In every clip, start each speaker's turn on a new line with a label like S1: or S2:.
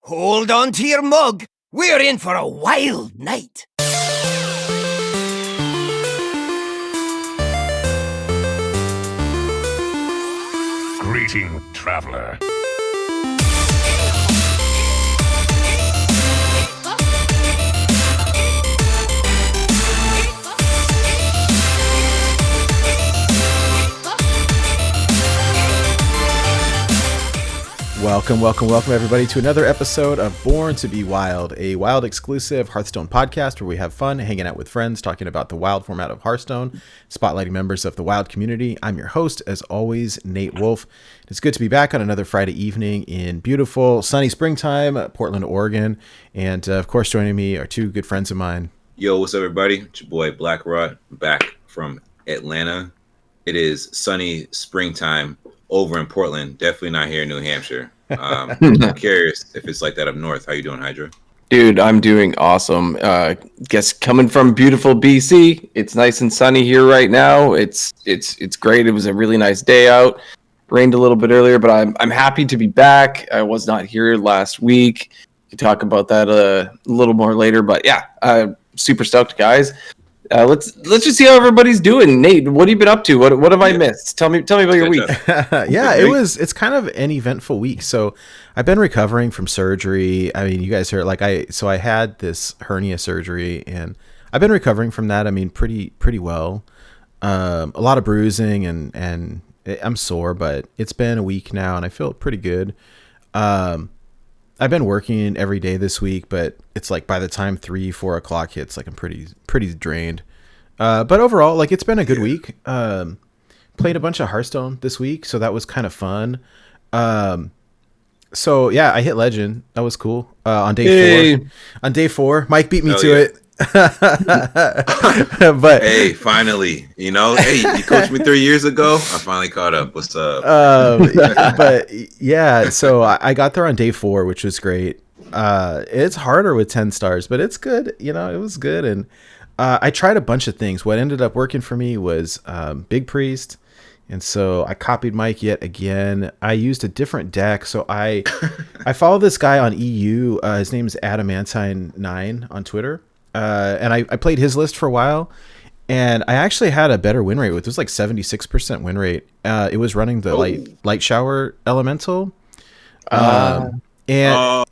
S1: Hold on to your mug. We're in for a wild night.
S2: Greeting, traveler.
S3: Welcome everybody to another episode of Born to be Wild, a Wild exclusive Hearthstone podcast where we have fun hanging out with friends, talking about the Wild format of Hearthstone, spotlighting members of the Wild community. I'm your host, as always, Nate Wolf. It's good to be back on another Friday evening in beautiful, sunny springtime, Portland, Oregon. And of course, joining me are two good friends of mine.
S4: Yo, what's up, everybody? It's your boy Black Rod, back from Atlanta. It is sunny springtime over in Portland, definitely not here in New Hampshire. I'm curious if it's like that up north. How you doing, Hydra?
S5: Dude, I'm doing awesome. Guess coming from beautiful BC, it's nice and sunny here right now. It's great. It was a really nice day out. Rained a little bit earlier, but I'm happy to be back. I was not here last week. We can talk about that a little more later, but yeah, super stoked, guys. Let's just see how everybody's doing. Nate, what have you been up to? What have I missed? Tell me about your week.
S3: Yeah, it's kind of an eventful week. So I've been recovering from surgery. I mean, you guys heard I had this hernia surgery and I've been recovering from that. I mean, pretty well. A lot of bruising and I'm sore, but it's been a week now and I feel pretty good. I've been working every day this week, but it's like by the time 3-4 o'clock hits, like I'm pretty drained. But overall, like it's been a good week. Played a bunch of Hearthstone this week, so that was kind of fun. So yeah, I hit Legend. That was cool. On day 4. On day 4, Mike beat me it. But
S4: hey, finally, you coached me 3 years ago. I finally caught up. What's up?
S3: But yeah, so I got there on day 4, which was great. It's harder with 10 stars, but it's good. It was good. And I tried a bunch of things. What ended up working for me was Big Priest. And so I copied Mike yet again. I used a different deck. So I follow this guy on EU. His name is Adamantine9 on Twitter. And I played his list for a while, and I actually had a better win rate. It was like 76% win rate. It was running the light shower elemental, and it was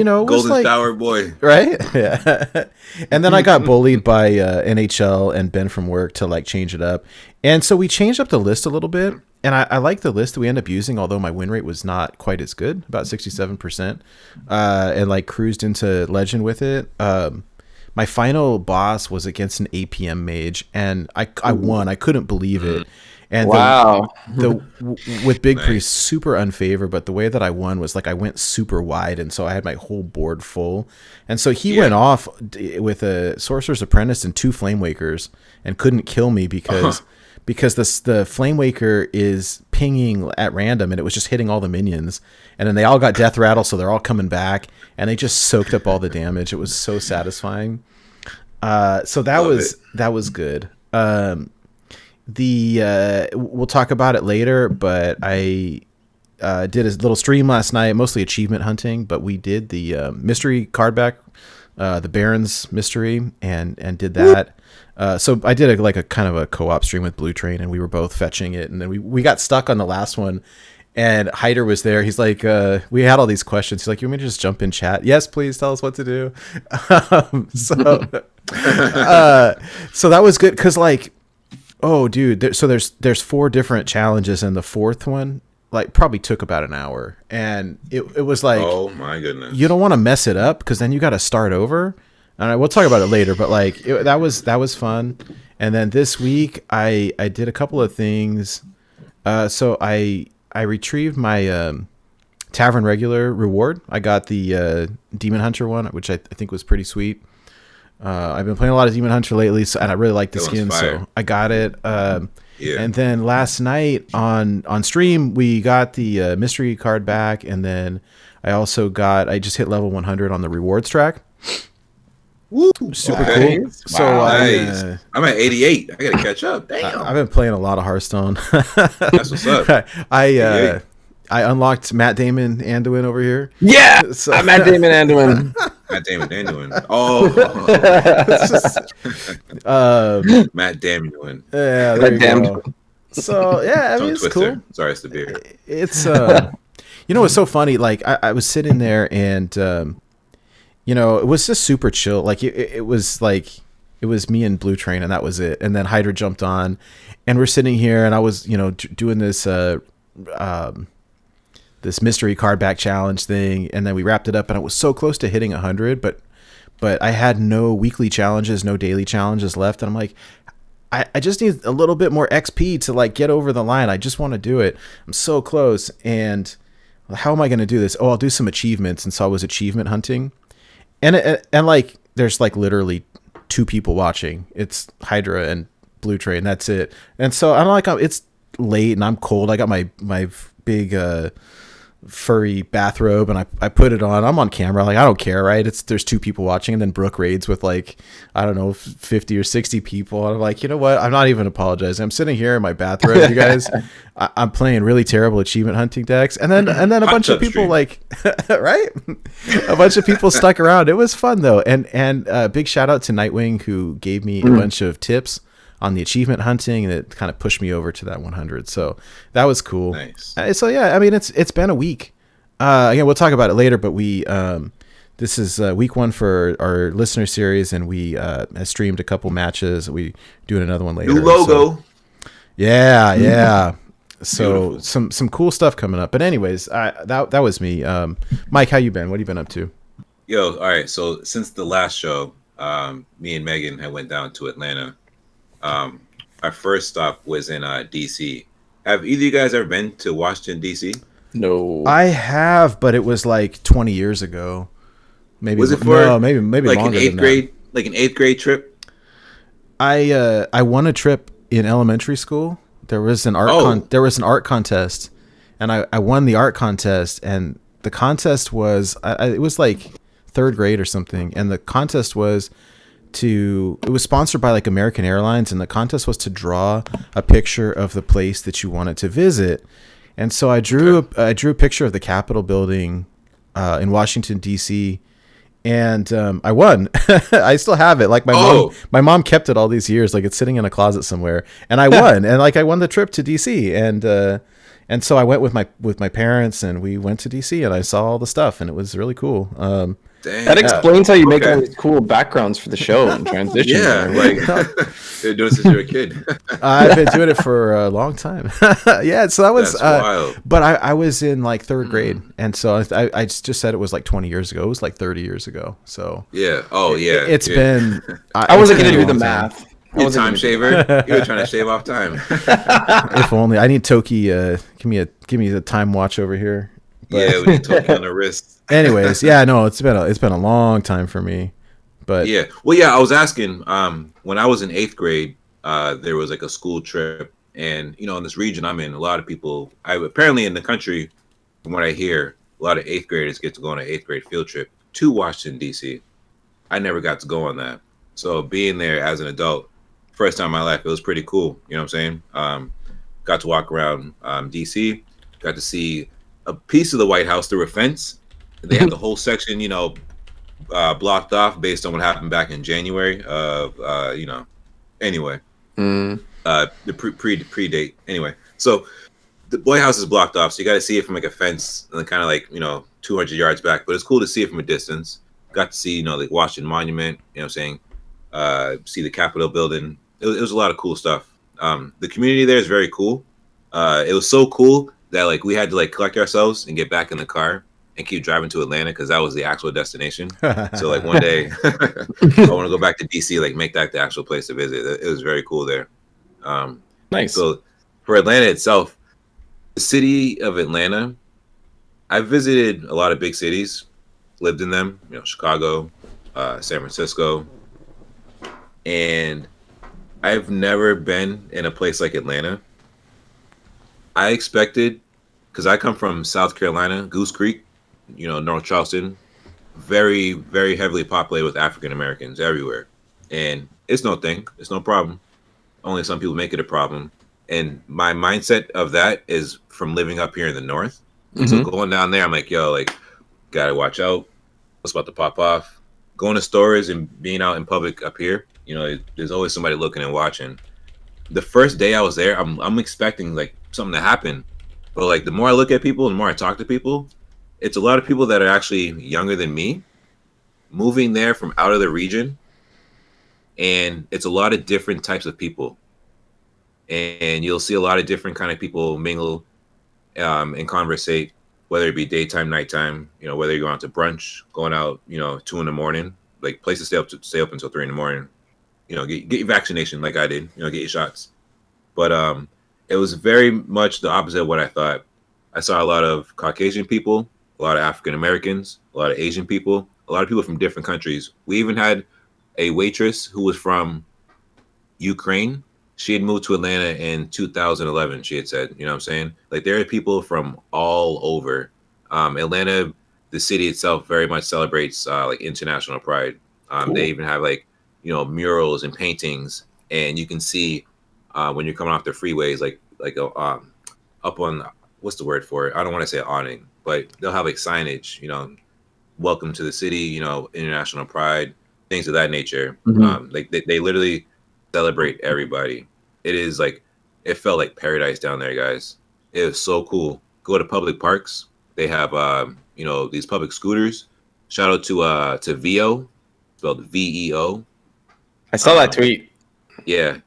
S4: Golden
S3: like,
S4: Shower boy,
S3: right? Yeah. And then I got bullied by NHL and Ben from work to like change it up, and so we changed up the list a little bit. And I like the list that we end up using, although my win rate was not quite as good, about 67%, and like cruised into Legend with it. My final boss was against an APM mage, and I won. I couldn't believe it. And
S5: wow,
S3: with Big
S4: Nice.
S3: Priest, super unfavor, but the way that I won was like I went super wide, and so I had my whole board full. And so he went off with a Sorcerer's Apprentice and 2 Flame Wakers and couldn't kill me because the Flame Waker is pinging at random, and it was just hitting all the minions. And then they all got Death Rattle, so they're all coming back, and they just soaked up all the damage. It was so satisfying. So that was good. We'll talk about it later, but I did a little stream last night, mostly achievement hunting, but we did the mystery card back, the Barrens mystery, and did that. So I did a kind of a co-op stream with Blue Train, and we were both fetching it, and then we got stuck on the last one. And Hyder was there. He's like, we had all these questions. He's like, you want me to just jump in chat? Yes, please tell us what to do. So that was good. Cause like, oh dude, there's 4 different challenges, and the 4th one like probably took about an hour. And it was like,
S4: oh my goodness,
S3: you don't want to mess it up, cause then you got to start over. All right, we'll talk about it later, but like that was fun. And then this week I did a couple of things. So I retrieved my Tavern Regular reward. I got the Demon Hunter one, which I think was pretty sweet. I've been playing a lot of Demon Hunter lately, and I really like the skin, so I got it. And then last night on stream, we got the mystery card back, and then I just hit level 100 on the rewards track.
S4: Woo,
S3: super cool.
S4: Wow.
S3: So
S4: Nice. I'm at 88. I gotta catch up. Damn.
S3: I've been playing a lot of Hearthstone.
S4: That's what's up.
S3: I unlocked Matt Damon Anduin over here.
S5: Yeah,
S3: So-
S5: I'm Matt Damon Anduin.
S4: Matt Damon Anduin. Oh,
S3: It's just,
S4: Matt Damon doing
S3: yeah, there
S5: Matt
S3: you
S5: Damn.
S3: go. So yeah, I mean
S4: tongue
S3: it's
S4: twister.
S3: cool.
S4: Sorry, it's the beer.
S3: It's you know, it's so funny. Like I was sitting there and you know, it was just super chill. Like it was like it was me and Blue Train and that was it. And then Hydra jumped on, and we're sitting here and I was doing this this mystery card back challenge thing, and then we wrapped it up and I was so close to hitting 100, but I had no weekly challenges, no daily challenges left, and I'm like, I just need a little bit more XP to like get over the line. I just want to do it. I'm so close, and how am I going to do this? Oh, I'll do some achievements. And so I was achievement hunting, and like there's like literally 2 people watching. It's Hydra and Blue Train. That's it. And so I'm like, it's late and I'm cold. I got my big furry bathrobe and I put it on. I'm on camera, like I don't care, right? There's 2 people watching, and then Brooke raids with like, I don't know, 50 or 60 people, and I'm like, you know what, I'm not even apologizing. I'm sitting here in my bathrobe, you guys. I'm playing really terrible achievement hunting decks, and then a bunch of people like right, a bunch of people stuck around. It was fun though, and big shout out to Nightwing, who gave me a bunch of tips on the achievement hunting, and it kind of pushed me over to that 100. So that was cool.
S4: Nice.
S3: So yeah, I mean, it's been a week. Again, we'll talk about it later, but we this is week 1 for our listener series, and we have streamed a couple matches. We doing another one later.
S4: New logo.
S3: So, yeah. So
S4: Beautiful.
S3: some cool stuff coming up. But anyways, that was me. Mike, how you been? What have you been up to?
S4: Yo, all right. So since the last show, me and Megan had went down to Atlanta. Our first stop was in DC. Have either of you guys ever been to Washington DC?
S5: No.
S3: I have, but it was like 20 years ago. Maybe
S4: Was it for
S3: no, maybe
S4: like
S3: longer
S4: an 8th
S3: than
S4: grade, like an 8th grade trip?
S3: I won a trip in elementary school. There was an art contest, and I won the art contest, and the contest was it was like 3rd grade or something, and the contest was it was sponsored by like American Airlines, and the contest was to draw a picture of the place that you wanted to visit. And so I drew a picture of the Capitol building in Washington D.C. and I won. I still have it. Like my mom kept it all these years. Like it's sitting in a closet somewhere, and I won. And like I won the trip to D.C. and so I went with my parents, and we went to D.C. and I saw all the stuff, and it was really cool.
S4: Damn.
S5: That explains how you make all these cool backgrounds for the show and transitions.
S4: Yeah, like they're doing this since you're a kid.
S3: I've been doing it for a long time. Yeah, so that was
S4: That's wild.
S3: But I was in like 3rd grade, and so I just said it was like 20 years ago. It was like 30 years ago. So
S4: Yeah. Oh yeah.
S3: it's been.
S5: I wasn't
S3: it's
S5: going to
S3: been
S5: do
S3: a
S5: the
S3: long time.
S5: math.
S4: You time shaver. You were trying to shave off time.
S3: If only. I need Toki. Give me the time watch over here. But
S4: Yeah, we need to on the wrist.
S3: anyways, yeah, no, it's been a long time for me. But
S4: Yeah. Well, yeah, I was asking. When I was in 8th grade, there was like a school trip, and in this region I'm in, a lot of people. Apparently in the country, from what I hear, a lot of 8th graders get to go on an 8th grade field trip to Washington D.C. I never got to go on that, so being there as an adult, first time in my life, it was pretty cool. You know what I'm saying? Got to walk around D.C. Got to see a piece of the White House through a fence. They had the whole section, blocked off based on what happened back in January of, anyway, the predate. Anyway, so the White House is blocked off, so you got to see it from like a fence and then kind of like 200 yards back. But it's cool to see it from a distance. Got to see like Washington Monument. You know what I'm saying? See the Capitol building. It was a lot of cool stuff. The community there is very cool. It was so cool that like we had to like collect ourselves and get back in the car and keep driving to Atlanta because that was the actual destination. So like one day I want to go back to DC, like make that the actual place to visit. It was very cool there.
S5: Nice.
S4: So for Atlanta itself, the city of Atlanta, I visited a lot of big cities, lived in them, Chicago, San Francisco, and I've never been in a place like Atlanta. I expected, because I come from South Carolina, Goose Creek, North Charleston, very, very heavily populated with African Americans everywhere. And it's no thing. It's no problem. Only some people make it a problem. And my mindset of that is from living up here in the North. So going down there, I'm like, yo, like, gotta watch out. What's about to pop off? Going to stores and being out in public up here, there's always somebody looking and watching. The first day I was there, I'm expecting like something to happen, but like the more I look at people, the more I talk to people, it's a lot of people that are actually younger than me, moving there from out of the region, and it's a lot of different types of people, and you'll see a lot of different kind of people mingle and conversate, whether it be daytime, nighttime, whether you're going out to brunch, going out, 2 a.m, like places stay up until 3 a.m. Get your vaccination like I did, get your shots. But it was very much the opposite of what I thought. I saw a lot of Caucasian people, a lot of African Americans, a lot of Asian people, a lot of people from different countries. We even had a waitress who was from Ukraine. She had moved to Atlanta in 2011, she had said, you know what I'm saying? Like, there are people from all over. Atlanta, the city itself, very much celebrates like international pride. Cool. They even have like, murals and paintings, and you can see when you're coming off the freeways, like up on, what's the word for it? I don't want to say awning, but they'll have like signage, welcome to the city, international pride, things of that nature. Like they literally celebrate everybody. It is like, it felt like paradise down there, guys. It was so cool. Go to public parks. They have these public scooters. Shout out to VO, spelled VEO.
S5: I saw that tweet.
S4: Yeah.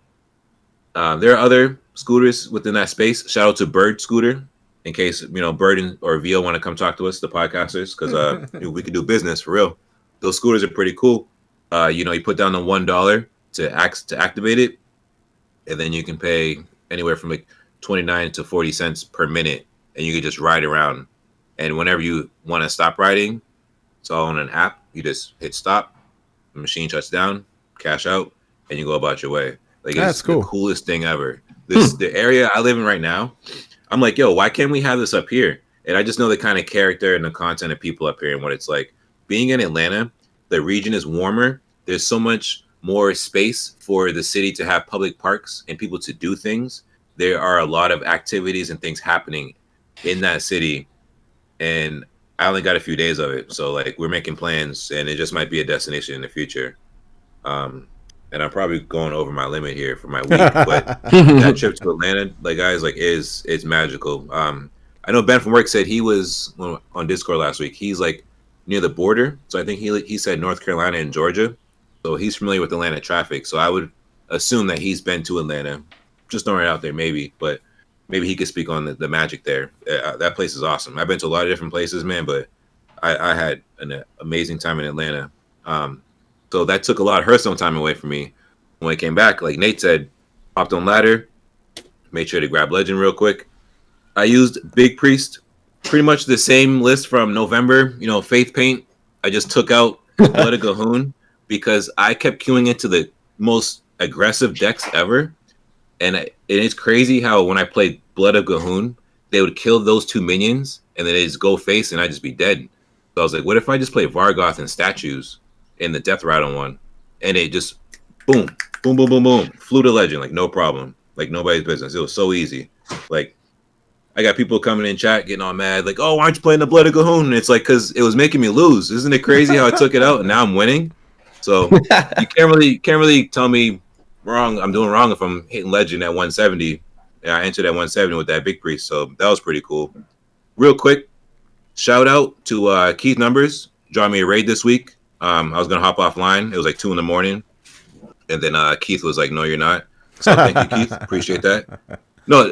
S4: There are other scooters within that space. Shout out to Bird Scooter, in case Bird or VO want to come talk to us, the podcasters, because we can do business for real. Those scooters are pretty cool. You put down the $1 to activate it, and then you can pay anywhere from like 29 to 40 cents per minute, and you can just ride around. And whenever you want to stop riding, it's all on an app. You just hit stop, the machine shuts down, cash out, and you go about your way. Like, it's cool. The coolest thing ever. The area I live in right now, I'm like, yo, why can't we have this up here? And I just know the kind of character and the content of people up here and what it's like. Being in Atlanta, the region is warmer. There's so much more space for the city to have public parks and people to do things. There are a lot of activities and things happening in that city, and I only got a few days of it. So like, we're making plans, and it just might be a destination in the future. And I'm probably going over my limit here for my week, but that trip to Atlanta, like, guys, like, it's magical. I know Ben from work said he was on Discord last week. He's like near the border, so I think he said North Carolina and Georgia, so he's familiar with Atlanta traffic. So I would assume that he's been to Atlanta. Just throwing it out there, maybe, but maybe he could speak on the magic there. That place is awesome. I've been to a lot of different places, man, but I had an amazing time in Atlanta. So that took a lot of Hearthstone time away from me. When I came back, like Nate said, hopped on ladder, made sure to grab Legend real quick. I used Big Priest, pretty much the same list from November, Faith Paint. I just took out Blood of Gahoon because I kept queuing into the most aggressive decks ever. And it's crazy how when I played Blood of Gahoon, they would kill those 2 minions, and then they just go face, and I'd just be dead. So I was like, what if I just play Vargoth and statues in the Death Rattle one? And it just, boom, boom, boom, boom, boom, flew to Legend, like, no problem. Like, nobody's business. It was so easy. Like, I got people coming in chat getting all mad, like, oh, why aren't you playing the Blood of Gahoon? And it's like, because it was making me lose. Isn't it crazy how I took it out, and now I'm winning? So you can't really tell me wrong. I'm doing wrong if I'm hitting Legend at 170. Yeah, I entered at 170 with that Big Priest, so that was pretty cool. Real quick, shout out to Keith Numbers, drawing me a raid this week. I was gonna hop offline. It was like 2 a.m, and then Keith was like, "No, you're not." So thank you, Keith. Appreciate that. No,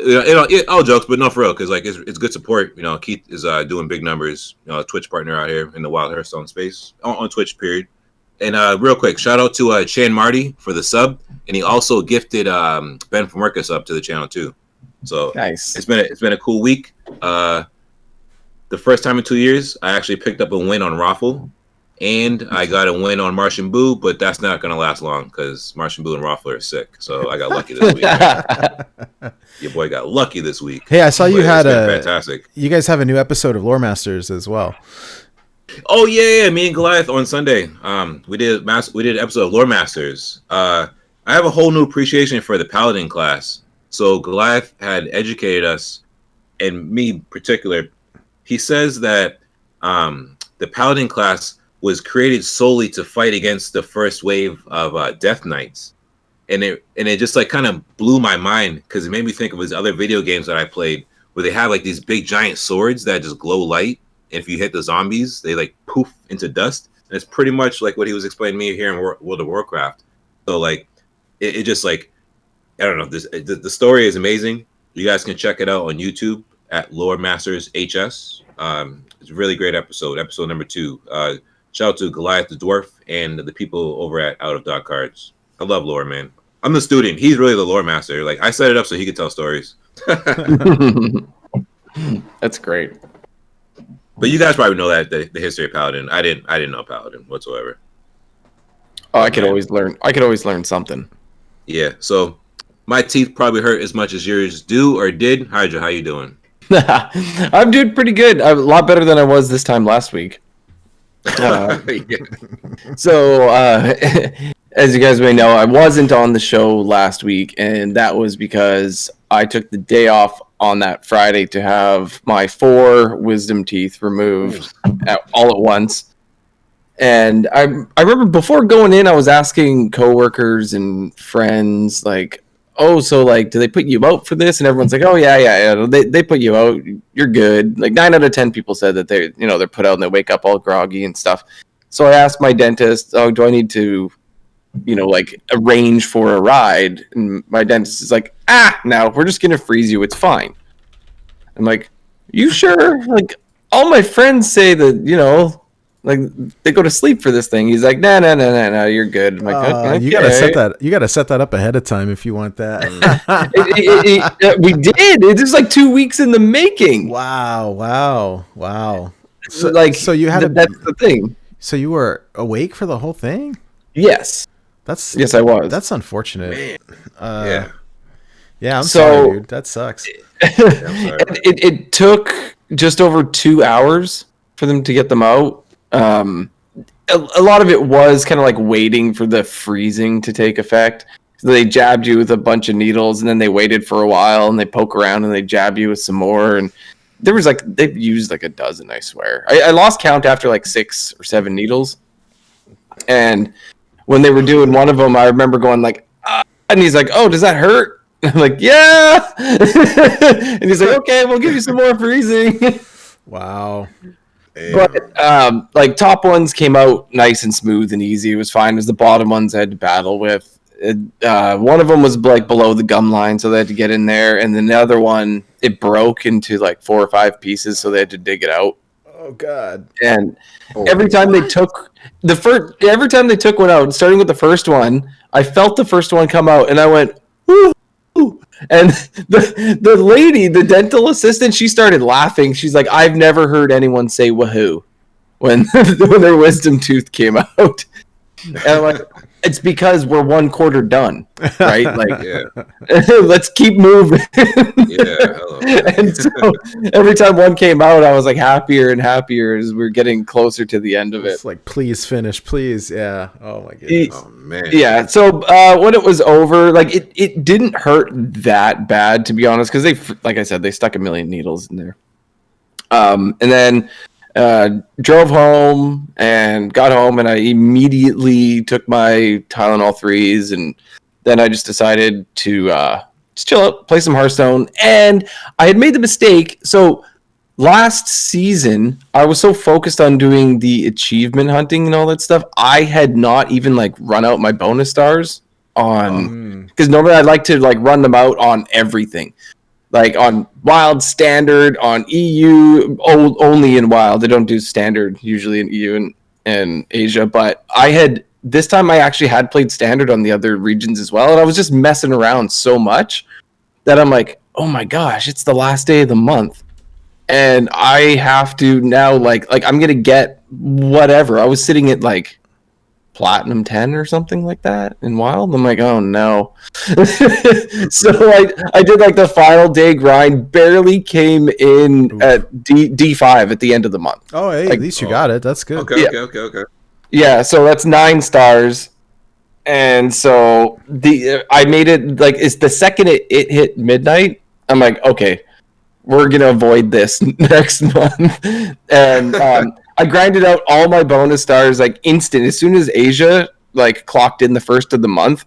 S4: all jokes, but no, for real, because like it's good support. Keith is doing big numbers. Twitch partner out here in the Wild Hearthstone space on Twitch. Period. And real quick, shout out to Chan Marty for the sub, and he also gifted Ben from work a sub to the channel too. So
S5: nice.
S4: It's been a cool week. The first time in 2 years, I actually picked up a win on Raffle, and I got a win on Martian Boo, but that's not gonna last long because Martian Boo and Raffle are sick. So I got lucky this week. Your boy got lucky this week.
S3: Hey, I saw you had
S4: fantastic.
S3: You guys have a new episode of Lore Masters as well.
S4: Oh yeah, me and Goliath on Sunday. We did an episode of Lore Masters. I have a whole new appreciation for the Paladin class. So Goliath had educated us, and me in particular, he says that the Paladin class was created solely to fight against the first wave of Death Knights, and it just like kind of blew my mind because it made me think of his other video games that I played where they have like these big giant swords that just glow light, and if you hit the zombies, they like poof into dust. And it's pretty much like what he was explaining to me here in World of Warcraft. So like it just like I don't know. The story is amazing. You guys can check it out on YouTube at Lore Masters HS. It's a really great episode number 2. Shout out to Goliath the Dwarf and the people over at Out of Dog Cards. I love lore, man. I'm the student. He's really the lore master. Like I set it up so he could tell stories.
S5: That's great.
S4: But you guys probably know that the history of Paladin. I didn't know Paladin whatsoever.
S5: Oh, I could always learn something.
S4: Yeah. So my teeth probably hurt as much as yours do or did. Hydra, how you doing?
S5: I'm doing pretty good. A lot better than I was this time last week.
S4: Yeah.
S5: So, as you guys may know, I wasn't on the show last week, and that was because I took the day off on that Friday to have my 4 wisdom teeth removed all at once. And I remember before going in, I was asking coworkers and friends, like, oh, so like, do they put you out for this? And everyone's like, oh yeah. They put you out. You're good. Like 9 out of 10 people said that they're put out and they wake up all groggy and stuff. So I asked my dentist, oh, do I need to, like arrange for a ride? And my dentist is like, no, we're just going to freeze you. It's fine. I'm like, you sure? Like all my friends say that, like they go to sleep for this thing. He's like, no, you're good. I'm like, okay.
S3: You gotta set that up ahead of time if you want that.
S5: We did. It was like 2 weeks in the making.
S3: Wow.
S5: So
S3: you had
S5: that's the thing.
S3: So you were awake for the whole thing?
S5: Yes, I was.
S3: That's unfortunate.
S4: Yeah.
S3: Yeah, I'm sorry, dude. That sucks.
S5: It took just over 2 hours for them to get them out. A lot of it was kind of like waiting for the freezing to take effect. So they jabbed you with a bunch of needles, and then they waited for a while, and they poke around, and they jab you with some more. And there was like they used like a dozen, I swear. I lost count after like 6 or 7 needles. And when they were doing one of them, I remember going like, and he's like, "Oh, does that hurt?" And I'm like, "Yeah." And he's like, "Okay, we'll give you some more freezing."
S3: Wow.
S5: But like top ones came out nice and smooth and easy. It was fine. It was the bottom ones I had to battle with. One of them was like below the gum line, so they had to get in there. And then the other one, it broke into like 4 or 5 pieces, so they had to dig it out.
S3: Oh God!
S5: And every time they took one out, starting with the first one, I felt the first one come out, and I went, "Ooh!" And the lady, the dental assistant, she started laughing. She's like, "I've never heard anyone say woohoo when their wisdom tooth came out." And I'm like, it's because we're 1 quarter done, right? Like, let's keep moving.
S4: Hello.
S5: And so every time one came out, I was like happier and happier as we're getting closer to the end of it.
S3: It's like, please finish, please. Yeah. Oh my goodness.
S4: Oh man.
S5: Yeah. So when it was over, like it didn't hurt that bad, to be honest, because they, like I said, they stuck a million needles in there. And then drove home and got home, and I immediately took my Tylenol 3s, and then I just decided to just chill out, play some Hearthstone. And I had made the mistake. So last season, I was so focused on doing the achievement hunting and all that stuff, I had not even like run out my bonus stars on, because normally I like to like run them out on everything. Like on Wild, Standard, on EU, only in Wild. They don't do Standard usually in EU and Asia. But this time I actually had played Standard on the other regions as well. And I was just messing around so much that I'm like, oh my gosh, it's the last day of the month. And I have to now, like I'm going to get whatever. I was sitting at like Platinum 10 or something like that in Wild. I'm like, oh no. So I did like the final day grind, barely came in at D5 at the end of the month.
S3: Oh, hey, at least you got it. That's good.
S4: Okay.
S5: Yeah, so that's 9 stars. And so I made it like, it's the second it hit midnight, I'm like, okay, we're gonna avoid this next month. And I grinded out all my bonus stars like instant as soon as Asia like clocked in the first of the month.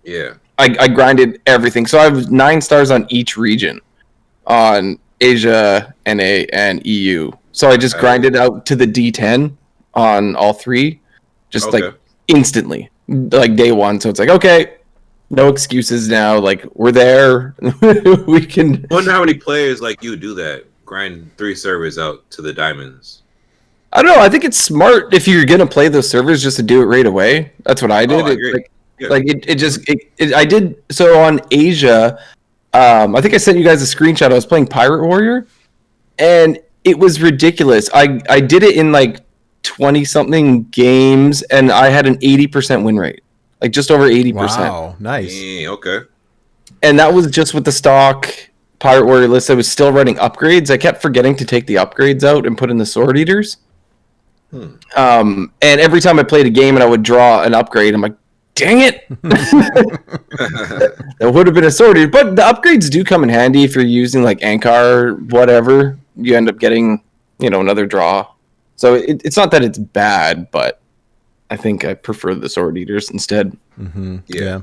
S4: Yeah.
S5: I grinded everything. So I have 9 stars on each region, on Asia, NA, and EU. So I just grinded out to the D10 on all 3, just like instantly, like day 1. So it's like, okay, no excuses now. Like we're there. We can.
S4: I wonder how many players like you do that. Grind 3 servers out to the diamonds.
S5: I don't know. I think it's smart if you're gonna play those servers just to do it right away. That's what I did.
S4: I agree.
S5: I did so on Asia. I think I sent you guys a screenshot. I was playing Pirate Warrior, and it was ridiculous. I did it in like 20 something games, and I had an 80% win rate, like just over 80%.
S3: Wow, nice.
S4: Okay.
S5: And that was just with the stock Pirate Warrior list. I was still running upgrades. I kept forgetting to take the upgrades out and put in the Sword Eaters. And every time I played a game and I would draw an upgrade, I'm like, dang it. That would have been a Sword Eater. But the upgrades do come in handy if you're using like Ankar, whatever. You end up getting, another draw. So it's not that it's bad, but I think I prefer the Sword Eaters instead.
S3: Mm-hmm.
S4: Yeah.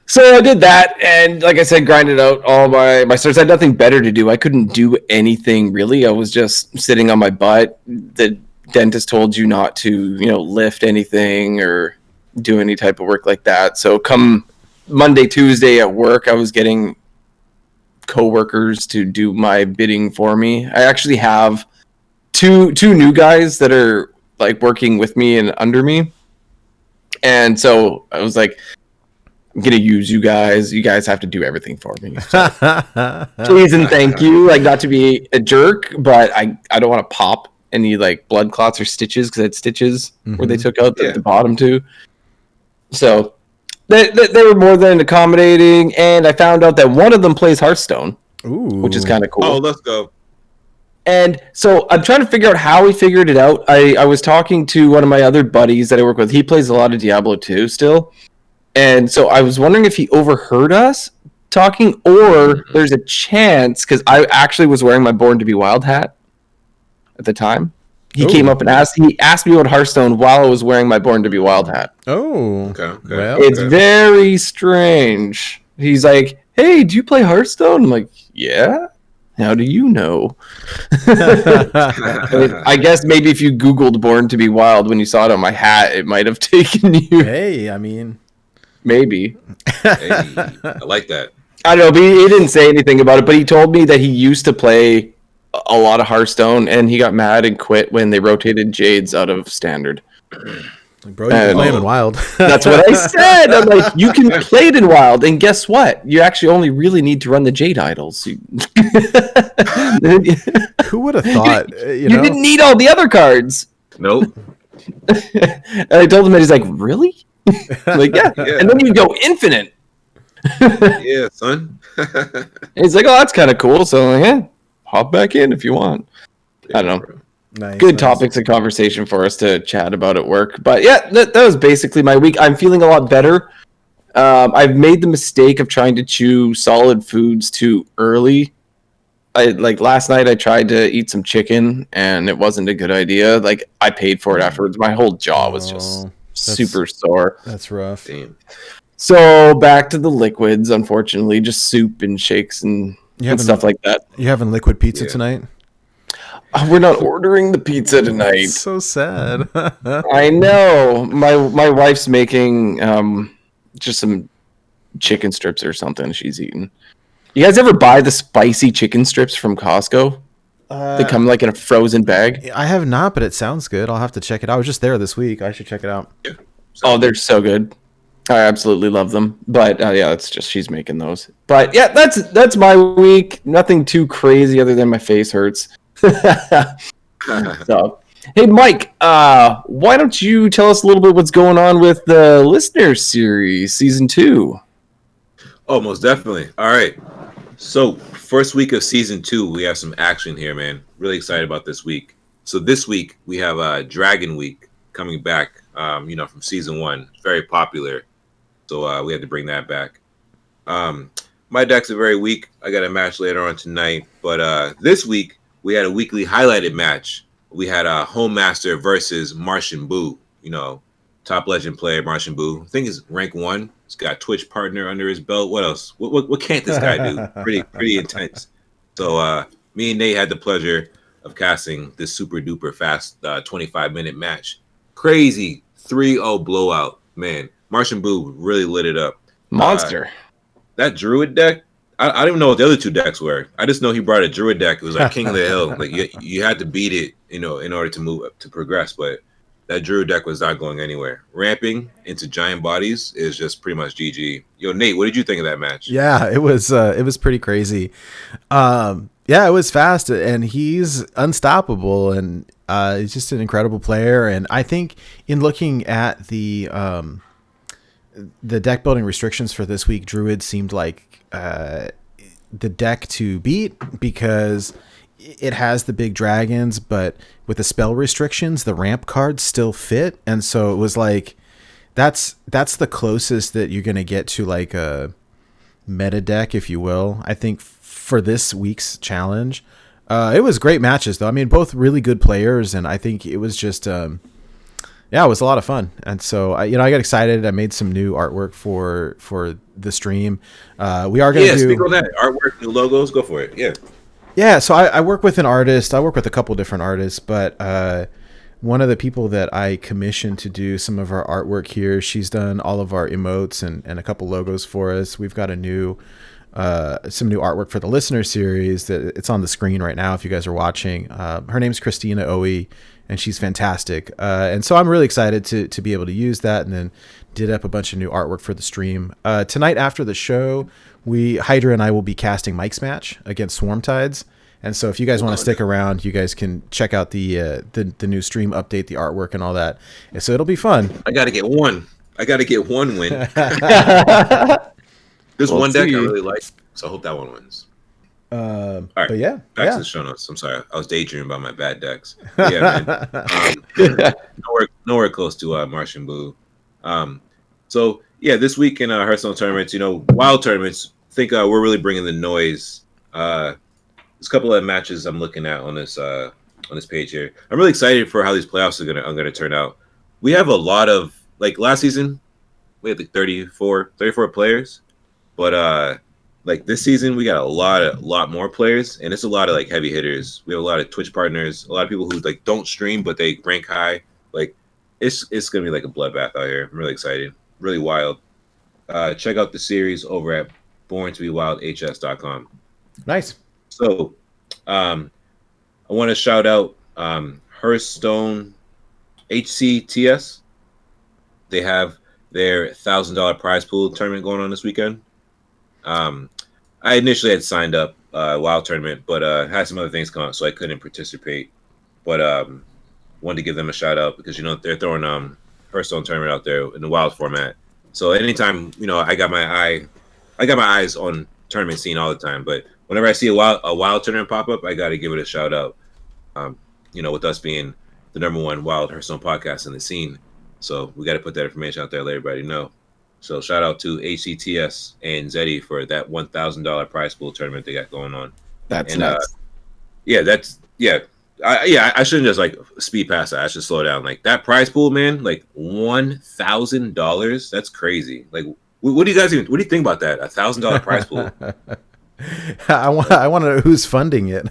S5: So I did that, and like I said, grinded out all my stars. I had nothing better to do. I couldn't do anything, really. I was just sitting on my butt. The dentist told you not to, lift anything or do any type of work like that. So come Monday, Tuesday at work, I was getting coworkers to do my bidding for me. I actually have two new guys that are like working with me and under me. And so I was like, I'm going to use you guys. You guys have to do everything for me. So, please and thank you. Like, not to be a jerk, but I don't want to pop any like blood clots or stitches because I had stitches where they took out the bottom too. So they were more than accommodating, and I found out that one of them plays Hearthstone, which is kind of cool.
S4: Oh, let's go.
S5: And so I'm trying to figure out how he figured it out. I was talking to one of my other buddies that I work with. He plays a lot of Diablo 2 still. And so I was wondering if he overheard us talking, or there's a chance, because I actually was wearing my Born to be Wild hat at the time. He came up and asked me about Hearthstone while I was wearing my Born to be Wild hat.
S3: Okay. Well,
S5: it's very strange. He's like, hey, do you play Hearthstone? I'm like, yeah. How do you know? I guess maybe if you Googled Born to be Wild when you saw it on my hat, it might have taken you.
S3: Hey, I mean...
S5: Maybe.
S4: Hey, I like that.
S5: I don't know, but he didn't say anything about it, but he told me that he used to play a lot of Hearthstone, and he got mad and quit when they rotated Jades out of Standard.
S3: Bro, you can play him in Wild.
S5: That's what I said. I'm like, you can play it in Wild, and guess what? You actually only really need to run the Jade idols.
S3: Who would have thought? You
S5: didn't need all the other cards.
S4: Nope.
S5: And I told him that. He's like, really? Like, yeah. And then you go infinite.
S4: Yeah, son.
S5: He's like, oh, that's kind of cool. So I'm like, yeah, hop back in if you want. I don't know.
S3: Nice,
S5: Good topics of conversation for us to chat about at work. But yeah, that was basically my week. I'm feeling a lot better. I've made the mistake of trying to chew solid foods too early. Like last night I tried to eat some chicken and it wasn't a good idea. Like I paid for it afterwards. My whole jaw was just super sore.
S3: That's rough.
S4: Damn.
S5: So back to the liquids, unfortunately, just soup and shakes and stuff like that.
S3: You having liquid pizza tonight?
S5: We're not ordering the pizza tonight.
S3: So sad.
S5: I know. My wife's making just some chicken strips or something she's eating. You guys ever buy the spicy chicken strips from Costco? They come like in a frozen bag.
S3: I have not, but it sounds good. I'll have to check it out. I was just there this week. I should check it out.
S4: Yeah.
S5: Oh, they're so good. I absolutely love them. But yeah, it's just she's making those. But yeah, that's my week. Nothing too crazy other than my face hurts. So, hey, Mike, why don't you tell us a little bit what's going on with the Listener Series Season 2?
S4: Oh, most definitely. All right. So, first week of Season 2, we have some action here, man. Really excited about this week. So, this week, we have Dragon Week coming back, from Season 1. It's very popular. So, we had to bring that back. my decks are very weak. I got a match later on tonight, but this week we had a weekly highlighted match. We had a Home Master versus Martian Boo. You know, top legend player Martian Boo. I think he's rank 1. He's got a Twitch partner under his belt. What else? What can't this guy do? Pretty intense. So me and Nate had the pleasure of casting this super duper fast 25-minute match. Crazy 3-0 blowout. Man, Martian Boo really lit it up.
S5: Monster.
S4: That Druid deck, I don't even know what the other 2 decks were. I just know he brought a Druid deck. It was like King of the Hill. Like you had to beat it, you know, in order to move up to progress. But that Druid deck was not going anywhere. Ramping into giant bodies is just pretty much GG. Yo, Nate, what did you think of that match?
S3: Yeah, it was pretty crazy. Yeah, it was fast, and he's unstoppable, and he's just an incredible player. And I think in looking at the deck building restrictions for this week, Druid seemed like the deck to beat because it has the big dragons, but with the spell restrictions, the ramp cards still fit. And so it was like, that's the closest that you're going to get to like a meta deck, if you will, I think, for this week's challenge. It was great matches though. I mean, both really good players. And I think it was just, yeah, it was a lot of fun. And so, I got excited. I made some new artwork for the stream. We are going to do...
S4: speak on that. Artwork, new logos, go for it. Yeah.
S3: Yeah, so I work with an artist. I work with a couple different artists, but one of the people that I commissioned to do some of our artwork here, she's done all of our emotes and a couple logos for us. We've got some new artwork for the listener series that it's on the screen right now if you guys are watching. Her name's Christina Oe, and she's fantastic. And so I'm really excited to be able to use that, and then did up a bunch of new artwork for the stream. Tonight after the show, Hydra and I will be casting Mike's match against Swarm Tides. And so if you guys want to stick around, you guys can check out the new stream update, the artwork and all that. And so it'll be fun.
S4: I got to get one win. There's one deck I really like, so I hope that one wins. All right,
S3: but yeah,
S4: back to the show notes. I'm sorry, I was daydreaming about my bad decks. But yeah, man. Nowhere close to Martian Boo. So yeah, this week in Hearthstone tournaments, wild tournaments, I think we're really bringing the noise. There's a couple of matches I'm looking at on this page here. I'm really excited for how these playoffs are gonna turn out. We have a lot of, like, last season we had like 34 players, but like this season we got a lot more players, and it's a lot of like heavy hitters. We have a lot of Twitch partners, a lot of people who like don't stream but they rank high. Like it's gonna be like a bloodbath out here. I'm really excited, really wild. Check out the series over at borntobewildhs.com.
S3: Nice.
S4: So, I want to shout out Hearthstone HCTS. They have their $1,000 prize pool tournament going on this weekend. I initially had signed up Wild tournament, but had some other things come up, so I couldn't participate. But wanted to give them a shout out because they're throwing Hearthstone tournament out there in the Wild format. So anytime I got my eyes on tournament scene all the time, but whenever I see a wild tournament pop up, I got to give it a shout out. With us being the #1 Wild Hearthstone podcast in the scene, so we got to put that information out there, let everybody know. So shout out to HCTS and Zeddy for that $1,000 prize pool tournament they got going on.
S5: That's nuts.
S4: I shouldn't just like speed past that. I should slow down. Like that prize pool, man, like $1,000. That's crazy. Like, what do you think about that? $1,000 prize pool.
S3: I want to know who's funding it.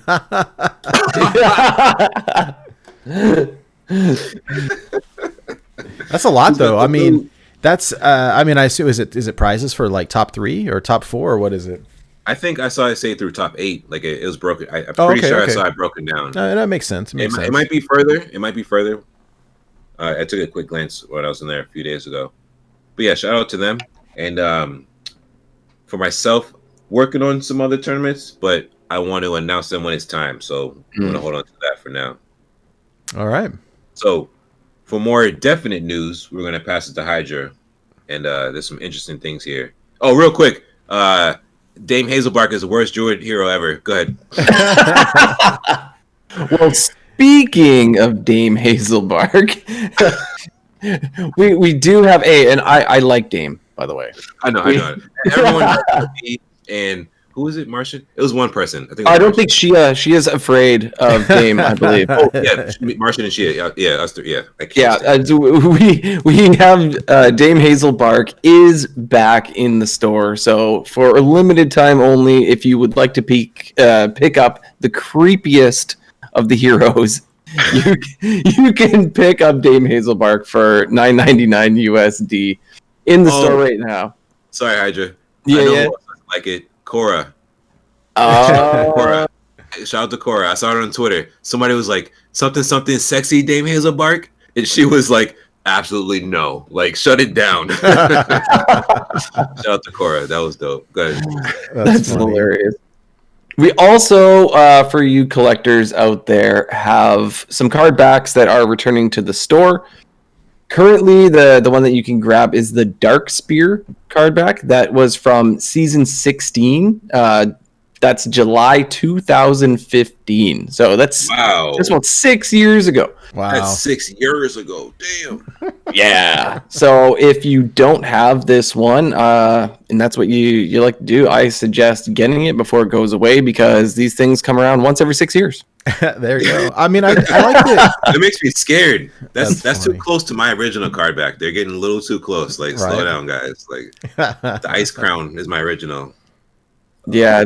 S3: That's a lot, though. I mean, that's. I assume is it prizes for like top 3 or top 4 or what is it?
S4: I think I saw it say through top 8. Like it was broken. I'm pretty sure I saw it broken down.
S3: That makes sense.
S4: It might be further. I took a quick glance when I was in there a few days ago. But yeah, shout out to them. And for myself, working on some other tournaments, but I want to announce them when it's time. So I'm going to hold on to that for now.
S3: All right.
S4: So for more definite news, we're going to pass it to Hydra. And there's some interesting things here. Oh, real quick. Dame Hazelbark is the worst druid hero ever. Go ahead.
S5: Well, speaking of Dame Hazelbark, we do have and I like Dame, by the way.
S4: I know. Everyone knows me and who was it? Martian? It was one person. I think.
S5: I don't think she is afraid of Dame. I believe.
S4: Oh yeah, Martian and she. Yeah, us three. Yeah, I can't
S5: Yeah, so we have Dame Hazelbark is back in the store. So for a limited time only, if you would like to pick up the creepiest of the heroes, you can pick up Dame Hazelbark for $9.99 USD in the store right now.
S4: Sorry, Hydra.
S5: Yeah,
S4: I know
S5: yeah.
S4: who else like it. Cora.
S5: Oh,
S4: Cora. Shout out to Cora. I saw her on Twitter. Somebody was like, something sexy, Dame Hazelbark. And she was like, absolutely no. Like, shut it down. Shout out to Cora. That was dope. Go ahead.
S5: that's hilarious. We also, for you collectors out there, have some card backs that are returning to the store. Currently, the one that you can grab is the Dark Spear card back that was from season 16. That's July 2015. So that's about 6 years ago.
S3: Wow.
S4: That's 6 years ago. Damn.
S5: Yeah. So if you don't have this one, and that's what you like to do, I suggest getting it before it goes away because these things come around once every 6 years.
S3: There you go. I mean, I like it.
S4: It makes me scared. That's too
S3: funny.
S4: close to my original card back. They're getting a little too close. Like, slow down, guys. Like, the Ice Crown is my original.
S5: Yeah,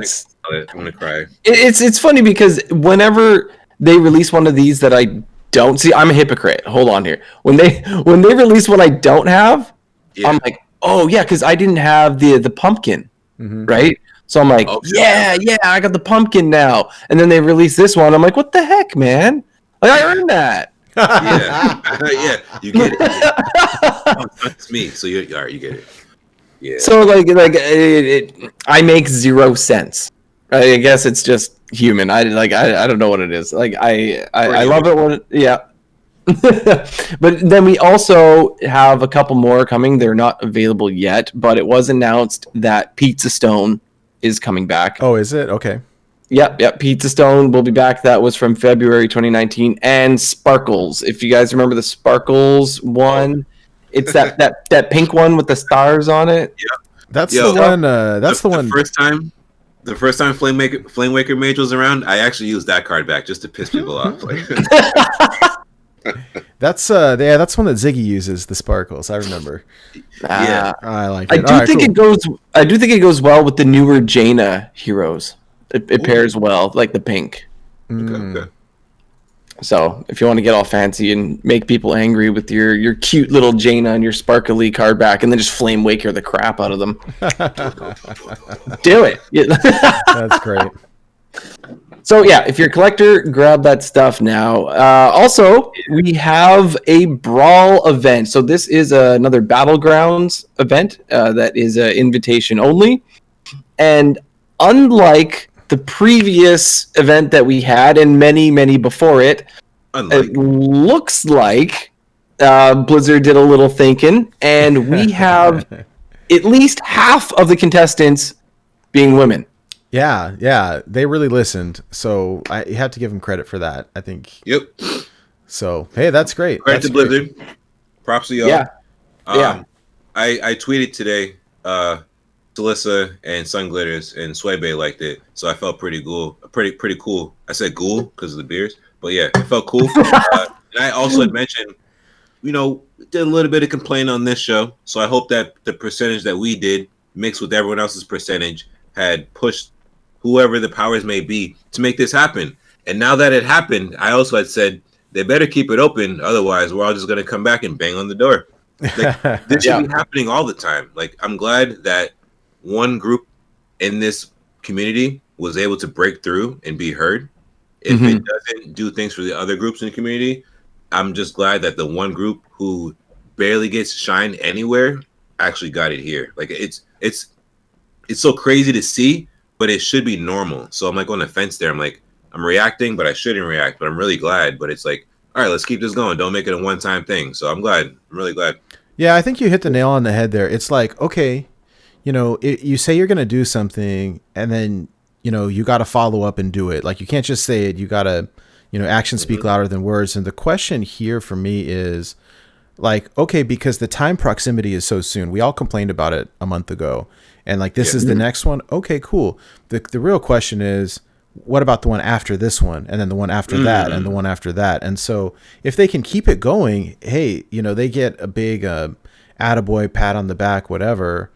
S4: I'm gonna cry.
S5: It's funny because whenever they release one of these that I don't see, I'm a hypocrite. Hold on here. When they release one I don't have, I'm like, oh yeah, because I didn't have the pumpkin, right? So I'm like, yeah, I got the pumpkin now. And then they release this one. I'm like, what the heck, man? Like I earned that.
S4: Yeah, you get it. Oh, it's me. So you all right? You get it. Yeah.
S5: So I make 0 sense. I guess it's just human. I don't know what it is. Like I love it when but then we also have a couple more coming. They're not available yet, but it was announced that Pizza Stone is coming back.
S3: Oh, is it? Okay.
S5: Yep. Pizza Stone will be back. That was from February 2019. And Sparkles. If you guys remember the Sparkles one, it's that pink one with the stars on it.
S4: Yeah.
S3: That's the one. That's the one.
S4: The first time Flame Waker Mage was around, I actually used that card back just to piss people off. Like,
S3: that's one that Ziggy uses, the Sparkles. I remember.
S4: Yeah,
S3: I like
S5: I
S3: it.
S5: do think it goes well with the newer Jaina heroes. It pairs well, like the pink.
S4: Okay.
S5: So if you want to get all fancy and make people angry with your cute little Jaina and your sparkly card back, and then just Flame Waker the crap out of them, do it.
S3: That's great.
S5: So yeah, if you're a collector, grab that stuff now. Also, we have a Brawl event. So this is another Battlegrounds event that is invitation only. And unlike the previous event that we had and many, many before it, it looks like Blizzard did a little thinking, and we have at least half of the contestants being women.
S3: Yeah, they really listened. So you have to give them credit for that, I think.
S4: Yep.
S3: So, hey, that's great.
S4: Credit to Blizzard. Props to y'all.
S5: Yeah.
S4: I tweeted today, Celissa and Sun Glitters and Swaybe liked it, so I felt pretty cool. Pretty cool. I said cool because of the beers, but yeah, it felt cool. And I also had mentioned, did a little bit of complaint on this show, so I hope that the percentage that we did mixed with everyone else's percentage had pushed whoever the powers may be to make this happen. And now that it happened, I also had said they better keep it open, otherwise we're all just going to come back and bang on the door. Like, this should be happening all the time. Like, I'm glad that one group in this community was able to break through and be heard. If it doesn't do things for the other groups in the community, I'm just glad that the one group who barely gets shine anywhere actually got it here. Like, it's so crazy to see, but it should be normal. So I'm like on the fence there. I'm like, I'm reacting, but I shouldn't react. But I'm really glad. But it's like, all right, let's keep this going. Don't make it a one-time thing. So I'm glad. I'm really glad.
S3: Yeah, I think you hit the nail on the head there. It's like, okay, you say you're going to do something, and then, you got to follow up and do it. Like, you can't just say it. You got to, actions speak louder than words. And the question here for me is, Like, okay, because the time proximity is so soon. We all complained about it a month ago. And like, this is the next one. Okay, cool. The real question is, what about the one after this one? And then the one after that and the one after that. And so if they can keep it going, hey, they get a big attaboy, pat on the back, whatever.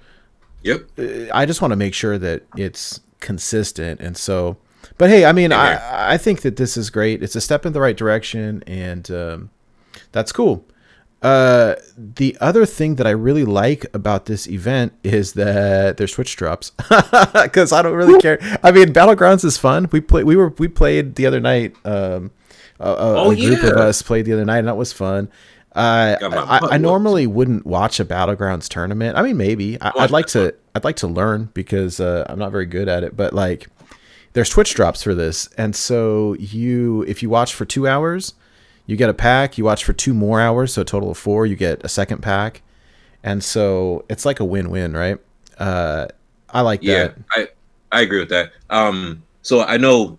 S4: Yep.
S3: I just want to make sure that it's consistent. And so, but hey, I mean, I think that this is great. It's a step in the right direction, and that's cool. The other thing that I really like about this event is that there's Twitch drops, because I don't really care. I mean, Battlegrounds is fun. We played the other night. A group of us played the other night, and that was fun. I normally wouldn't watch a Battlegrounds tournament. I mean, maybe I'd like to learn, because I'm not very good at it. But like, there's Twitch drops for this, and so if you watch for 2 hours, you get a pack. You watch for 2 more hours, so a total of 4. You get a second pack, and so it's like a win-win, right? I like that.
S4: Yeah, I agree with that. So I know,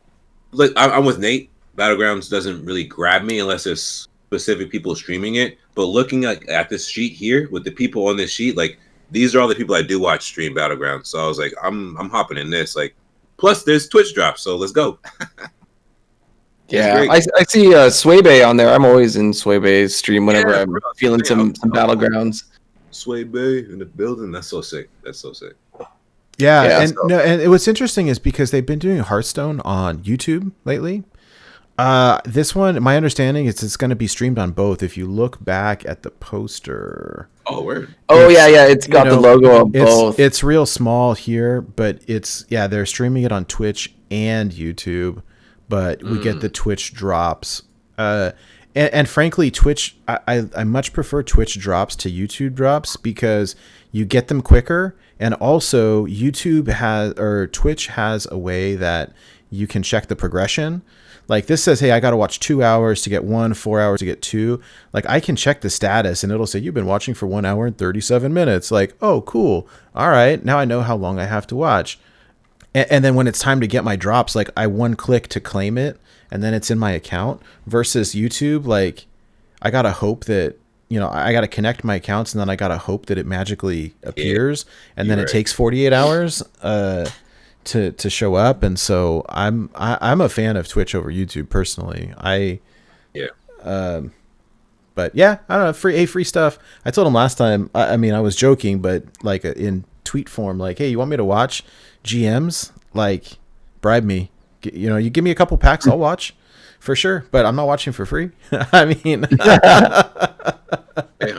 S4: like, I'm with Nate. Battlegrounds doesn't really grab me unless it's specific people streaming it. But looking at this sheet here with the people on this sheet, like, these are all the people I do watch stream Battlegrounds. So I was like, I'm hopping in this. Like, plus there's Twitch drops, so let's go.
S5: Yeah, I see Swaybe on there. I'm always in Swaybe's stream whenever I'm feeling some Battlegrounds.
S4: Swaybe in the building. That's so sick.
S3: Yeah, and what's interesting is because they've been doing Hearthstone on YouTube lately. This one, my understanding is it's going to be streamed on both. If you look back at the poster.
S4: Oh, word.
S5: Oh, yeah, it's got the logo of both.
S3: It's real small here, but they're streaming it on Twitch and YouTube. But we get the Twitch drops. And frankly, Twitch, I much prefer Twitch drops to YouTube drops, because you get them quicker. And also Twitch has a way that you can check the progression. Like, this says, hey, I got to watch 2 hours to get 1, 4 hours to get 2. Like, I can check the status and it'll say, you've been watching for 1 hour and 37 minutes. Like, oh, cool. All right. Now I know how long I have to watch. And then when it's time to get my drops, like, I one click to claim it, and then it's in my account. Versus YouTube, like, I gotta hope that, I gotta connect my accounts, and then I gotta hope that it magically appears, and then it takes 48 hours to show up. And so I'm a fan of Twitch over YouTube personally. But yeah, I don't know, free stuff. I told him last time. I mean, I was joking, but like in tweet form, like, hey, you want me to watch GMs? Like, bribe me. You give me a couple packs, I'll watch for sure. But I'm not watching for free. I mean,
S4: I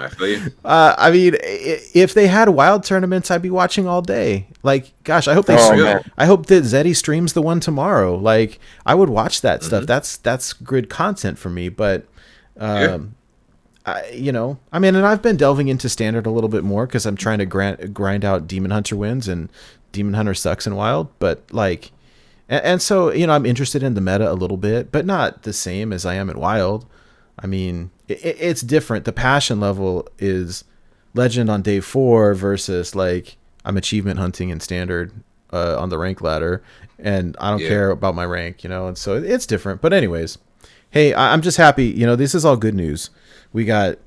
S4: feel you.
S3: I mean, if they had wild tournaments, I'd be watching all day. Like, gosh, I hope I hope that Zeddy streams the one tomorrow. Like, I would watch that stuff. That's good content for me. But I mean, and I've been delving into standard a little bit more because I'm trying to grind out Demon Hunter wins, and Demon Hunter sucks in wild. But like, and so, I'm interested in the meta a little bit, but not the same as I am in wild. I mean, it's different. The passion level is legend on day 4 versus like I'm achievement hunting in standard on the rank ladder, and I don't care about my rank, and so it's different. But anyways, hey, I'm just happy. This is all good news. We got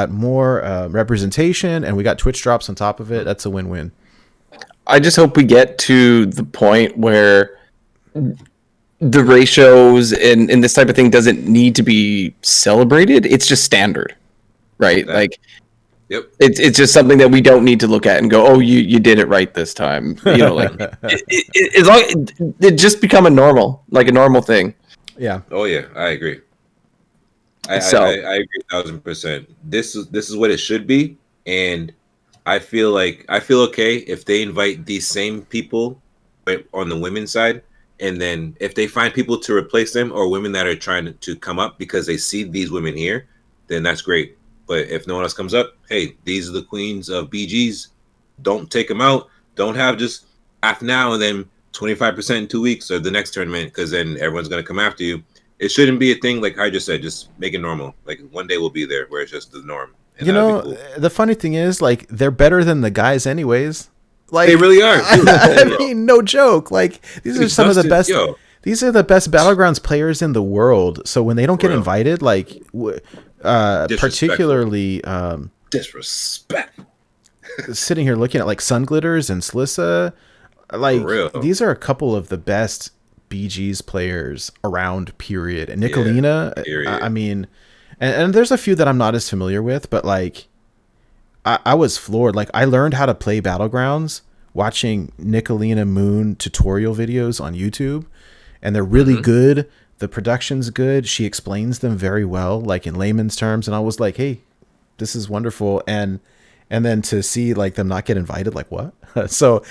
S3: more representation, and we got Twitch drops on top of it. That's a win-win.
S5: I just hope we get to the point where the ratios and this type of thing doesn't need to be celebrated. It's just standard, right? Like, it's just something that we don't need to look at and go, oh, you did it right this time. Like it just become a normal thing.
S3: Yeah.
S4: Oh yeah, I agree. I agree 1,000%. This is what it should be, and I feel okay if they invite these same people on the women's side, and then if they find people to replace them or women that are trying to come up because they see these women here, then that's great. But if no one else comes up, hey, these are the queens of BGs. Don't take them out. Don't have just half now and then 25% in 2 weeks or the next tournament, because then everyone's going to come after you. It shouldn't be a thing, like I just said. Just make it normal. Like, one day we'll be there where it's just the norm. And cool.
S3: The funny thing is, like, they're better than the guys anyways. Like,
S4: they really are.
S3: I mean, no joke. Like, these are some of the best. These are the best Battlegrounds players in the world. So when they don't get invited, like, particularly
S4: disrespect.
S3: sitting here looking at like Sun Glitters and Slissa. Like these are a couple of the best BG's players around. Period. And Nicolina.
S4: Yeah, period.
S3: I mean, and there's a few that I'm not as familiar with, but like I was floored. Like I learned how to play Battlegrounds watching Nicolina Moon tutorial videos on YouTube, and they're really good. The production's good. She explains them very well, like in layman's terms. And I was like, hey, this is wonderful. And then to see like them not get invited, like what? so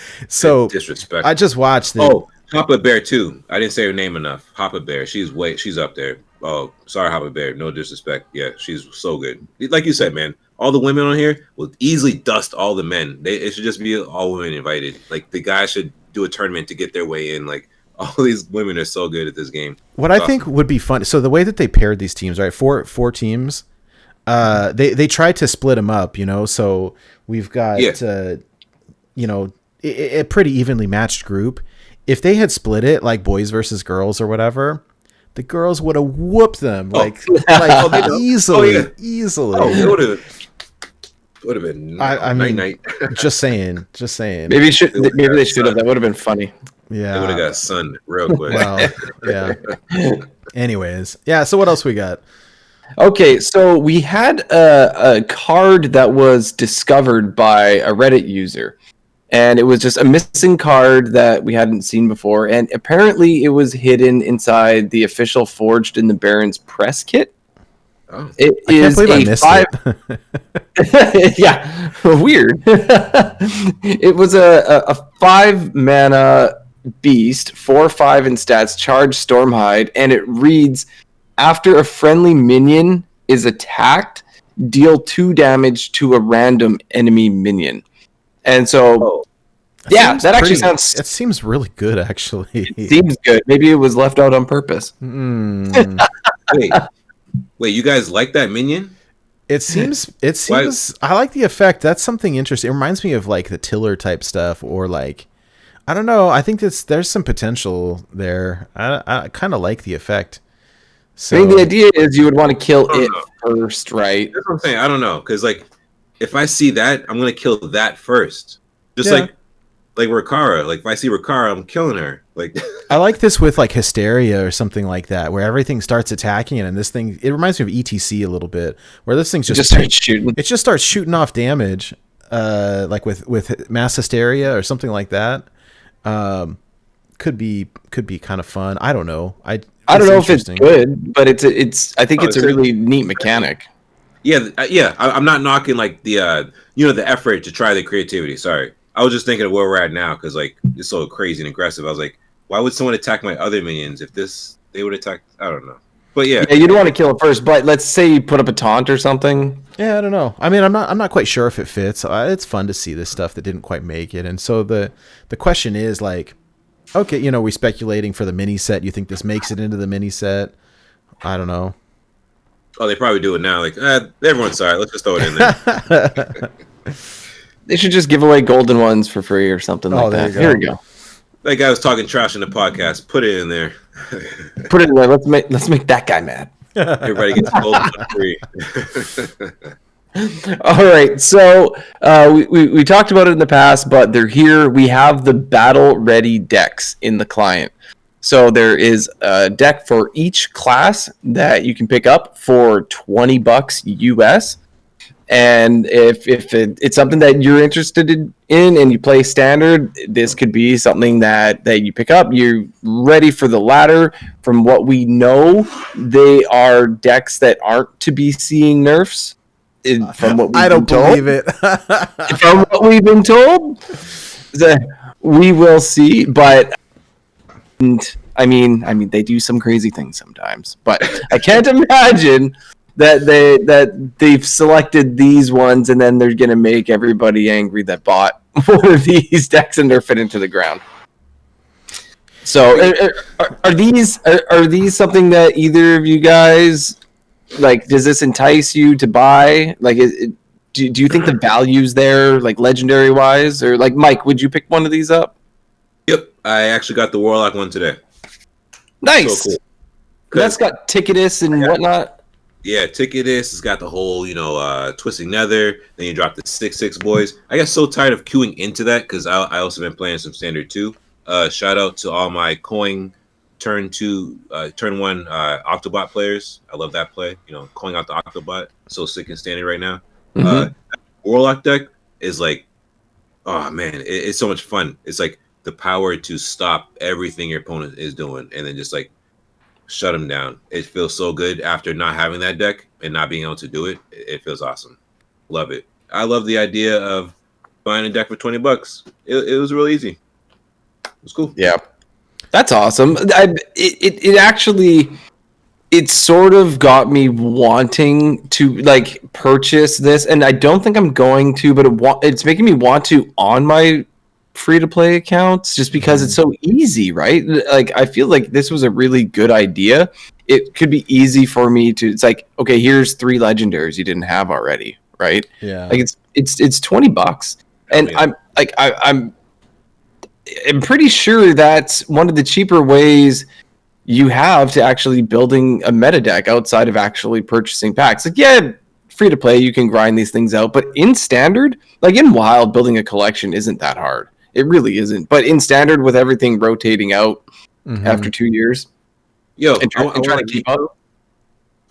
S4: disrespect.
S3: I just watched it.
S4: Oh, Hoppa Bear too. I didn't say her name enough. Hoppa Bear. She's up there. Oh, sorry, Hoppa Bear. No disrespect. Yeah, she's so good. Like you said, man, all the women on here will easily dust all the men. It should just be all women invited. Like the guys should do a tournament to get their way in. Like all these women are so good at this game.
S3: What I think would be fun. So the way that they paired these teams, right? Four teams. They tried to split them up, you know. So we've got, you know, a pretty evenly matched group. If they had split it like boys versus girls or whatever, the girls would have whooped them easily. Easily.
S4: Oh, it would have been.
S3: I mean,
S4: night.
S3: just saying.
S5: Maybe they should have. That would have been funny.
S3: Yeah,
S4: they would have got sunned real quick.
S3: Well, yeah. Anyways, yeah. So what else we got?
S5: Okay, so we had a card that was discovered by a Reddit user, and it was just a missing card that we hadn't seen before, and apparently it was hidden inside the official Forged in the Barrens press kit.
S4: Oh.
S5: It is yeah, weird. It was a 5-mana beast, 4/5 in stats, charge Stormhide, and it reads, after a friendly minion is attacked, deal 2 damage to a random enemy minion. And so, that actually sounds...
S3: It seems really good, actually.
S5: It seems good. Maybe it was left out on purpose.
S4: Wait, you guys like that minion?
S3: It seems. I like the effect. That's something interesting. It reminds me of like the Tiller type stuff, or like, I don't know. I think there's some potential there. I kind of like the effect. So,
S5: I mean, the idea is you would want to kill it first, right?
S4: That's what I'm saying. I don't know, because like, if I see that, I'm gonna kill that first. Just like Rikara. Like if I see Rikara, I'm killing her. Like
S3: I like this with like Hysteria or something like that, where everything starts attacking it, and this thing, it reminds me of ETC a little bit, where this thing just starts shooting. It just starts shooting off damage, like with Mass Hysteria or something like that. Could be kind of fun. I don't know. I don't
S5: know if it's good, but it's. I think it's a really neat mechanic.
S4: Yeah. I'm not knocking like the the effort to try the creativity. Sorry, I was just thinking of where we're at now because like it's so crazy and aggressive. I was like, why would someone attack my other minions if they would attack? I don't know. But yeah,
S5: you'd want to kill it first. But let's say you put up a taunt or something.
S3: Yeah, I don't know. I mean, I'm not quite sure if it fits. It's fun to see this stuff that didn't quite make it, and so the question is like, okay, we speculating for the mini set. You think this makes it into the mini set? I don't know.
S4: Oh, they probably do it now. Like, everyone's sorry. Let's just throw it in there.
S5: They should just give away golden ones for free or something like that. Here we go.
S4: That guy was talking trash in the podcast. Put it in there.
S5: Put it in there. Let's make that guy mad.
S4: Everybody gets golden for free.
S5: All right, so we talked about it in the past, but they're here. We have the battle ready decks in the client. So there is a deck for each class that you can pick up for $20 US. And if it's something that you're interested in and you play standard, this could be something that you pick up. You're ready for the ladder. From what we know, they are decks that aren't to be seeing nerfs. From what
S3: I don't believe it.
S5: From what we've been told, we will see. But I mean, they do some crazy things sometimes. But I can't imagine that they've selected these ones and then they're gonna make everybody angry that bought one of these decks and they're fit into the ground. So are these something that either of you guys like? Does this entice you to buy? Like, do you think the value's there, like legendary wise, or like Mike? Would you pick one of these up?
S4: Yep, I actually got the Warlock one today.
S5: Nice.
S4: So cool.
S5: That's got Ticketus and whatnot.
S4: Yeah, Ticketus has got the whole, Twisting Nether. Then you drop the 6/6 boys. I got so tired of queuing into that because I also been playing some standard too. Shout out to all my coin turn one Octobot players. I love that play. Coin out the Octobot. So sick and standard right now. Warlock deck is like, oh man, it's so much fun. It's like the power to stop everything your opponent is doing and then just like shut them down. It feels so good after not having that deck and not being able to do it. It feels awesome. Love it. I love the idea of buying a deck for $20. It was real easy. It was cool.
S5: Yeah, that's awesome. It actually, it sort of got me wanting to like purchase this, and I don't think I'm going to, but it's making me want to on my free-to-play accounts just because it's so easy, right? Like I feel like this was a really good idea. It could be easy for me to, it's like, okay, here's 3 legendaries you didn't have already, right?
S3: Yeah.
S5: Like it's $20. And I'm pretty sure that's one of the cheaper ways you have to actually building a meta deck outside of actually purchasing packs. Like, yeah, free to play, you can grind these things out, but in standard, like in wild, building a collection isn't that hard. It really isn't. But in standard, with everything rotating out after 2 years, and trying to keep up.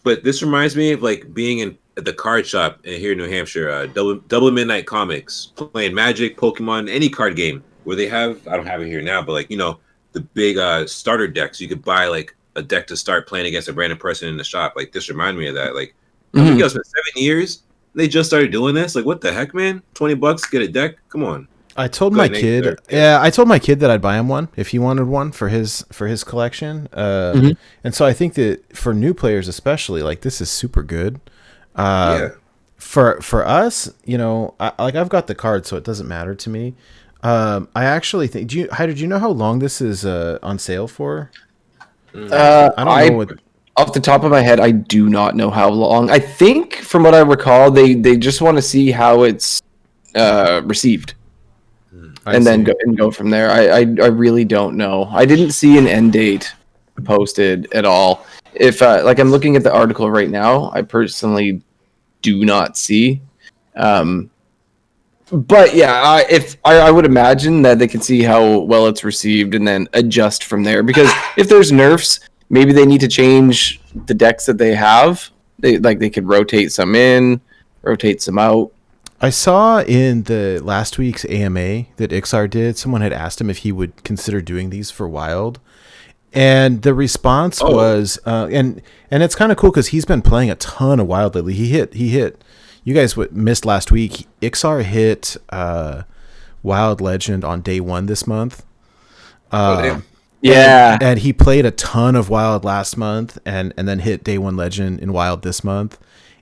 S4: But this reminds me of like being in the card shop here in New Hampshire, Double Midnight Comics, playing Magic, Pokemon, any card game where they have, I don't have it here now, but like, the big starter decks. You could buy like a deck to start playing against a random person in the shop. Like this reminded me of that. Like, I think it's been 7 years. They just started doing this. Like, what the heck, man? $20 get a deck? Come on.
S3: I told my kid that I'd buy him one if he wanted one for his collection. And so I think that for new players especially, like this is super good. For us, I've got the card, so it doesn't matter to me. I actually think. Did you know how long this is on sale for? I don't know.
S5: Off the top of my head, I do not know how long. I think, from what I recall, they just want to see how it's received. And then go from there. I really don't know. I didn't see an end date posted at all. If I'm looking at the article right now, I personally do not see. But yeah, if I would imagine that they can see how well it's received and then adjust from there. Because if there's nerfs, maybe they need to change the decks that they have. They could rotate some in, rotate some out.
S3: I saw in the last week's AMA that Ixar did, someone had asked him if he would consider doing these for Wild. And the response was, and it's kind of cool because he's been playing a ton of Wild lately. He hit, you guys missed last week. Ixar hit Wild Legend on day 1 this month.
S5: Yeah.
S3: And he played a ton of Wild last month and then hit day 1 Legend in Wild this month.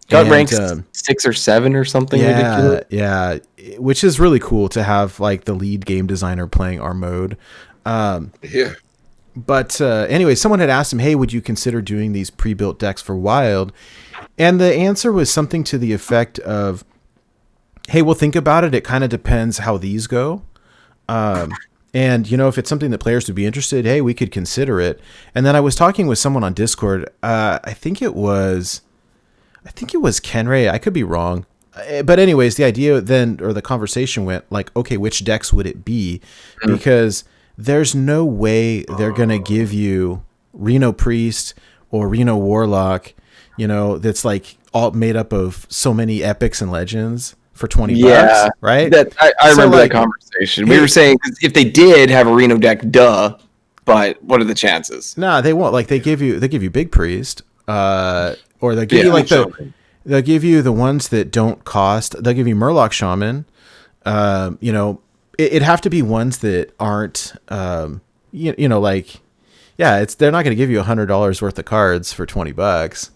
S5: Got ranked 6 or 7 or something ridiculous.
S3: Yeah, which is really cool to have like the lead game designer playing our mode. But anyway, someone had asked him, hey, would you consider doing these pre-built decks for Wild? And the answer was something to the effect of, hey, well, think about it. It kind of depends how these go. And, if it's something that players would be interested, hey, we could consider it. And then I was talking with someone on Discord. I think it was Kenray. I could be wrong. But anyways, the idea then, or the conversation went like, okay, which decks would it be? Because there's no way they're going to give you Reno Priest or Reno Warlock, that's like all made up of so many epics and legends for $20, right?
S5: I remember that conversation. We were saying if they did have a Reno deck, but what are the chances?
S3: Nah, they won't. Like they give you Big Priest, or they'll give you like they'll give you the ones that don't cost. They'll give you Murloc Shaman. It'd have to be ones that aren't, they're not going to give you $100 worth of cards for $20,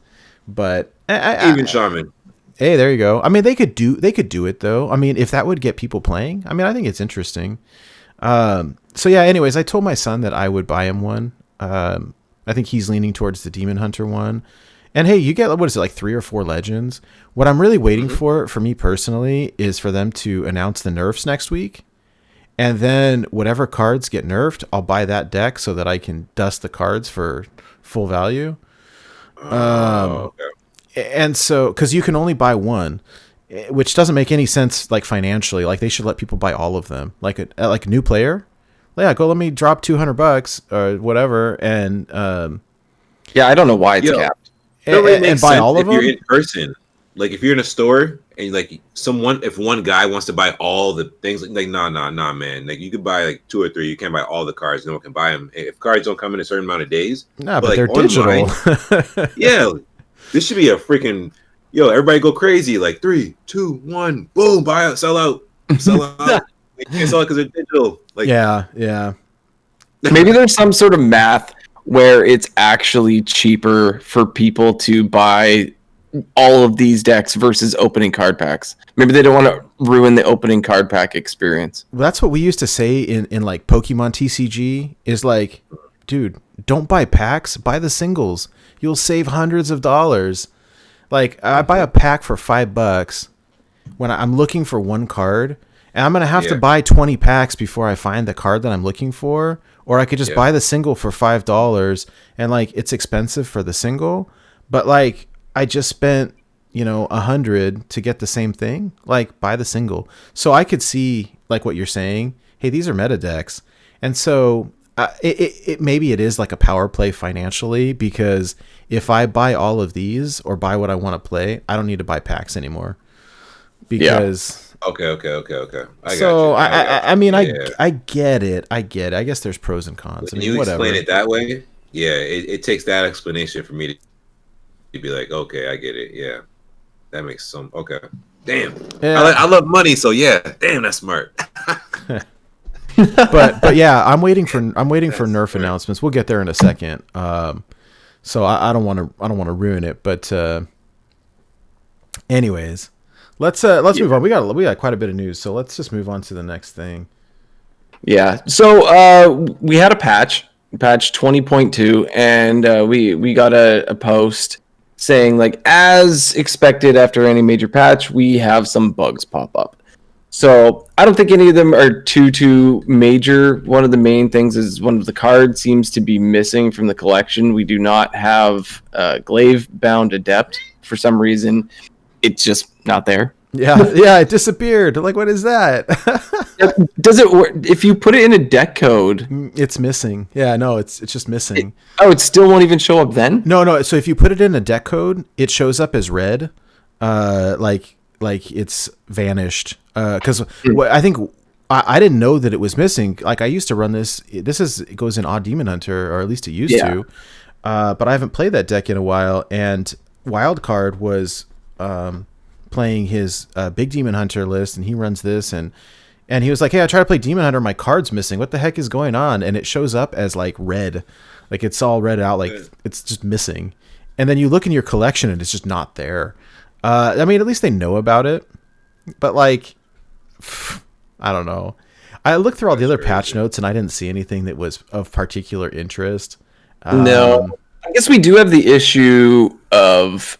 S3: but
S4: even Shaman.
S3: Hey, there you go. I mean, they could do it though. I mean, if that would get people playing, I mean, I think it's interesting. So yeah, anyways, I told my son that I would buy him one. I think he's leaning towards the Demon Hunter one. And hey, you get, what is it, like 3 or 4 legends? What I'm really waiting for me personally, is for them to announce the nerfs next week. And then whatever cards get nerfed, I'll buy that deck so that I can dust the cards for full value.
S4: Okay.
S3: And so, because you can only buy one, which doesn't make any sense, like financially. Like they should let people buy all of them. Like a new player, yeah, go let me drop $200 or whatever, and
S5: yeah, I don't know why it's capped.
S4: It really makes
S3: and buy
S4: sense
S3: all of
S4: if
S3: them.
S4: you're in person. Like if you're in a store and like if one guy wants to buy all the things, like nah, man. Like you could buy like 2 or 3. You can't buy all the cards. No one can buy them if cards don't come in a certain amount of days.
S3: Nah, but
S4: like,
S3: they're
S4: online,
S3: digital.
S4: yeah, this should be a freaking everybody go crazy. Like 3, 2, 1, boom, buy out, sell out, sell out. You can't sell it because they're digital. Like
S3: yeah.
S5: Maybe there's some sort of math where it's actually cheaper for people to buy all of these decks versus opening card packs. Maybe they don't want to ruin the opening card pack experience.
S3: Well, that's what we used to say in like Pokemon TCG is like, dude, don't buy packs, buy the singles. You'll save hundreds of dollars. Like I buy a pack for $5 when I'm looking for one card, and I'm going to have to buy 20 packs before I find the card that I'm looking for, or I could just buy the single for $5, and like it's expensive for the single, but like I just spent, $100 to get the same thing. Like buy the single. So I could see like what you're saying. Hey, these are meta decks. And so maybe it is like a power play financially, because if I buy all of these or buy what I want to play, I don't need to buy packs anymore. Because
S4: okay.
S3: I get it. I guess there's pros and cons.
S4: When you explain it that way, it takes that explanation for me to be like, okay, I get it. Yeah, that makes some okay. Damn, I love money, so yeah. Damn, that's smart.
S3: but yeah, I'm waiting for Nerf announcements. We'll get there in a second. So I don't want to ruin it. But anyways, let's move on. We got quite a bit of news, so let's just move on to the next thing.
S5: Yeah. So we had a patch 20.2, and we got a post saying, like, as expected after any major patch, we have some bugs pop up. So I don't think any of them are too major. One of the main things is one of the cards seems to be missing from the collection. We do not have Glaive Bound Adept for some reason. It's just not there.
S3: Yeah, it disappeared. Like, what is that?
S5: Does it work? If you put it in a deck code,
S3: it's missing. Yeah, no, it's just missing.
S5: It still won't even show up then?
S3: No. So if you put it in a deck code, it shows up as red, like it's vanished. Because I think I didn't know that it was missing. Like I used to run this. It goes in Odd Demon Hunter, or at least it used to. But I haven't played that deck in a while. And Wildcard was playing his Big Demon Hunter list, and he runs this, and he was like, hey, I try to play Demon Hunter, my card's missing. What the heck is going on? And it shows up as like red. Like it's all read out, like it's just missing. And then you look in your collection and it's just not there. I mean, at least they know about it. But like, I don't know. I looked through all the other patch notes and I didn't see anything that was of particular interest.
S5: No, I guess we do have the issue of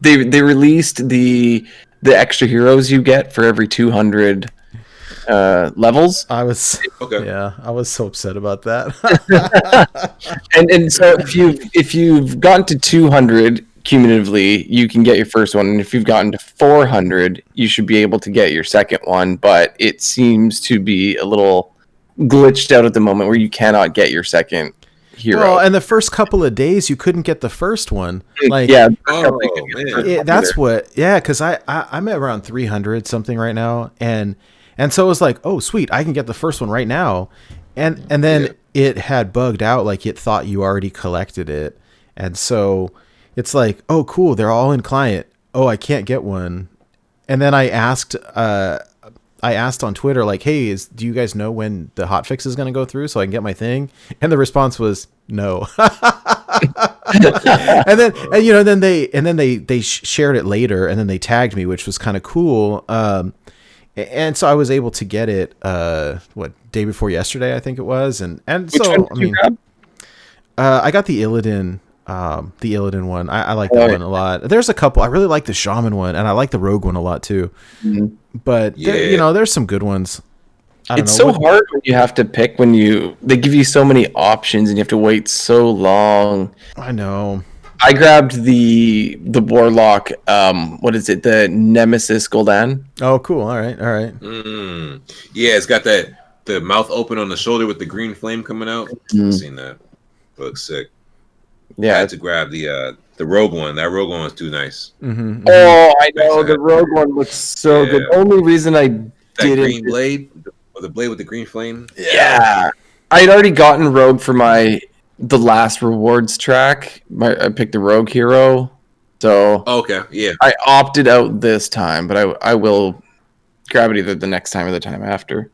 S5: they released the extra heroes you get for every 200 levels.
S3: I was so upset about that.
S5: and so if you've gotten to 200 cumulatively, you can get your first one, and if you've gotten to 400, you should be able to get your second one. But it seems to be a little glitched out at the moment where you cannot get your second hero.
S3: Well, and the first couple of days you couldn't get the first one. Like, that's what. Yeah, because I'm at around 300 something right now, and so it was like, oh sweet, I can get the first one right now, and then it had bugged out, like it thought you already collected it, and so it's like, oh cool, they're all in client. Oh, I can't get one, and then I asked on Twitter, like, hey, do you guys know when the hotfix is going to go through so I can get my thing? And the response was no. and then they shared it later, and then they tagged me, which was kind of cool. And so I was able to get it, day before yesterday, I think it was. And so, I mean, I got the Illidan one. I like that one a lot. There's a couple. I really like the Shaman one, and I like the Rogue one a lot too. Mm-hmm. But there's some good ones.
S5: It's so hard when you have to pick they give you so many options and you have to wait so long.
S3: I know.
S5: I grabbed the warlock. What is it? The Nemesis Gul'dan.
S3: Oh, cool. All right.
S4: Yeah, it's got the mouth open on the shoulder with the green flame coming out. I've seen that. Looks sick.
S5: Yeah,
S4: I had to grab the rogue one. That rogue one was too nice.
S5: Oh, I know the rogue one looks so good. The only reason I
S4: That
S5: didn't
S4: green blade, or the blade with the green flame.
S5: Yeah. I had already gotten rogue for the last rewards track. I picked the rogue hero, so
S4: Okay, yeah.
S5: I opted out this time, but I will grab it either the next time or the time after.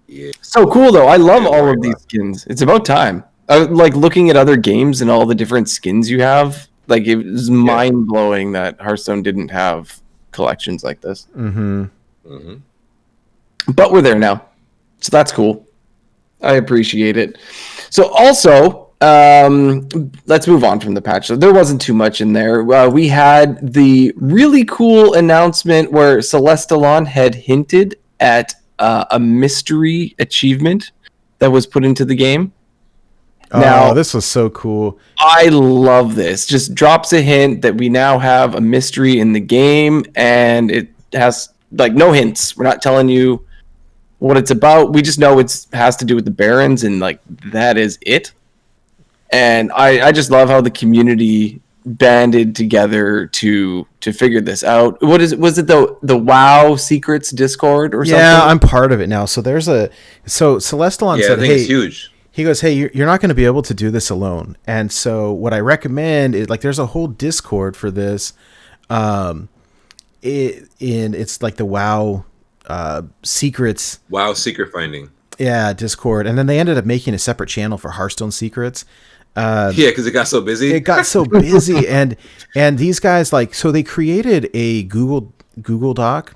S4: Yeah.
S5: So cool though. I love all of these skins. It's about time. Like looking at other games and all the different skins you have. Like it was mind blowing that Hearthstone didn't have collections like this. But we're there now, so that's cool. I appreciate it. So also, let's move on from the patch. So there wasn't too much in there. We had the really cool announcement where Celestalon had hinted at a mystery achievement that was put into the game. Now,
S3: this was so cool.
S5: I love this. Just drops a hint that we now have a mystery in the game, and it has like no hints. We're not telling you what it's about. We just know it has to do with the Barrens, and like that is it. And I just love how the community banded together to figure this out. What is it? Was it the WoW Secrets Discord or something?
S3: Yeah, I'm part of it now. So Celestalon said,
S4: I think it's huge.
S3: He goes, hey, you're not going to be able to do this alone. And so what I recommend is like there's a whole Discord for this. It's like the WoW secrets.
S4: WoW secret finding.
S3: Yeah, Discord. And then they ended up making a separate channel for Hearthstone secrets.
S4: Because it got so busy.
S3: It got so busy, and these guys so they created a Google Doc,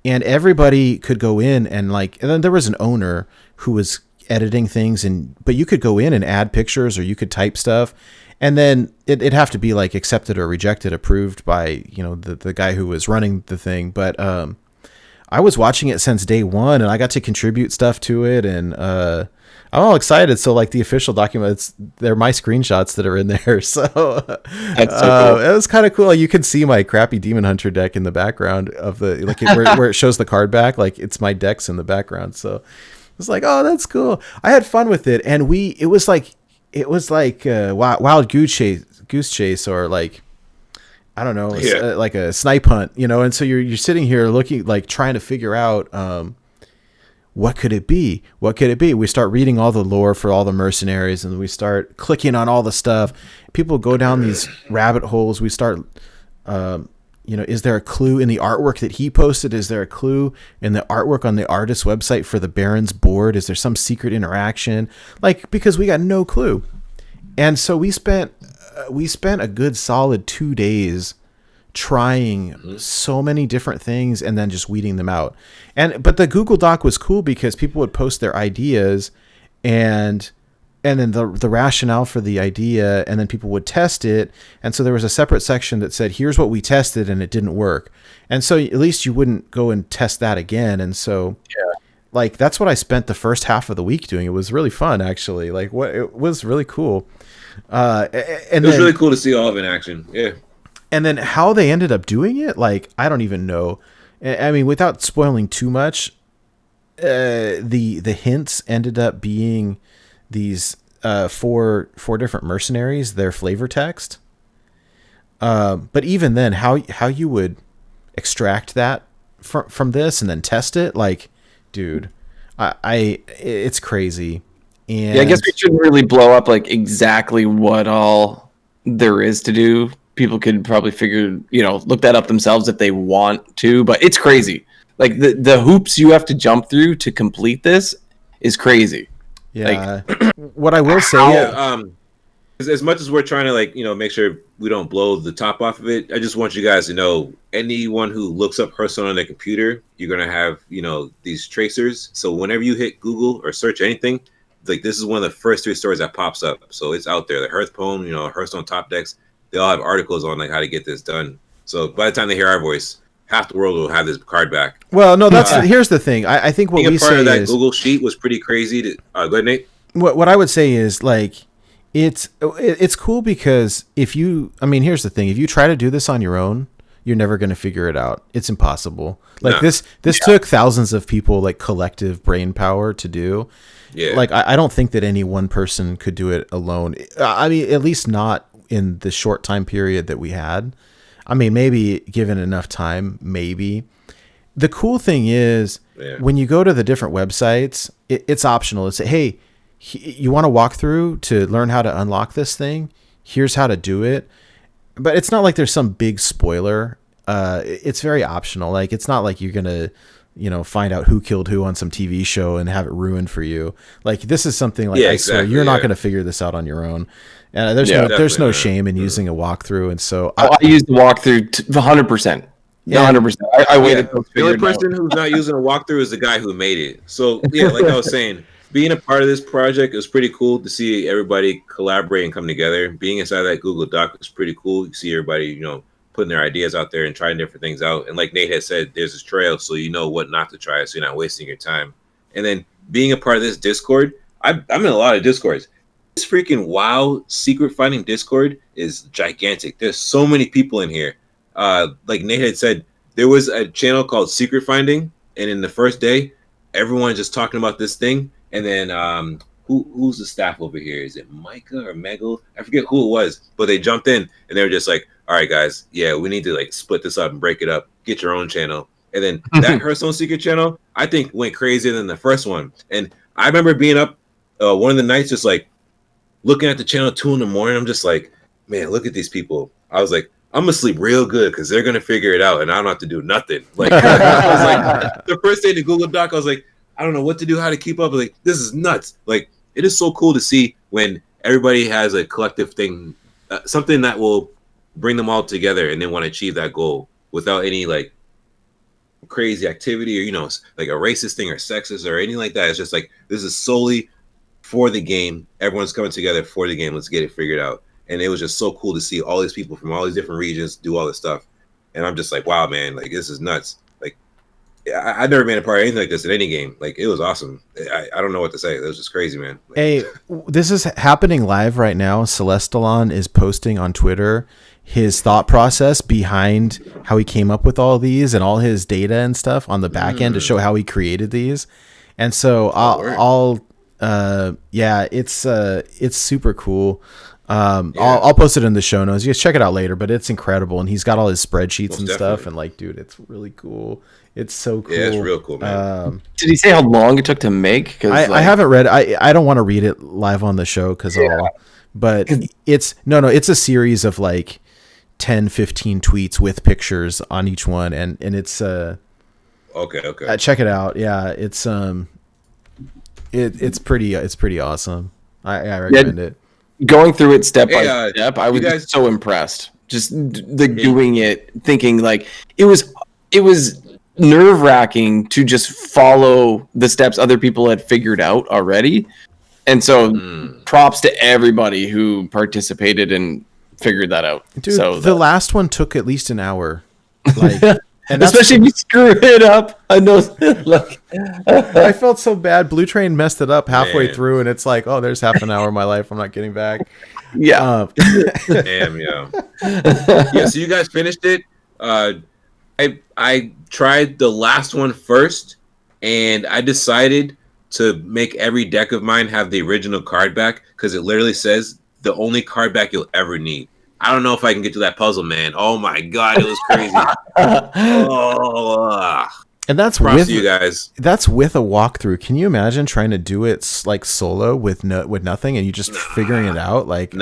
S3: and everybody could go in and then there was an owner who was editing things, but you could go in and add pictures, or you could type stuff, and then it'd have to be like accepted or rejected, approved by the guy who was running the thing. But I was watching it since day one, and I got to contribute stuff to it, and I'm all excited. So like the official documents, they're my screenshots that are in there. So
S5: that's so cool.
S3: It was kind of cool. You can see my crappy Demon Hunter deck in the background of where it shows the card back. Like it's my decks in the background. So it's like, oh, that's cool. I had fun with it, and it was like wild goose chase, or like, I don't know, like a snipe hunt, And so you're sitting here looking, like trying to figure out what could it be? What could it be? We start reading all the lore for all the mercenaries, and we start clicking on all the stuff. People go down these rabbit holes. We start. Is there a clue in the artwork that he posted? Is there a clue in the artwork on the artist's website for the Barrens board? Is there some secret interaction? Because we got no clue. And so we spent a good solid 2 days trying so many different things and then just weeding them out. But the Google Doc was cool because people would post their ideas and then the rationale for the idea, and then people would test it. And so there was a separate section that said, here's what we tested and it didn't work. And so at least you wouldn't go and test that again. And so that's what I spent the first half of the week doing. It was really fun, actually. It was really cool. It was
S4: really cool to see all of it in action. Yeah.
S3: And then how they ended up doing it, I don't even know. I mean, without spoiling too much, the hints ended up being these four different mercenaries, their flavor text. But even then, how you would extract that from this and then test it, dude, it's crazy. And
S5: I guess we shouldn't really blow up exactly what all there is to do. People could probably figure, look that up themselves if they want to, but it's crazy. The hoops you have to jump through to complete this is crazy.
S3: Yeah. What I will say,
S4: as much as we're trying to make sure we don't blow the top off of it, I just want you guys to know, anyone who looks up Hearthstone on their computer, you're gonna have these tracers. So whenever you hit Google or search anything, this is one of the first 3 stories that pops up. So it's out there. The Hearth Poem, Hearthstone top decks, they all have articles on how to get this done. So by the time they hear our voice, half the world will have this card back.
S3: Well, no, here's the thing. I think what we say
S4: part of that
S3: is
S4: Google sheet was pretty crazy. Go ahead, Nate.
S3: What I would say is It's cool because here's the thing: if you try to do this on your own, you're never going to figure it out. It's impossible. Like this took thousands of people, like collective brain power to do.
S4: Yeah.
S3: Like I don't think that any one person could do it alone. I mean, at least not in the short time period that we had. I mean, maybe given enough time, maybe. The cool thing is when you go to the different websites, it's optional. It's hey, you want to walk through to learn how to unlock this thing? Here's how to do it. But it's not like there's some big spoiler. It's very optional. Like it's not like you're gonna, find out who killed who on some TV show and have it ruined for you. Like this is something like I swear you're not gonna figure this out on your own. And there's no shame in using a walkthrough. And so
S5: I use the walkthrough 100%. Yeah, 100%. I waited.
S4: The only person who's not using a walkthrough is the guy who made it. So yeah, like I was saying, being a part of this project is pretty cool to see everybody collaborate and come together. Being inside that Google Doc is pretty cool. You see everybody, putting their ideas out there and trying different things out. And like Nate had said, there's this trail, so you know what not to try, so you're not wasting your time. And then being a part of this Discord, I'm in a lot of Discords. This freaking WoW secret finding Discord is gigantic. There's so many people in here. Like Nate had said, there was a channel called Secret Finding, and in the first day, everyone just talking about this thing. And then who's the staff over here? Is it Micah or Megal? I forget who it was, but they jumped in and they were just like, all right, guys, yeah, we need to like split this up and break it up. Get your own channel. And then that Hearthstone secret channel, I think went crazier than the first one. And I remember being up one of the nights, just like looking at the channel 2 a.m. I'm just like, man, look at these people. I was like, I'm gonna sleep real good because they're gonna figure it out and I don't have to do nothing. Like I was like, the first day in the Google Doc, I was like, I don't know what to do, how to keep up. Like, this is nuts. Like, it is so cool to see when everybody has a collective thing, something that will bring them all together and they want to achieve that goal without any like crazy activity or, like a racist thing or sexist or anything like that. It's just like, this is solely for the game. Everyone's coming together for the game. Let's get it figured out. And it was just so cool to see all these people from all these different regions do all this stuff. And I'm just like, wow, man, like, this is nuts. I've never been a part of anything like this in any game. Like, it was awesome. I don't know what to say. It was just crazy, man. Like,
S3: hey, this is happening live right now. Celestalon is posting on Twitter his thought process behind how he came up with all these and all his data and stuff on the back end to show how he created these. And so it's super cool. I'll post it in the show notes. You guys check it out later, but it's incredible. And he's got all his spreadsheets and stuff. And like, dude, it's really cool. It's so cool.
S4: Yeah, it's real cool, man.
S5: Did he say how long it took to make? Cause
S3: I haven't read. I don't want to read it live on the show but it's a series of like 10, 15 tweets with pictures on each one, and it's
S4: okay.
S3: Check it out. Yeah, it's pretty awesome. I recommend it.
S5: Going through it step by step, I was just so impressed. Just doing it, thinking like it was nerve-wracking to just follow the steps other people had figured out already. And so props to everybody who participated and figured that out.
S3: Dude,
S5: so
S3: the last one took at least an hour. Like,
S5: and especially if you screw it up. I know. Like,
S3: I felt so bad. Blue Train messed it up halfway through, and it's like, oh, there's half an hour of my life I'm not getting back.
S5: Yeah.
S4: Damn, yeah. Yeah, so you guys finished it. I tried the last one first, and I decided to make every deck of mine have the original card back because it literally says the only card back you'll ever need. I don't know if I can get to that puzzle, man. Oh my god, it was crazy.
S3: And that's
S4: with you guys.
S3: That's with a walkthrough. Can you imagine trying to do it like solo with nothing and you just figuring it out? Like,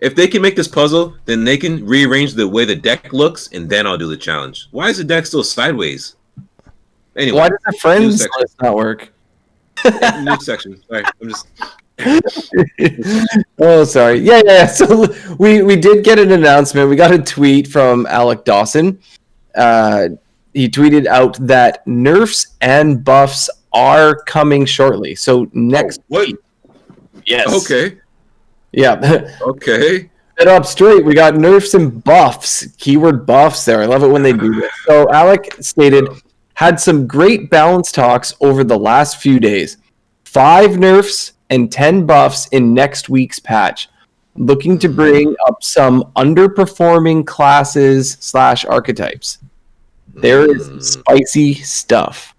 S4: if they can make this puzzle, then they can rearrange the way the deck looks, and then I'll do the challenge. Why is the deck still sideways? Anyway,
S5: why does the friends list not work?
S4: New section. Sorry, I'm just.
S5: Oh, sorry. Yeah. So we did get an announcement. We got a tweet from Alec Dawson. He tweeted out that nerfs and buffs are coming shortly. So next week. Yes.
S4: Okay.
S5: Yeah.
S4: Okay.
S5: Set up straight. We got nerfs and buffs. Keyword buffs there. I love it when they do this. So Alec stated, had some great balance talks over the last few days. 5 nerfs and 10 buffs in next week's patch. Looking to bring up some underperforming classes / archetypes. There is spicy stuff.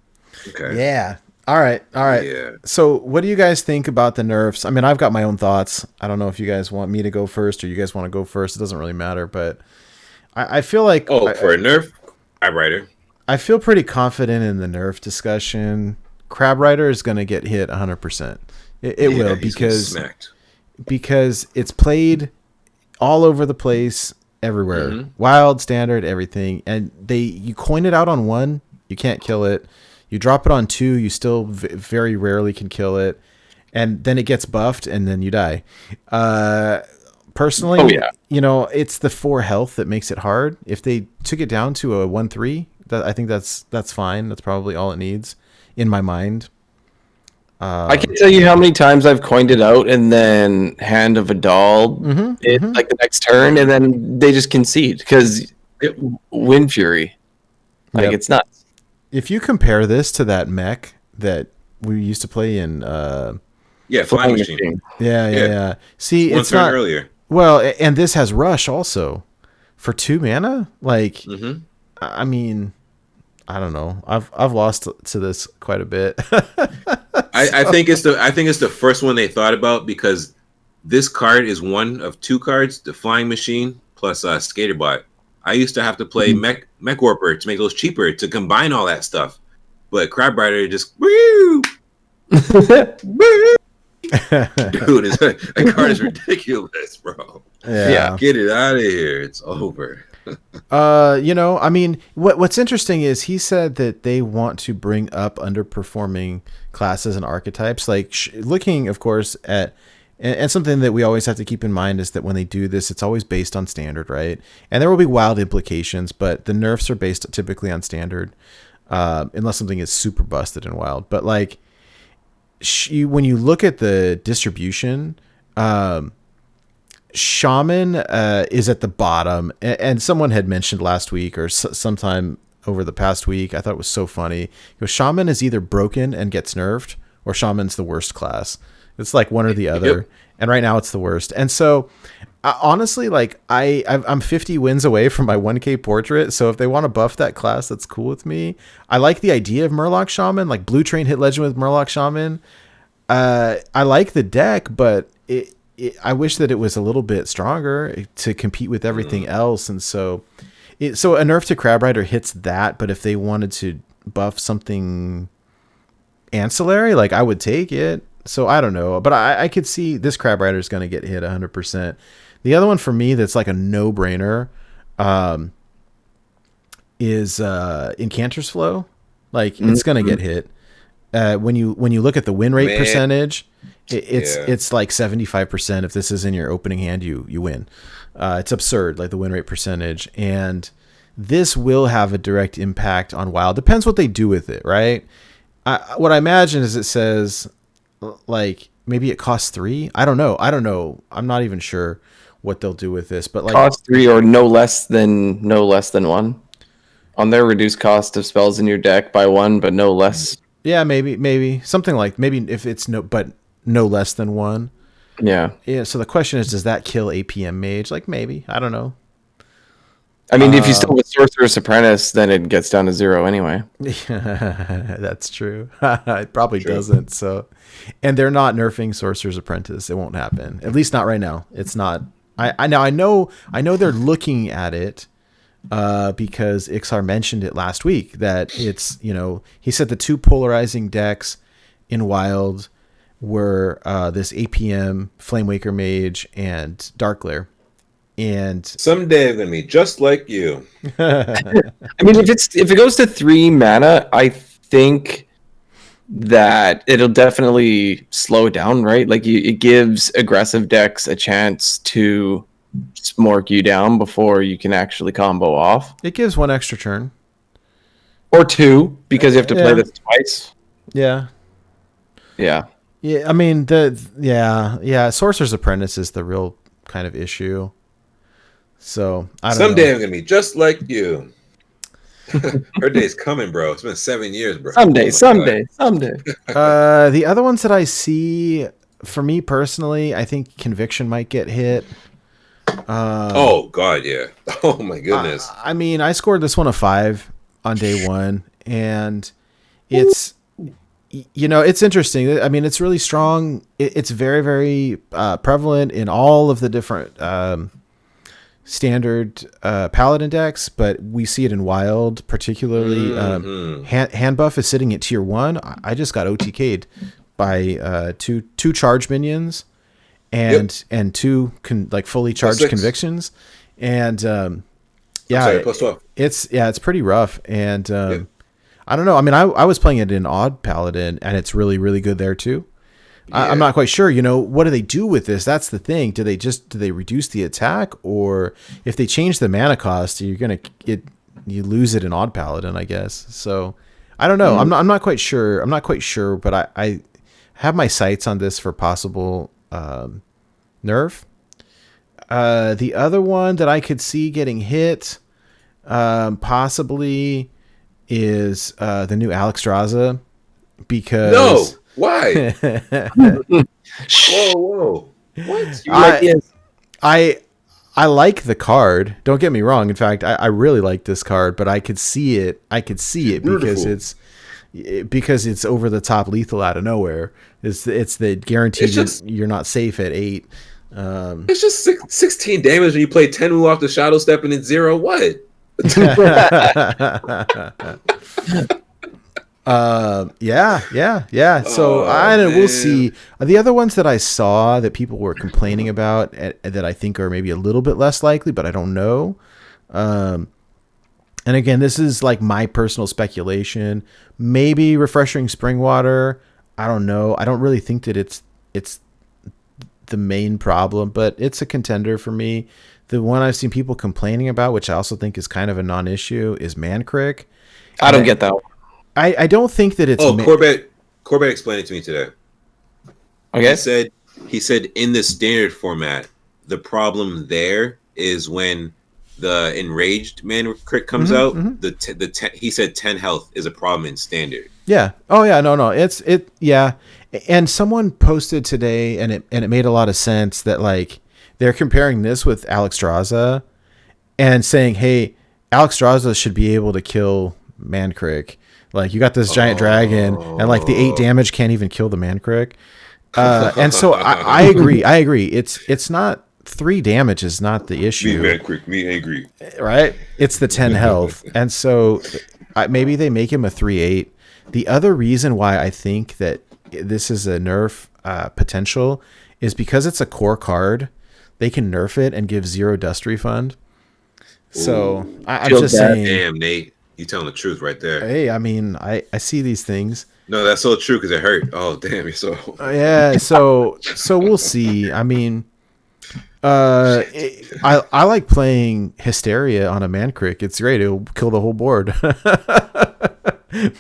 S4: Okay.
S3: Yeah. All right.
S4: Yeah.
S3: So, what do you guys think about the nerfs? I mean, I've got my own thoughts. I don't know if you guys want me to go first or you guys want to go first. It doesn't really matter, but I feel like
S4: for a nerf, Crab Rider.
S3: I feel pretty confident in the nerf discussion. Crab Rider is going to get hit 100%. It will because it's played all over the place, everywhere. Wild, standard, everything. And you coin it out on 1, you can't kill it. You drop it on 2, you still very rarely can kill it. And then it gets buffed and then you die. Personally, it's the 4 health that makes it hard. If they took it down to a 1-3, I think that's fine. That's probably all it needs in my mind.
S5: I can tell you how many times I've coined it out and then Hand of a Doll like the next turn, and then they just concede because Wind Fury. It's nuts.
S3: If you compare this to that mech that we used to play in,
S4: Flying Machine.
S3: Yeah. See,
S4: One
S3: it's
S4: turn
S3: not
S4: earlier.
S3: Well, and this has Rush also for 2 mana. I mean, I don't know. I've lost to this quite a bit.
S4: I think it's the first one they thought about because this card is one of 2 cards: the Flying Machine plus Skaterbot. I used to have to play Mech Warper to make those cheaper to combine all that stuff, but Crab Rider just woo. Dude, that card is ridiculous, bro.
S3: Yeah,
S4: get it out of here. It's over.
S3: I mean, what's interesting is he said that they want to bring up underperforming classes and archetypes, like looking, of course, at and something that we always have to keep in mind is that when they do this, it's always based on standard, right? And there will be wild implications, but the nerfs are based typically on standard, unless something is super busted in wild. But like, when you look at the distribution, Shaman is at the bottom, and someone had mentioned last week or sometime over the past week, I thought it was so funny. Shaman is either broken and gets nerfed, or Shaman's the worst class. It's like one or the other. Yep. And right now it's the worst. And so honestly, like I'm 50 wins away from my 1K portrait. So if they want to buff that class, that's cool with me. I like the idea of Murloc Shaman, like Blue Train hit legend with Murloc Shaman. I like the deck, but I wish that it was a little bit stronger to compete with everything else. And so a nerf to Crab Rider hits that. But if they wanted to buff something ancillary, like I would take it. So I don't know, but I could see this Crab Rider is going to get hit 100%. The other one for me that's like a no-brainer is Incanter's Flow. Like it's going to get hit. When you look at the win rate percentage, it's like 75%. If this is in your opening hand, you win. It's absurd, like the win rate percentage, and this will have a direct impact on Wild. Depends what they do with it, right? What I imagine is it says, like, maybe it costs 3. I don't know. I'm not even sure what they'll do with this, but like
S5: cost 3 or no less than 1 on their reduced cost of spells in your deck by 1, but no less.
S3: Yeah, maybe something like maybe if it's no less than 1.
S5: Yeah.
S3: So the question is, does that kill APM Mage? Like maybe, I don't know.
S5: I mean, if you still with Sorcerer's Apprentice, then it gets down to 0 anyway.
S3: That's true. It probably doesn't. So, and they're not nerfing Sorcerer's Apprentice. It won't happen. At least not right now. It's not. I know they're looking at it because Ixar mentioned it last week that it's, he said the 2 polarizing decks in Wild were this APM, Flamewaker Mage, and Darkglare. And
S4: someday I'm gonna be just like you.
S5: I mean, if it goes to 3 mana, I think that it'll definitely slow down, right? Like it gives aggressive decks a chance to smork you down before you can actually combo off.
S3: It gives 1 extra turn.
S5: Or 2, because you have to play this twice.
S3: Yeah.
S5: Yeah.
S3: Yeah, I mean, Sorcerer's Apprentice is the real kind of issue. So I don't
S4: someday
S3: know.
S4: I'm gonna be just like you. Her day's coming, bro. It's been 7 years, bro.
S5: Someday.
S3: The other ones that I see for me personally, I think Conviction might get hit.
S4: Oh God, yeah. Oh my goodness.
S3: I mean, I scored this one a 5 on day one, and it's it's interesting. I mean, it's really strong. It's very, very prevalent in all of the different standard Paladin decks, but we see it in Wild, particularly. Hand buff is sitting at tier 1. I just got OTK'd by two charge minions and two fully charged convictions, and
S4: plus 12.
S3: it's pretty rough, and I don't know. I mean, I was playing it in Odd Paladin, and it's really, really good there too. Yeah. I'm not quite sure. What do they do with this? That's the thing. Do they reduce the attack, or if they change the mana cost, you lose it in Odd Paladin, I guess. So I don't know. I'm not quite sure. I'm not quite sure, but I have my sights on this for possible nerf. The other one that I could see getting hit, possibly, is the new Alexstrasza, because
S4: no, why? whoa, what?
S3: I like the card. Don't get me wrong. In fact, I really like this card, but I could see it. Because it's over the top lethal out of nowhere. It's the guaranteed you're not safe at 8.
S4: It's just 16 damage when you play 10 move off the Shadow Step and it's 0. What? Yeah. So we'll see. The other ones that I saw that people were complaining about that I think are maybe a little bit less likely, but I don't know. And again, this is like my personal speculation. Maybe Refreshing Spring Water. I don't know. I don't really think that it's the main problem, but it's a contender for me. The one I've seen people complaining about, which I also think is kind of a non-issue, is Mancrick.
S5: I don't get that one.
S3: I don't think that it's...
S4: Corbett explained it to me today.
S5: Okay.
S4: He said in the standard format, the problem there is when the enraged Mancrick comes out, he said 10 health is a problem in standard.
S3: Yeah. Oh yeah, no. Yeah. And someone posted today, and it made a lot of sense that like they're comparing this with Alexstrasza and saying, hey, Alexstrasza should be able to kill Mancrick. Like, you got this giant dragon, and like the 8 damage can't even kill the Mancrick. And so I agree. It's not 3 damage is not the issue.
S4: Me Mancrick, me angry.
S3: Right? It's the 10 health. And so maybe they make him a 3/8. The other reason why I think that this is a nerf potential is because it's a core card. They can nerf it and give 0 dust refund. So I'm just saying.
S4: Damn, Nate. You telling the truth right there.
S3: Hey, I mean, I see these things.
S4: No, that's so true because it hurt. Oh, damn, you're so...
S3: yeah, so we'll see. I mean, I like playing Hysteria on a Mancrick. It's great. It'll kill the whole board.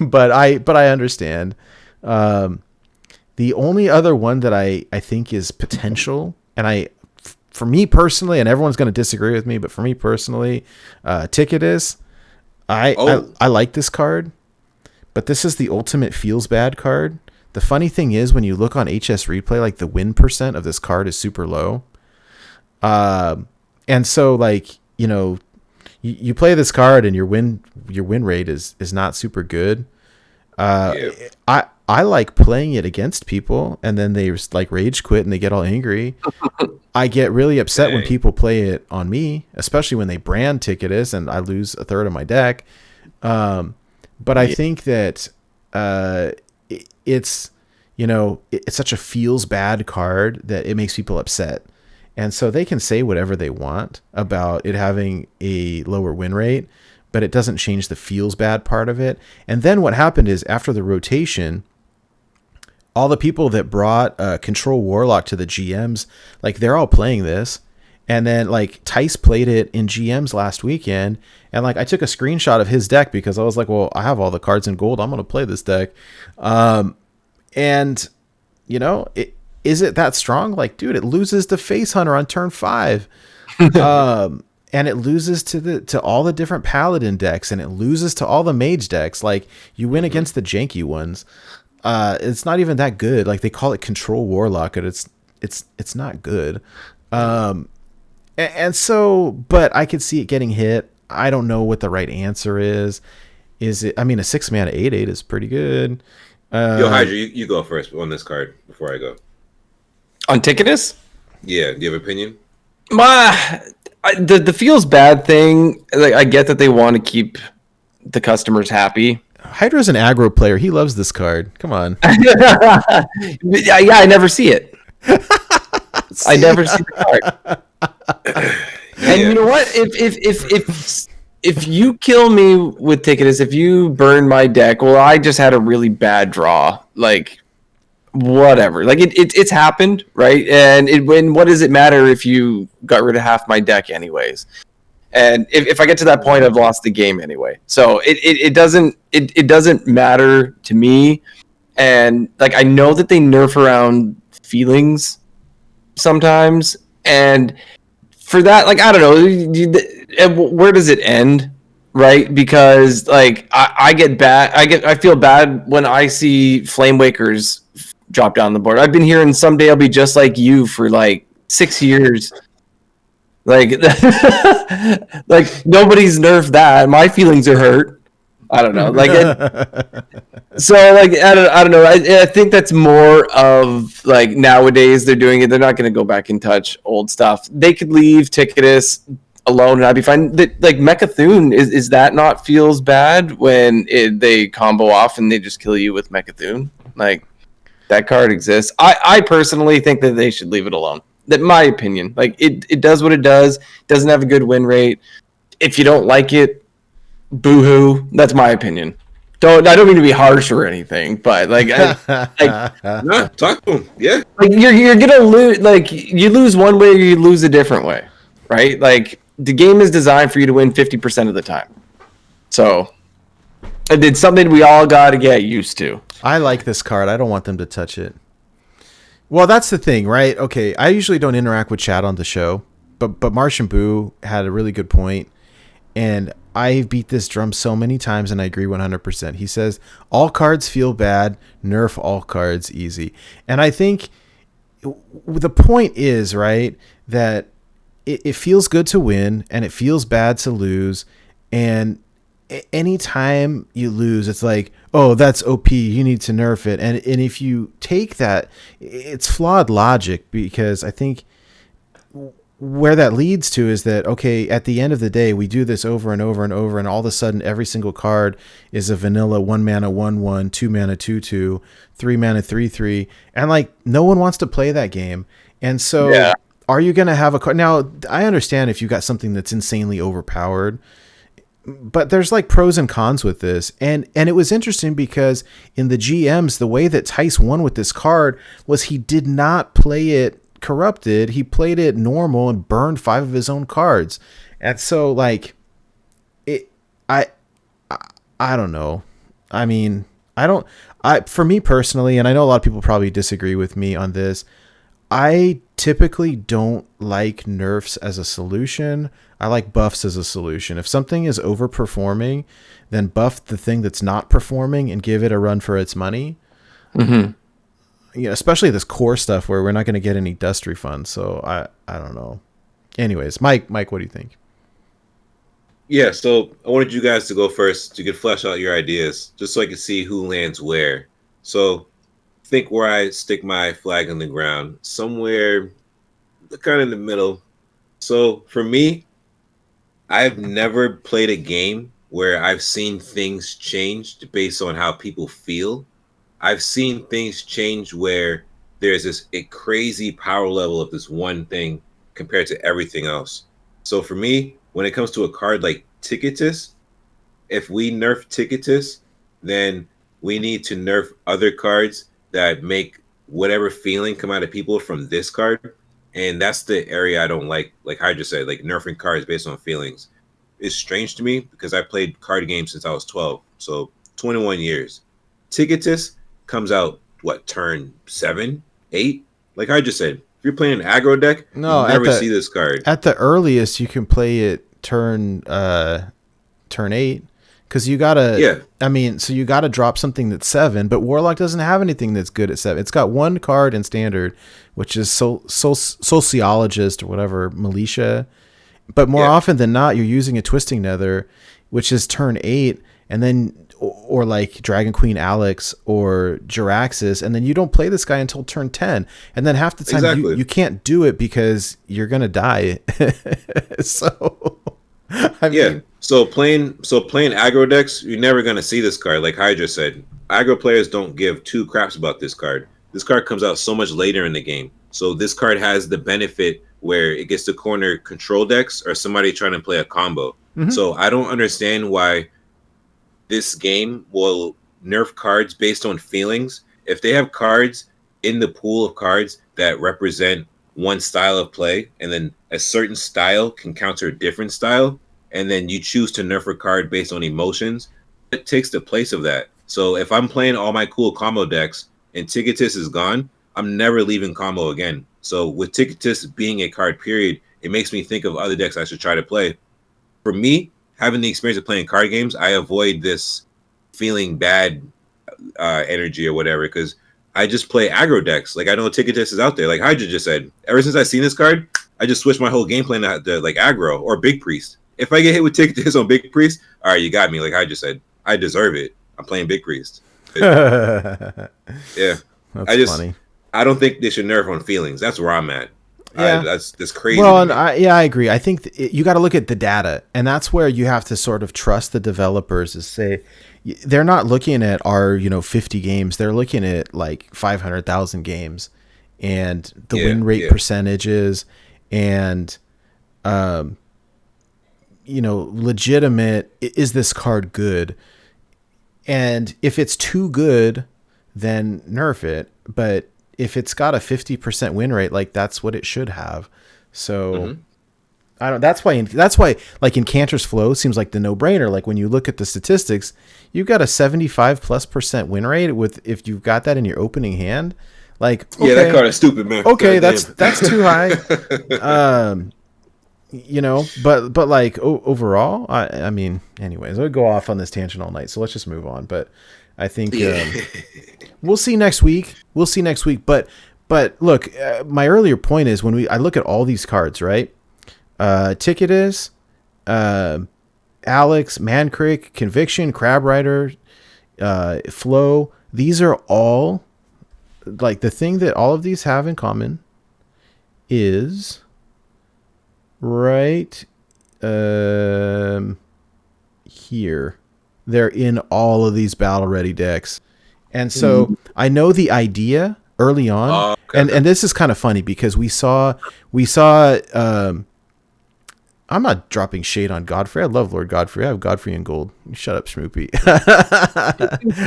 S3: but I understand. The only other one that I think is potential, and for me personally, and everyone's going to disagree with me, but for me personally, Ticketus, I like this card, but this is the ultimate feels bad card. The funny thing is, when you look on HS Replay, like the win % of this card is super low. And so like, you play this card and your win rate is not super good. I like playing it against people, and then they like rage quit and they get all angry. I get really upset when people play it on me, especially when they brand Ticketus and I lose a third of my deck. But I think that it's such a feels bad card that it makes people upset. And so they can say whatever they want about it having a lower win rate, but it doesn't change the feels bad part of it. And then what happened is, after the rotation, all the people that brought Control Warlock to the GMs, like, they're all playing this. And then like Tice played it in GMs last weekend, and like I took a screenshot of his deck because I was like, well, I have all the cards in gold, I'm going to play this deck. And is it that strong? Like, dude, it loses to Face Hunter on turn 5. And it loses to all the different Paladin decks, and it loses to all the Mage decks. Like, you win against the janky ones. It's not even that good. Like they call it Control Warlock, and it's not good. And so, but I could see it getting hit. I don't know what the right answer is. Is it? I mean, a 6-mana 8/8 is pretty good.
S4: Yo, Hydra, you go first on this card before I go.
S5: On Ticketus?
S4: Yeah, do you have an opinion?
S5: The feels bad thing. Like I get that they want to keep the customers happy.
S3: Hydra's an aggro player. He loves this card. Come on.
S5: Yeah, I never see it. I never see the card. And you know what? If you kill me with Ticketus, if you burn my deck, well, I just had a really bad draw. Like, whatever. Like it's happened, right? And what does it matter if you got rid of half my deck, anyways? And if I get to that point, I've lost the game anyway. So it doesn't matter to me. And like I know that they nerf around feelings sometimes, and for that, like I don't know, where does it end, right? Because like I feel bad when I see Flame Wakers drop down the board. I've been hearing someday I'll be just like you for like 6 years. Like, like nobody's nerfed that. My feelings are hurt. I don't know. Like, so like I don't know. I think that's more of like nowadays they're doing it. They're not going to go back and touch old stuff. They could leave Ticketus alone and I'd be fine. Like Mechathune, is that not feels bad when they combo off and they just kill you with Mechathune? Like that card exists. I personally think that they should leave it alone. That my opinion. Like it does what it does. Doesn't have a good win rate. If you don't like it, boo-hoo. That's my opinion. I don't mean to be harsh or anything, but like,
S4: No, talk to him. Yeah,
S5: like you're gonna lose. Like you lose one way, or you lose a different way, right? Like the game is designed for you to win 50% of the time. So it's something we all got to get used to.
S3: I like this card. I don't want them to touch it. Well, that's the thing, right? Okay, I usually don't interact with chat on the show, but Martian Boo had a really good point, and I beat this drum so many times, and I agree 100%. He says, all cards feel bad, nerf all cards easy. And I think the point is, right, that it feels good to win, and it feels bad to lose, and anytime you lose, it's like, oh, that's OP, you need to nerf it. And if you take that, it's flawed logic, because I think where that leads to is that, okay, at the end of the day, we do this over and over and over, and all of a sudden every single card is a vanilla 1 mana 1/1, 2 mana 2/2, 3 mana 3/3, and like no one wants to play that game. And so
S5: Yeah.
S3: Are you going to have a card? Now, I understand if you got something that's insanely overpowered, but there's like pros and cons with this. And it was interesting because in the GMs, the way that Tice won with this card was he did not play it corrupted. He played it normal and burned 5 of his own cards. And so like I don't know. I mean, for me personally, and I know a lot of people probably disagree with me on this, I typically don't like nerfs as a solution. I like buffs as a solution. If something is overperforming, then buff the thing that's not performing and give it a run for its money.
S5: Mm-hmm.
S3: You know, especially this core stuff where we're not going to get any dust refunds. So I don't know. Anyways, Mike, what do you think?
S4: Yeah, so I wanted you guys to go first. You could flesh out your ideas just so I could see who lands where. So think where I stick my flag in the ground, somewhere kind of in the middle. So for me, I've never played a game where I've seen things change based on how people feel. I've seen things change where there's a crazy power level of this one thing compared to everything else. So for me, when it comes to a card like Ticketus, if we nerf Ticketus, then we need to nerf other cards that make whatever feeling come out of people from this card. And that's the area I don't like I just said, like nerfing cards based on feelings. It's strange to me because I played card games since I was 12. So 21 years. Ticketus comes out, turn 7, 8? Like I just said, if you're playing an aggro deck, you never see this card.
S3: At the earliest, you can play it turn 8. Because you gotta,
S4: Yeah.
S3: I mean, so you gotta drop something that's 7, but Warlock doesn't have anything that's good at 7. It's got one card in Standard, which is Sociologist or whatever, Militia. But more often than not, you're using a Twisting Nether, which is turn 8, and then, or like Dragon Queen Alex or Jiraxis, and then you don't play this guy until turn 10. And then half the time you can't do it because you're gonna die. So, I mean,
S4: So playing aggro decks, you're never gonna see this card. Like Hydra said, aggro players don't give two craps about this card. This card comes out so much later in the game. So this card has the benefit where it gets to corner control decks or somebody trying to play a combo. So I don't understand why this game will nerf cards based on feelings. If they have cards in the pool of cards that represent one style of play, and then a certain style can counter a different style, and then you choose to nerf a card based on emotions, it takes the place of that. So if I'm playing all my cool combo decks and Ticketus is gone, I'm never leaving combo again. So with Ticketus being a card period, it makes me think of other decks I should try to play. For me, having the experience of playing card games, I avoid this feeling bad energy or whatever, because I just play aggro decks. Like, I know Ticketus is out there. Like Hydra just said, ever since I've seen this card, I just switched my whole game plan to like aggro or Big Priest. If I get hit with Ticketus on Big Priest, all right, you got me. Like Hydra said, I deserve it. I'm playing Big Priest. Yeah.
S3: that's funny.
S4: I don't think they should nerf on feelings. That's where I'm at.
S3: Yeah.
S4: That's crazy.
S3: Well, and I agree. I think you got to look at the data, and that's where you have to sort of trust the developers to say they're not looking at our 50 games. They're looking at like 500,000 games and the win rate percentages and legitimate. Is this card good? And if it's too good, then nerf it. But if it's got a 50% win rate, like that's what it should have. So I don't. That's why like in Cantor's Flow seems like the no brainer. Like when you look at the statistics, you've got a 75+% win rate with if you've got that in your opening hand. Like okay,
S4: that card is stupid, man.
S3: Okay, that's too high. But like overall, I mean, anyways, I'll go off on this tangent all night. So let's just move on. But I think we'll see next week. But look, my earlier point is when I look at all these cards, right? Ticketus, Alex, Mancrick, Conviction, Crab Rider, Flow. These are all like the thing that all of these have in common is right here. They're in all of these battle ready decks. And so I know the idea early on, and this is kind of funny because we saw I'm not dropping shade on Godfrey. I love Lord Godfrey. I have Godfrey in gold. Shut up, Schmoopy.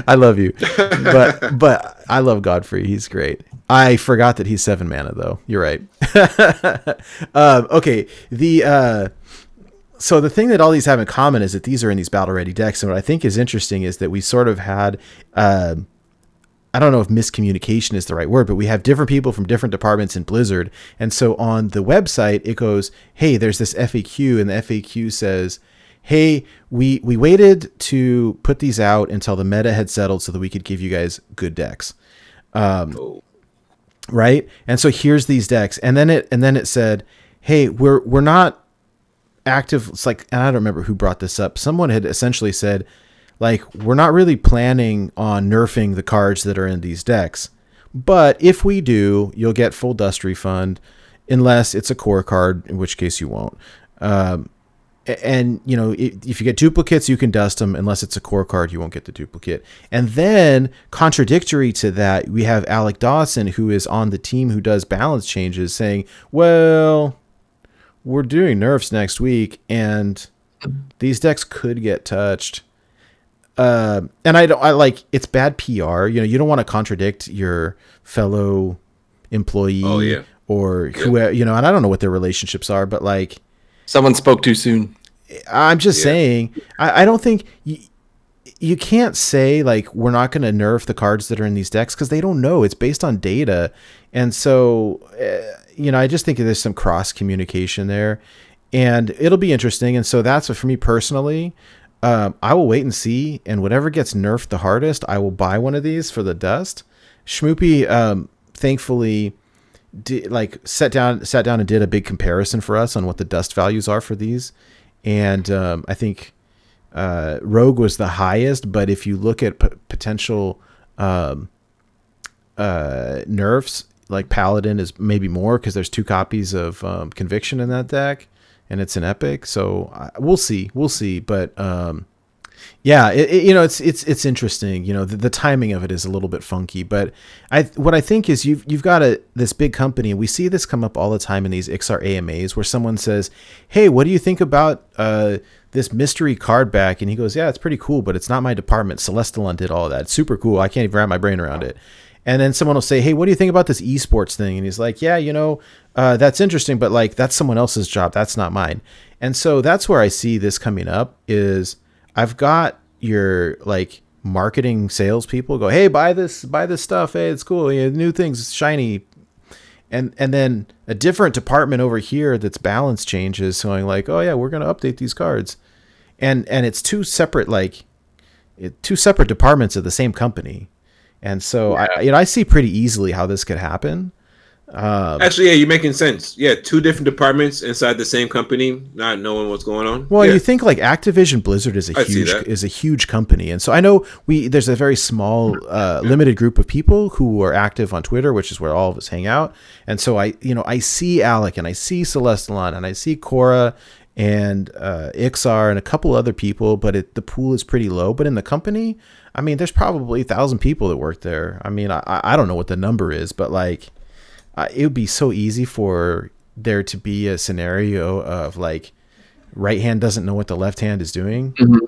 S3: I love you. But I love Godfrey. He's great. I forgot that he's 7 mana though. You're right. Okay. So the thing that all these have in common is that these are in these battle ready decks. And what I think is interesting is that we sort of had, I don't know if miscommunication is the right word, but we have different people from different departments in Blizzard. And so on the website, it goes, hey, there's this FAQ, and the FAQ says, hey, we waited to put these out until the meta had settled so that we could give you guys good decks. Right. And so here's these decks. And then it said, hey, we're not active. It's like, and I don't remember who brought this up. Someone had essentially said, like, we're not really planning on nerfing the cards that are in these decks, but if we do, you'll get full dust refund unless it's a core card, in which case you won't. And if you get duplicates, you can dust them. Unless it's a core card, you won't get the duplicate. And then contradictory to that, we have Alec Dawson, who is on the team who does balance changes, saying, well, we're doing nerfs next week and these decks could get touched. And I like, it's bad PR. You don't want to contradict your fellow employee or whoever, and I don't know what their relationships are, but like
S5: someone spoke too soon.
S3: I'm just saying, I don't think you can't say like, we're not going to nerf the cards that are in these decks because they don't know. It's based on data. And so, I just think there's some cross communication there and it'll be interesting. And so that's what, for me personally, I will wait and see, and whatever gets nerfed the hardest, I will buy one of these for the dust. Schmoopy, thankfully, sat down and did a big comparison for us on what the dust values are for these, and I think Rogue was the highest. But if you look at potential nerfs, like Paladin is maybe more because there's 2 copies of Conviction in that deck, and it's an epic. So we'll see. But yeah, it's interesting. The timing of it is a little bit funky. But what I think is you've got this big company, and we see this come up all the time in these XR AMAs where someone says, "Hey, what do you think about this mystery card back?" And he goes, "Yeah, it's pretty cool, but it's not my department. Celestalon did all of that. It's super cool. I can't even wrap my brain around it." And then someone will say, "Hey, what do you think about this esports thing?" And he's like, "Yeah, that's interesting, but like that's someone else's job. That's not mine." And so that's where I see this coming up is I've got your like marketing salespeople go, "Hey, buy this stuff. Hey, it's cool. Yeah, new things, it's shiny." And then a different department over here that's balance changes going like, "Oh yeah, we're going to update these cards." And it's two separate departments of the same company. And so I see pretty easily how this could happen.
S4: Actually, yeah, you're making sense. Yeah, 2 different departments inside the same company, not knowing what's going on.
S3: Well,
S4: yeah.
S3: You think like Activision Blizzard is a huge company, and so I know there's a very small, limited group of people who are active on Twitter, which is where all of us hang out. And so I see Alec, and I see Celestalon, and I see Cora, and Ixar, and a couple other people, but the pool is pretty low. But in the company, I mean, there's probably 1,000 people that work there. I mean, I don't know what the number is, but like. It would be so easy for there to be a scenario of like right hand doesn't know what the left hand is doing. Mm-hmm.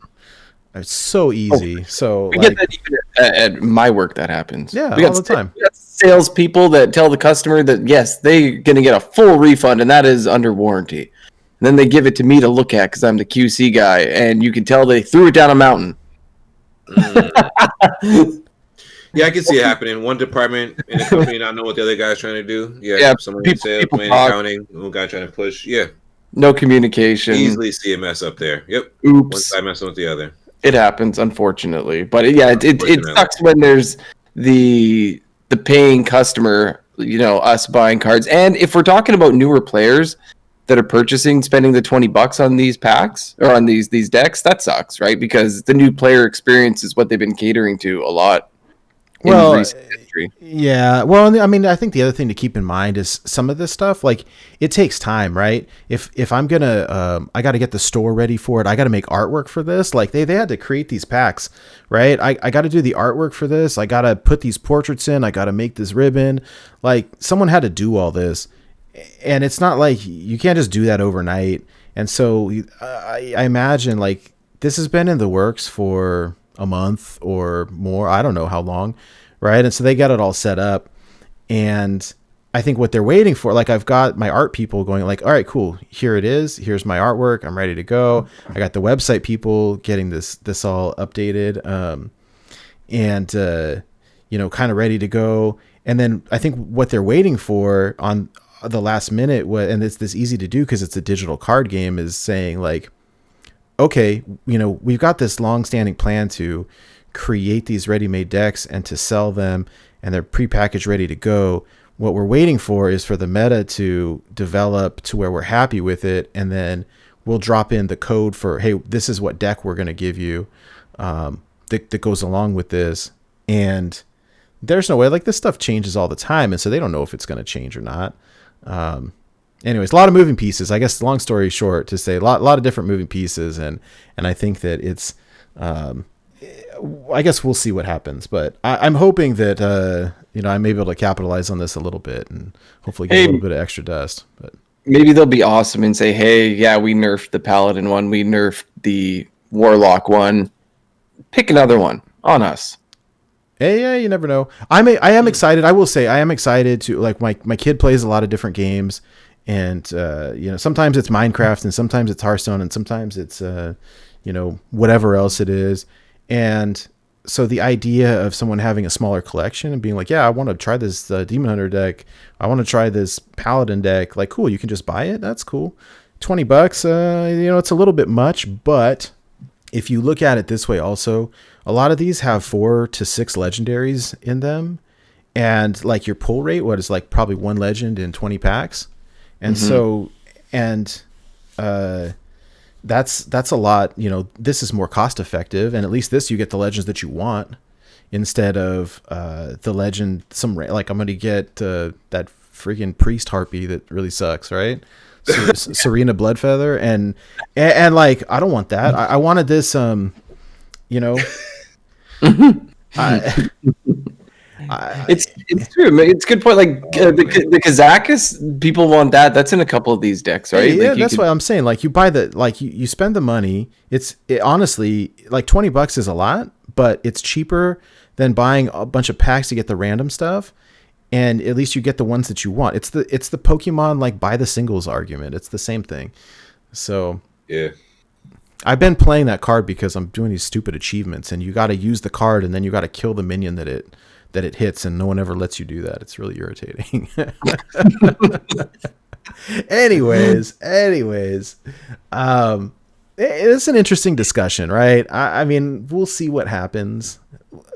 S3: It's so easy. So
S5: we get that even at my work that happens.
S3: Yeah,
S5: all the time. We got salespeople that tell the customer that yes, they're going to get a full refund, and that is under warranty. And then they give it to me to look at because I'm the QC guy, and you can tell they threw it down a mountain.
S4: Yeah, I can see it happening. One department in a company not know what the other guy's trying to do. Yeah, someone in sales, accounting, one guy trying to push. Yeah.
S5: No communication.
S4: Easily see a mess up there. Yep.
S5: Oops.
S4: One side messing with the other.
S5: It happens, unfortunately. But it sucks when there's the paying customer, us buying cards. And if we're talking about newer players that are spending the $20 on these packs or on these decks, that sucks, right? Because the new player experience is what they've been catering to a lot.
S3: Well, yeah. Well, I mean, I think the other thing to keep in mind is some of this stuff, like it takes time, right? If I'm gonna, I got to get the store ready for it. I got to make artwork for this. Like they had to create these packs, right? I got to do the artwork for this. I got to put these portraits in. I got to make this ribbon. Like someone had to do all this, and it's not like you can't just do that overnight. And so I imagine like this has been in the works for a month or more. I don't know how long. Right. And so they got it all set up. And I think what they're waiting for, like I've got my art people going like, all right, cool. Here it is. Here's my artwork. I'm ready to go. I got the website people getting this all updated. Kind of ready to go. And then I think what they're waiting for on the last minute, and it's this easy to do because it's a digital card game, is saying like, okay, we've got this long-standing plan to create these ready-made decks and to sell them, and they're prepackaged, ready to go. What we're waiting for is for the meta to develop to where we're happy with it, and then we'll drop in the code for, hey, this is what deck we're going to give you that goes along with this. And there's no way, like this stuff changes all the time, and so they don't know if it's going to change or not. Anyways, a lot of moving pieces. I guess long story short to say a lot of different moving pieces. And I think that it's, I guess we'll see what happens, but I'm hoping that, I'm able to capitalize on this a little bit and hopefully get a little bit of extra dust, but
S5: maybe they'll be awesome and say, hey, yeah, we nerfed the Paladin one. We nerfed the Warlock one. Pick another one on us.
S3: Hey, yeah, you never know. I am excited. I will say I am excited to, like, my kid plays a lot of different games. And, sometimes it's Minecraft and sometimes it's Hearthstone and sometimes it's, whatever else it is. And so the idea of someone having a smaller collection and being like, yeah, I want to try this Demon Hunter deck. I want to try this Paladin deck. Like, cool, you can just buy it. That's cool. $20, it's a little bit much, but if you look at it this way also, a lot of these have 4 to 6 legendaries in them. And like your pull rate, what is like probably 1 legend in 20 packs. And so, and that's a lot, you know, this is more cost effective. And at least this, you get the legends that you want instead of the legend, like I'm going to get that freaking priest harpy that really sucks, right? Serena Bloodfeather. And like, I don't want that. I wanted this, you know,
S5: it's true. It's a good point. Like the Kazakus, people want that. That's in a couple of these decks, right?
S3: Yeah,
S5: like
S3: that's why I'm saying. Like you buy you spend the money. It honestly, like $20 is a lot, but it's cheaper than buying a bunch of packs to get the random stuff. And at least you get the ones that you want. It's the Pokemon like buy the singles argument. It's the same thing. So
S4: yeah.
S3: I've been playing that card because I'm doing these stupid achievements, and you got to use the card, and then you got to kill the minion that it hits, and no one ever lets you do that. It's really irritating. anyways, it's an interesting discussion, right? I mean, we'll see what happens.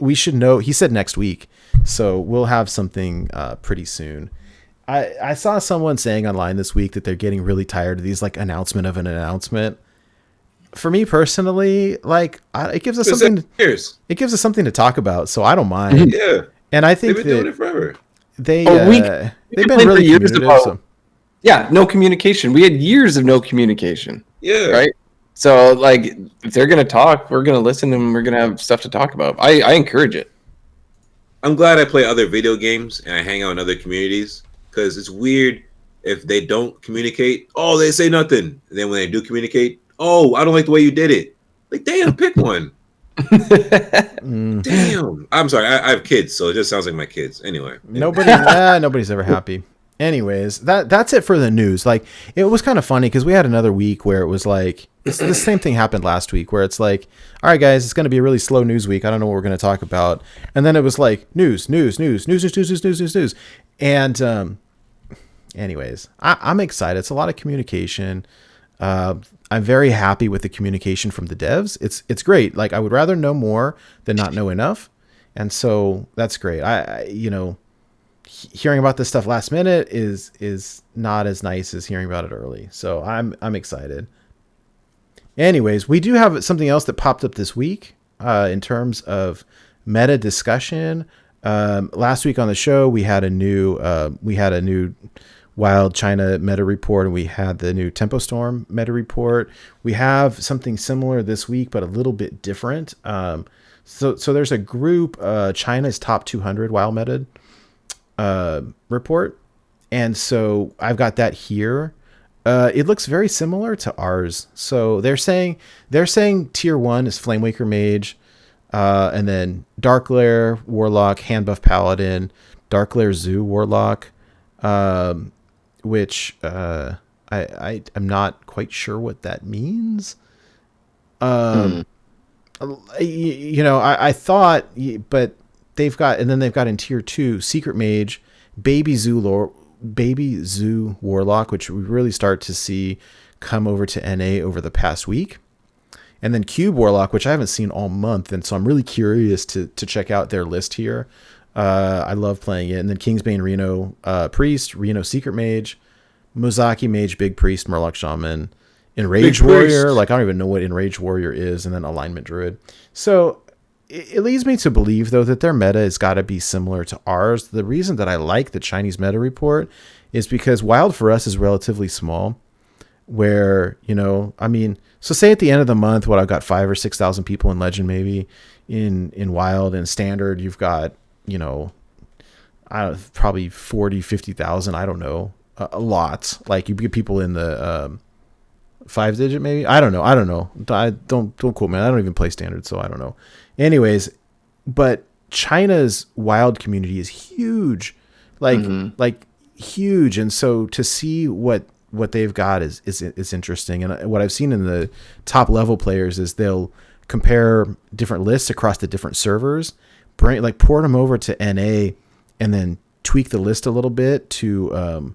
S3: We should know. He said next week, so we'll have something pretty soon. I saw someone saying online this week that they're getting really tired of these like announcement of an announcement. For me personally, like it gives us something. It gives us something to talk about, so I don't mind.
S4: Yeah,
S3: and I think
S4: they've been doing it forever.
S3: They've been really communicative.
S5: Yeah, no communication. We had years of no communication.
S4: Yeah,
S5: right. So like, if they're gonna talk, we're gonna listen, and we're gonna have stuff to talk about. I encourage it.
S4: I'm glad I play other video games and I hang out in other communities, because it's weird if they don't communicate. Oh, they say nothing. And then when they do communicate, oh, I don't like the way you did it. Like, damn, pick one. Damn. I'm sorry. I have kids, so it just sounds like my kids. Anyway.
S3: Nobody's ever happy. Anyways, that's it for the news. Like, it was kind of funny because we had another week where it was like the same thing happened last week, where it's like, all right, guys, it's going to be a really slow news week. I don't know what we're going to talk about. And then it was like news. And anyways, I'm excited. It's a lot of communication. I'm very happy with the communication from the devs. It's great. Like, I would rather know more than not know enough. And so that's great. I hearing about this stuff last minute is not as nice as hearing about it early. So I'm excited. Anyways, we do have something else that popped up this week in terms of meta discussion. Last week on the show, we had a new Wild China meta report, and we had the new Tempo Storm meta report. We have something similar this week, but a little bit different. So there's a group, China's top 200 Wild meta report, and so I've got that here. It looks very similar to ours. So they're saying tier 1 is Flamewaker Mage, and then Darklair Warlock, Handbuff Paladin, Darklair Zoo Warlock, which I'm not quite sure what that means. You know, I thought, but they've got in tier 2 Secret Mage, Baby Zoo Warlock, which we really start to see come over to NA over the past week. And then Cube Warlock, which I haven't seen all month, and so I'm really curious to check out their list here. I love playing it. And then Kingsbane Reno Priest, Reno Secret Mage, Mozaki Mage, Big Priest, Murloc Shaman, Enraged Warrior. Like, I don't even know what Enraged Warrior is, and then Alignment Druid. So it leads me to believe, though, that their meta has got to be similar to ours. The reason that I like the Chinese meta report is because Wild for us is relatively small, where, you know, I mean, so say at the end of the month, I've got 5,000 or 6,000 people in Legend, maybe in Wild, and Standard, you've got, you know, probably 40, 50,000. I don't know, a lot. Like, you get people in the 5-digit, maybe. I don't know. Don't quote me. I don't even play Standard, so I don't know. Anyways, but China's Wild community is huge, like huge, and so to see what they've got is interesting. And what I've seen in the top level players is they'll compare different lists across the different servers, port them over to NA, and then tweak the list a little bit to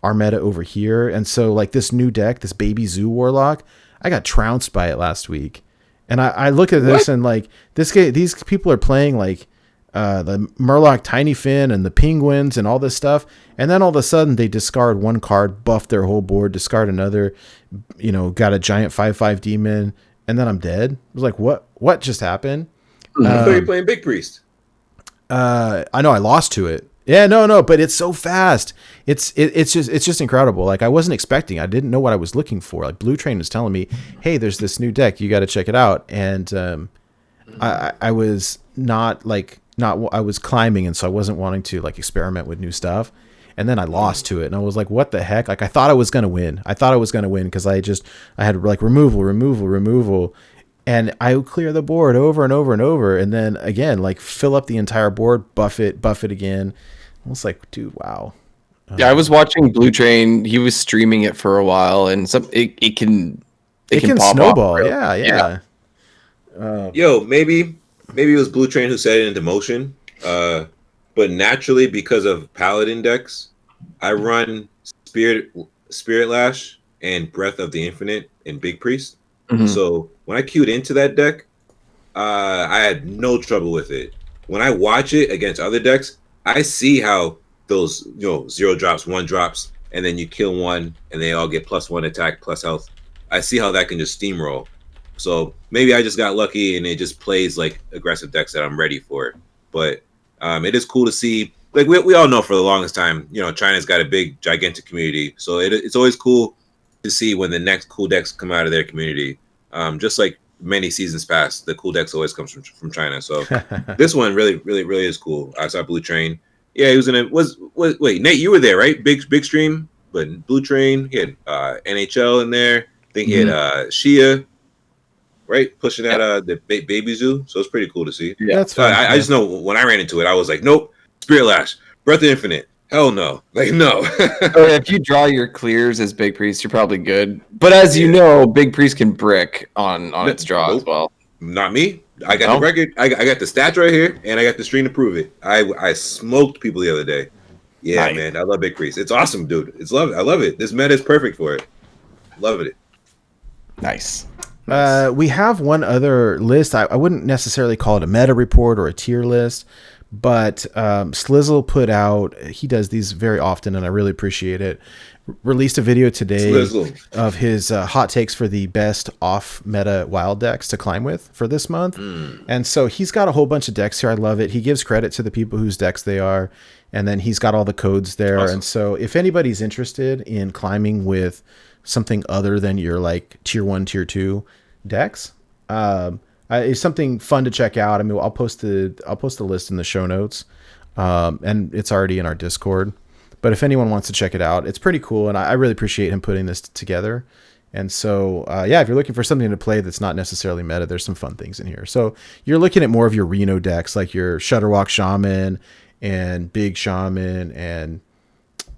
S3: our meta over here. And so, like, this new deck, this Baby Zoo Warlock, I got trounced by it last week. And I look at this and like these people are playing like the Murloc Tiny Fin and the Penguins and all this stuff. And then all of a sudden they discard one card, buff their whole board, discard another, got a giant 5/5 demon. And then I'm dead. I was like, what just happened?
S4: I thought you were playing Big Priest.
S3: I know I lost to it. Yeah, no, but it's so fast. It's just incredible. Like I wasn't expecting. I didn't know what I was looking for. Like Blue Train was telling me, "Hey, there's this new deck. You got to check it out." And I was not. I was climbing, and so I wasn't wanting to like experiment with new stuff. And then I lost to it, and I was like, "What the heck?" Like I thought I was gonna win. Because I had like removal. And I would clear the board over and over and over. And then again, like fill up the entire board, buff it again. I was like, dude, wow.
S5: Yeah, I was watching Blue Train. He was streaming it for a while, and it can pop
S3: snowball.
S5: Off,
S3: Yeah.
S4: Yo, maybe it was Blue Train who set it into motion. But naturally, because of Paladin decks, I run Spirit Lash and Breath of the Infinite in Big Priest.
S5: Mm-hmm.
S4: So when I queued into that deck, I had no trouble with it. When I watch it against other decks, I see how those 0 drops, 1 drops, and then you kill one, and they all get +1 attack, plus health. I see how that can just steamroll. So maybe I just got lucky, and it just plays like aggressive decks that I'm ready for. But it is cool to see. Like we all know for the longest time, China's got a big, gigantic community. So it's always cool to see when the next cool decks come out of their community. Just like many seasons past, the cool decks always comes from China. So this one really is cool. I saw Blue Train. Yeah, he was in it. Wait, Nate, you were there, right? Big stream, but Blue Train. He had NHL in there. I think he had Shia, right, pushing out the baby zoo. So it's pretty cool to see.
S3: Yeah, that's
S4: so
S3: fun.
S4: I just know when I ran into it, I was like, nope, Spirit Lash, Breath of Infinite. Hell no. Like, no.
S5: If you draw your clears as Big Priest, you're probably good. But as you know, Big Priest can brick on its draw as well.
S4: Not me. I got the record. I got the stats right here, and I got the stream to prove it. I smoked people the other day. Yeah, nice. Man. I love Big Priest. It's awesome, dude. I love it. This meta is perfect for it. Love it.
S5: Nice.
S3: We have one other list. I wouldn't necessarily call it a meta report or a tier list, but Slizzle put out, he does these very often, and I really appreciate it, released a video today of his hot takes for the best off-meta wild decks to climb with for this month. And so he's got a whole bunch of decks here. I love it. He gives credit to the people whose decks they are, and then he's got all the codes there. Awesome. And so if anybody's interested in climbing with something other than your like tier 1, tier 2 decks, it's something fun to check out. I mean, I'll post the list in the show notes, and it's already in our Discord. But if anyone wants to check it out, it's pretty cool, and I really appreciate him putting this together. And so, if you're looking for something to play that's not necessarily meta, there's some fun things in here. So you're looking at more of your Reno decks, like your Shutterwalk Shaman and Big Shaman, and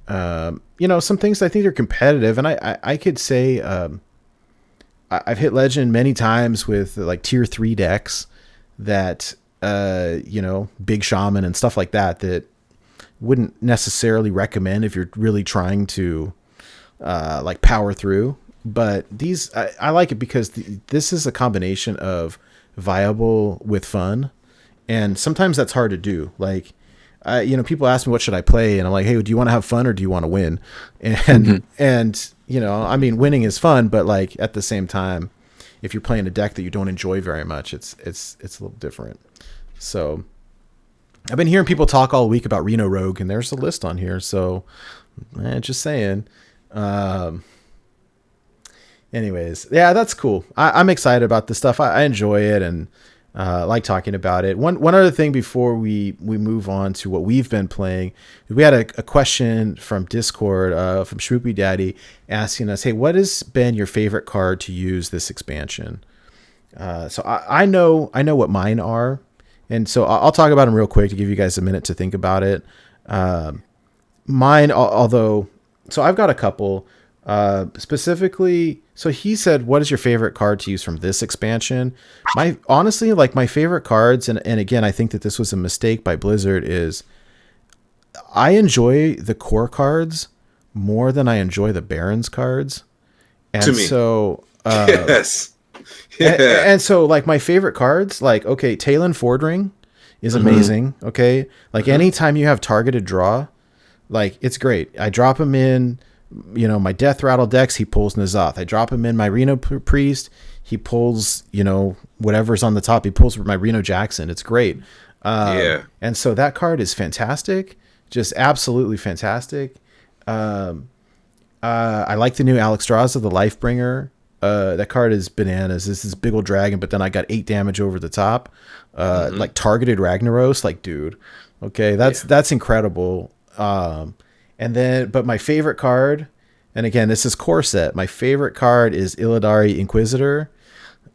S3: some things I think are competitive. And I could say I've hit Legend many times with like tier 3 decks that Big Shaman and stuff like that wouldn't necessarily recommend if you're really trying to like power through. But these I like it because this is a combination of viable with fun, and sometimes that's hard to do. Like people ask me what should I play, and I'm like, hey, do you want to have fun or do you want to win? And and I mean, winning is fun, but like at the same time, if you're playing a deck that you don't enjoy very much, it's a little different. So I've been hearing people talk all week about Reno Rogue, and there's a list on here. So just saying. Anyways, yeah, that's cool. I'm excited about this stuff. I enjoy it, and like talking about it. One other thing before we move on to what we've been playing, we had a question from Discord from Shmoopy Daddy asking us, hey, what has been your favorite card to use this expansion? So I know what mine are, and so I'll talk about them real quick to give you guys a minute to think about it. Mine, although, so I've got a couple specifically. So he said, what is your favorite card to use from this expansion? Honestly, like my favorite cards, and again, I think that this was a mistake by Blizzard, is I enjoy the core cards more than I enjoy the Barrens cards. And
S4: to me.
S3: So,
S4: yes.
S3: And so like my favorite cards, like okay, Talon Fordring is amazing. Okay, like anytime you have targeted draw, like it's great. I drop him in, my Death Rattle decks. He pulls N'Zoth. I drop him in my Reno Priest. He pulls whatever's on the top. He pulls my Reno Jackson. It's great. And so that card is fantastic, just absolutely fantastic. I like the new Alexstrasza, the Lifebringer. That card is bananas. This is big old dragon, but then I got 8 damage over the top. Like targeted Ragnaros, like dude. Okay, that's incredible. But my favorite card, and again, this is core set. My favorite card is Illidari Inquisitor,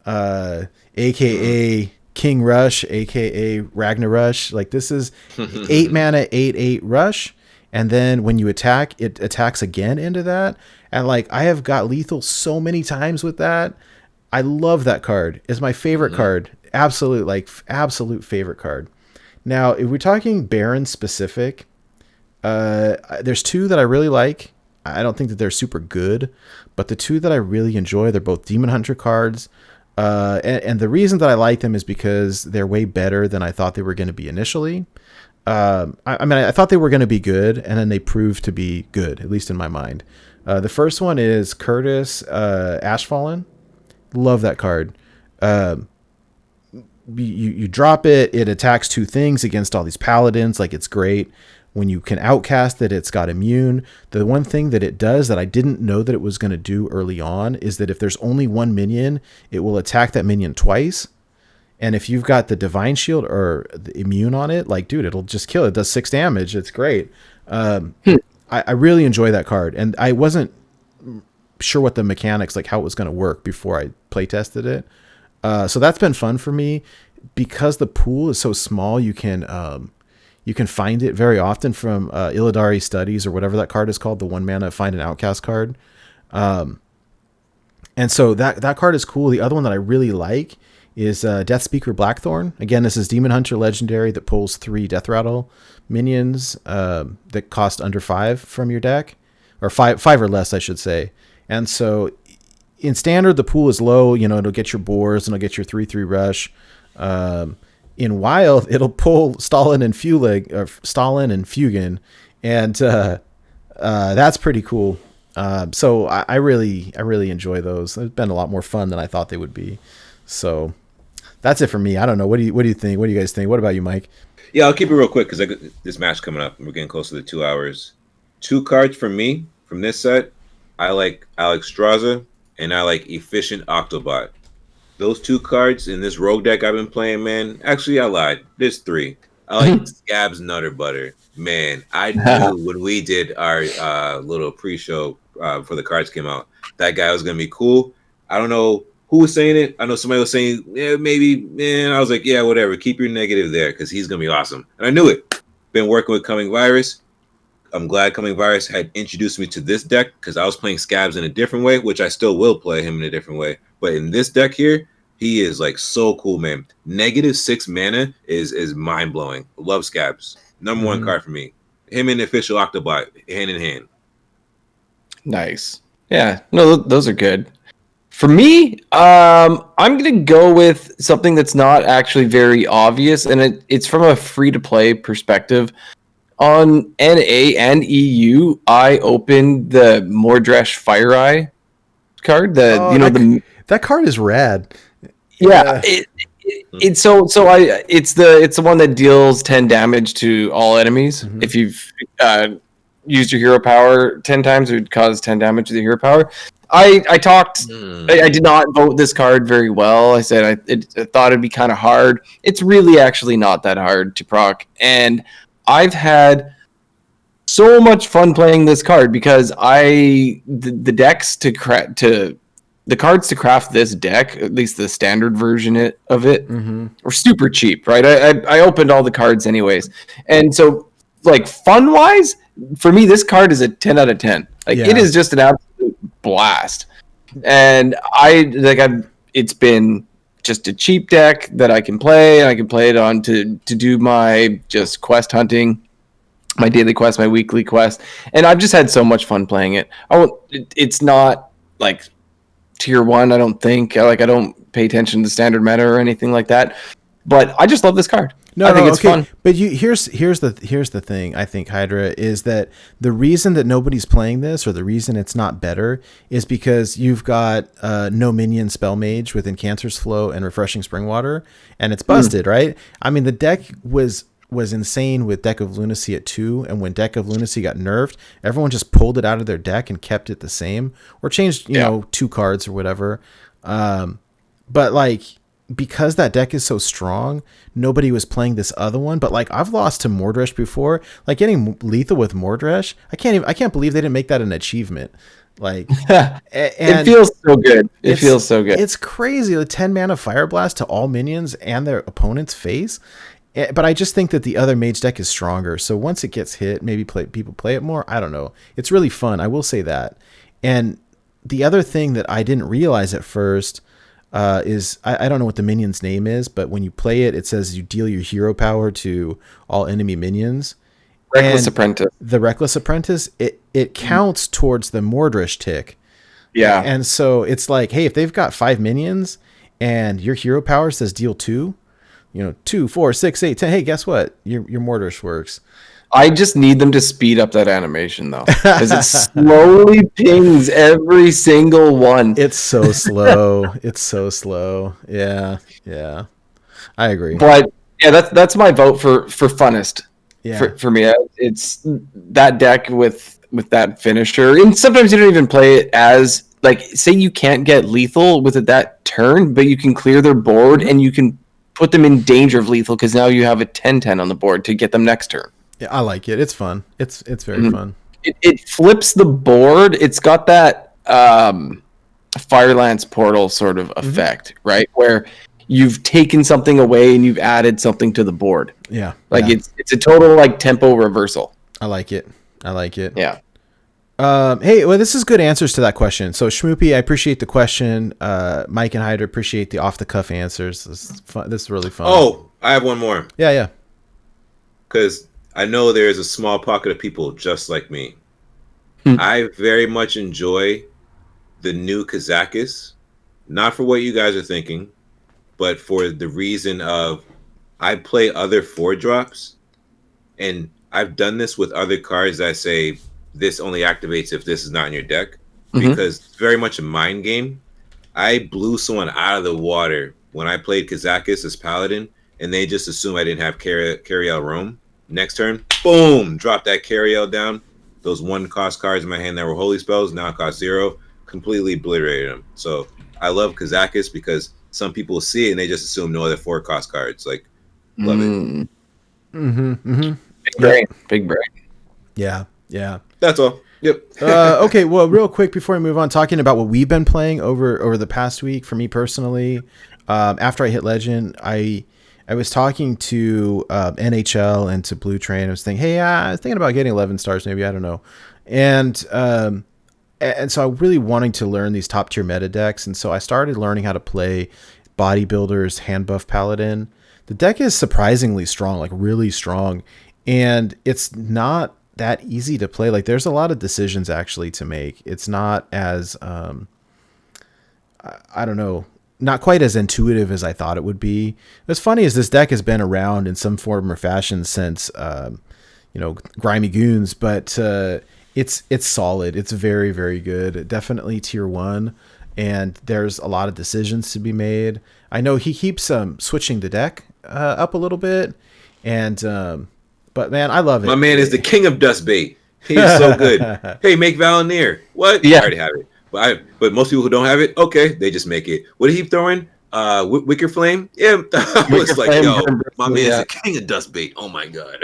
S3: aka King Rush, aka Ragnarush. Like this is 8 mana, 8/8 Rush. And then when you attack, it attacks again into that. And like I have got lethal so many times with that. I love that card. It's my favorite card. Absolute favorite card. Now, if we're talking Barrens specific, there's 2 that I really like. I don't think that they're super good, but the 2 that I really enjoy, they're both Demon Hunter cards. And the reason that I like them is because they're way better than I thought they were going to be initially. I thought they were going to be good, and then they proved to be good, at least in my mind. The first one is Curtis Ashfallen. Love that card. You drop it, it attacks 2 things against all these paladins. Like it's great. When you can outcast it, it's got immune. The one thing that it does that I didn't know that it was going to do early on is that if there's only 1 minion, it will attack that minion twice. And if you've got the Divine Shield or the immune on it, like, dude, it'll just kill it. It does 6 damage. It's great. I really enjoy that card. And I wasn't sure what the mechanics, like how it was going to work before I play tested it. So that's been fun for me because the pool is so small. You can find it very often from Illidari Studies or whatever that card is called, the 1 mana Find an Outcast card. And so that card is cool. The other one that I really like is Death Speaker Blackthorn. Again, this is Demon Hunter Legendary that pulls 3 Death Rattle minions that cost under 5 from your deck, or 5 or less, I should say. And so in Standard, the pool is low. It'll get your Boars and it'll get your 3/3 Rush. In Wild, it'll pull Stalin and Fugen, and that's pretty cool. So I really enjoy those. It's been a lot more fun than I thought they would be. So that's it for me. I don't know. What do you think? What do you guys think? What about you, Mike?
S4: Yeah, I'll keep it real quick because this match coming up. We're getting close to the 2 hours. 2 cards for me from this set. I like Alexstrasza and I like Efficient Octobot. Those 2 cards in this rogue deck I've been playing, man. Actually, I lied. There's 3. I like Scabs Nutter Butter. Man, I knew when we did our little pre-show before the cards came out, that guy was going to be cool. I don't know who was saying it. I know somebody was saying, yeah, maybe. Man, I was like, yeah, whatever. Keep your negative there because he's going to be awesome. And I knew it. Been working with Coming Virus. I'm glad Coming Virus had introduced me to this deck because I was playing Scabs in a different way, which I still will play him in a different way. But in this deck here, he is like so cool, man. -6 mana is mind blowing. Love Scabs. Number 1 card for me. Him and the Official Octobot hand in hand.
S5: Nice. Yeah. No, those are good. For me, I'm gonna go with something that's not actually very obvious, and it's from a free to play perspective. On NA and EU, I opened the Mordresh Fire Eye card.
S3: That card is rad.
S5: Yeah, it's the one that deals 10 damage to all enemies. If you've used your hero power 10 times, it would cause 10 damage to the hero power. I did not vote this card very well. I said I thought it'd be kind of hard. It's really actually not that hard to proc, and I've had so much fun playing this card because the decks the cards to craft this deck, at least the standard version of it, were super cheap, right? I opened all the cards anyways. And so, like, fun-wise, for me, this card is a 10 out of 10. Like, It is just an absolute blast. And it's been just a cheap deck that I can play, and I can play it on to do my just quest hunting, my daily quest, my weekly quest. And I've just had so much fun playing it. It's not, like, tier 1, I don't think. I don't pay attention to standard meta or anything like that. But I just love this card.
S3: No,
S5: I think it's
S3: okay.
S5: fun.
S3: But here's the thing. I think, Hydra, is that the reason that nobody's playing this, or the reason it's not better, is because you've got no minion spell mage with Incancer's Flow and Refreshing Springwater, and it's busted, right? I mean, the deck was insane with Deck of Lunacy at 2, and when Deck of Lunacy got nerfed, everyone just pulled it out of their deck and kept it the same, or changed, you know, 2 cards or whatever. But like, because that deck is so strong, nobody was playing this other one. But like, I've lost to Mordresh before, like getting lethal with Mordresh. I can't believe they didn't make that an achievement. Like,
S5: it feels so good. It feels so good.
S3: It's crazy. The 10 mana Fire Blast to all minions and their opponent's face. But I just think that the other mage deck is stronger. So once it gets hit, maybe people play it more. I don't know. It's really fun. I will say that. And the other thing that I didn't realize at first is I don't know what the minion's name is, but when you play it, it says you deal your hero power to all enemy minions.
S5: Reckless Apprentice.
S3: The Reckless Apprentice, it counts towards the Mordresh tick.
S5: Yeah.
S3: And so it's like, hey, if they've got 5 minions and your hero power says deal 2, 2, 4, 6, 8, 10. Hey, guess what? Your Mordresh works.
S5: I just need them to speed up that animation though, because it slowly pings every single one.
S3: It's so slow. It's so slow. Yeah, I agree.
S5: But yeah, that's my vote for funnest.
S3: Yeah.
S5: For me, it's that deck with that finisher, and sometimes you don't even play it as like, say you can't get lethal with it that turn, but you can clear their board and you can put them in danger of lethal because now you have a 10/10 on the board to get them next turn.
S3: Yeah, I like it. It's fun. It's very fun.
S5: It flips the board. It's got that Firelance Portal sort of effect, right? Where you've taken something away and you've added something to the board.
S3: Yeah.
S5: Like it's a total like tempo reversal.
S3: I like it.
S5: Yeah.
S3: Hey, well, this is good answers to that question. So Shmoopy, I appreciate the question. Mike and Hyder appreciate the off the cuff answers. This is fun. This is really fun.
S4: Oh, I have one more.
S3: Yeah.
S4: Because I know there is a small pocket of people just like me. I very much enjoy the new Kazakis, not for what you guys are thinking, but for the reason of I play other 4-drops, and I've done this with other cards that say this only activates if this is not in your deck, because it's very much a mind game. I blew someone out of the water when I played Kazakis as Paladin, and they just assumed I didn't have Cariel Roam. Next turn, boom, drop that Cariel down. Those 1-cost cards in my hand that were holy spells now cost 0, completely obliterated them. So I love Kazakis because some people see it and they just assume no other 4-cost cards. Like, love it.
S5: Big brain.
S3: Yeah.
S4: That's all. Yep.
S3: Okay, well, real quick before we move on, talking about what we've been playing over the past week. For me personally, after I hit Legend, I was talking to NHL and to Blue Train. I was thinking, hey, I was thinking about getting 11 stars, maybe, I don't know. And so I'm really wanting to learn these top tier meta decks. And so I started learning how to play Bodybuilder's hand buff Paladin. The deck is surprisingly strong, like really strong. And it's not that easy to play. Like, there's a lot of decisions actually to make. It's not as, I don't know, not quite as intuitive as I thought it would be. What's funny is this deck has been around in some form or fashion since, Grimy Goons, but it's solid. It's very, very good. Definitely tier 1, and there's a lot of decisions to be made. I know he keeps switching the deck up a little bit, and but man, I love it.
S4: My man is the king of dust bait. He is so good. Hey, make Valenier. What?
S5: Yeah.
S4: I already have it. But most people who don't have it, okay, they just make it. What did he throw in? Wicker Flame? Yeah. I was like, yo, my man is the king of dust bait. Oh my god.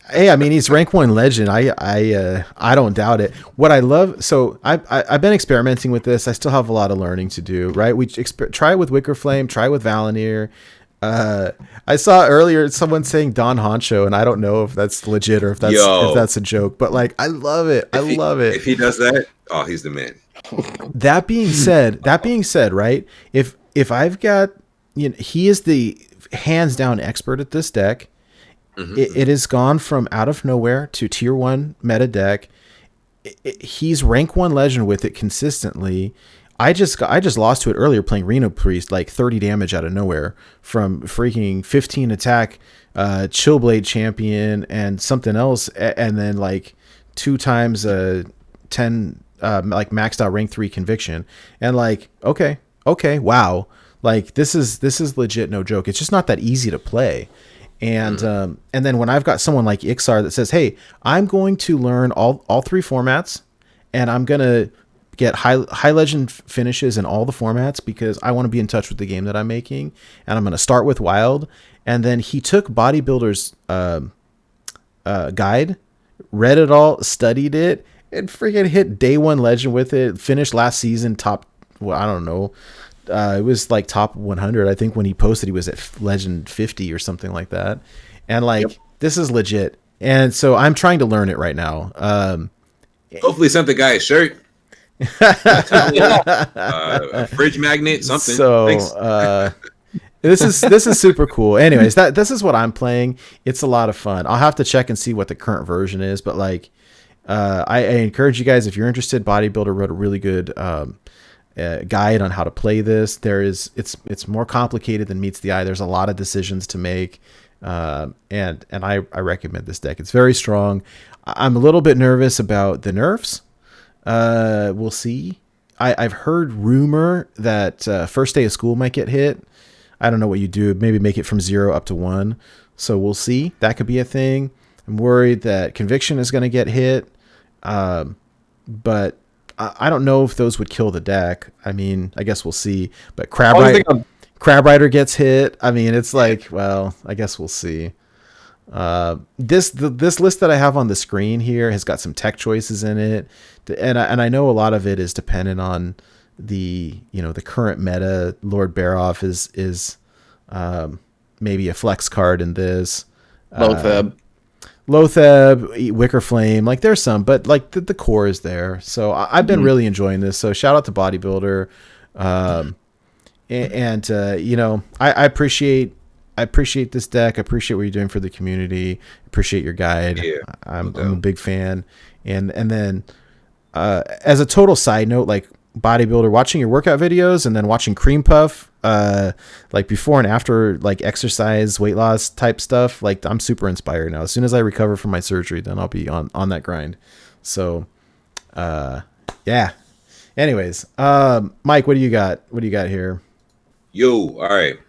S3: Hey, I mean, he's rank 1 legend. I don't doubt it. What I love, so I've been experimenting with this. I still have a lot of learning to do, right? We try with Wicker Flame, try with Valenier. I saw earlier someone saying Don Honcho, and I don't know if that's legit or if that's a joke, but like, I love it. I love it.
S4: If he does that, oh, he's the man.
S3: That being said, right? If I've got, he is the hands down expert at this deck. It has gone from out of nowhere to tier 1 meta deck. He's rank 1 legend with it consistently. I just lost to it earlier playing Reno Priest, like 30 damage out of nowhere from freaking 15 attack, Chillblade champion and something else, and then like 2 times 10 like maxed out rank 3 conviction, and like okay, wow, like this is legit, no joke. It's just not that easy to play. And then when I've got someone like Ixar that says, hey, I'm going to learn all 3 formats, and I'm gonna get high legend finishes in all the formats because I want to be in touch with the game that I'm making, and I'm going to start with wild. And then he took Bodybuilder's guide, read it all, studied it, and freaking hit day 1 legend with it. Finished last season top, well, I don't know, it was like top 100. I think when he posted, he was at legend 50 or something like that. And like this is legit. And so I'm trying to learn it right now.
S4: Hopefully, sent the guy a shirt. A fridge magnet, something.
S3: So this is super cool. Anyways, this is what I'm playing. It's a lot of fun. I'll have to check and see what the current version is, but like I encourage you guys, if you're interested. Bodybuilder wrote a really good guide on how to play this. It's more complicated than meets the eye. There's a lot of decisions to make, and I recommend this deck. It's very strong. I'm a little bit nervous about the nerfs. We'll see. I've heard rumor that first day of school might get hit. I don't know what you do. Maybe make it from 0 up to 1. So we'll see. That could be a thing. I'm worried that conviction is going to get hit. But I don't know if those would kill the deck. I mean, I guess we'll see. But Crab Rider gets hit. I mean, it's like, well, I guess we'll see. This list that I have on the screen here has got some tech choices in it, and I know a lot of it is dependent on the current meta. Lord Baroff is maybe a flex card in this. Lotheb, Wicker Flame, like there's some, but like the core is there. So I've been really enjoying this. So shout out to Bodybuilder, and I appreciate this deck. I appreciate what you're doing for the community. Appreciate your guide. Yeah, I'm a big fan. And then as a total side note, like Bodybuilder, watching your workout videos and then watching Cream Puff, like before and after, like exercise, weight loss type stuff, like I'm super inspired now. As soon as I recover from my surgery, then I'll be on that grind. So yeah. Anyways, Mike, what do you got? What do you got here?
S4: Yo, all right.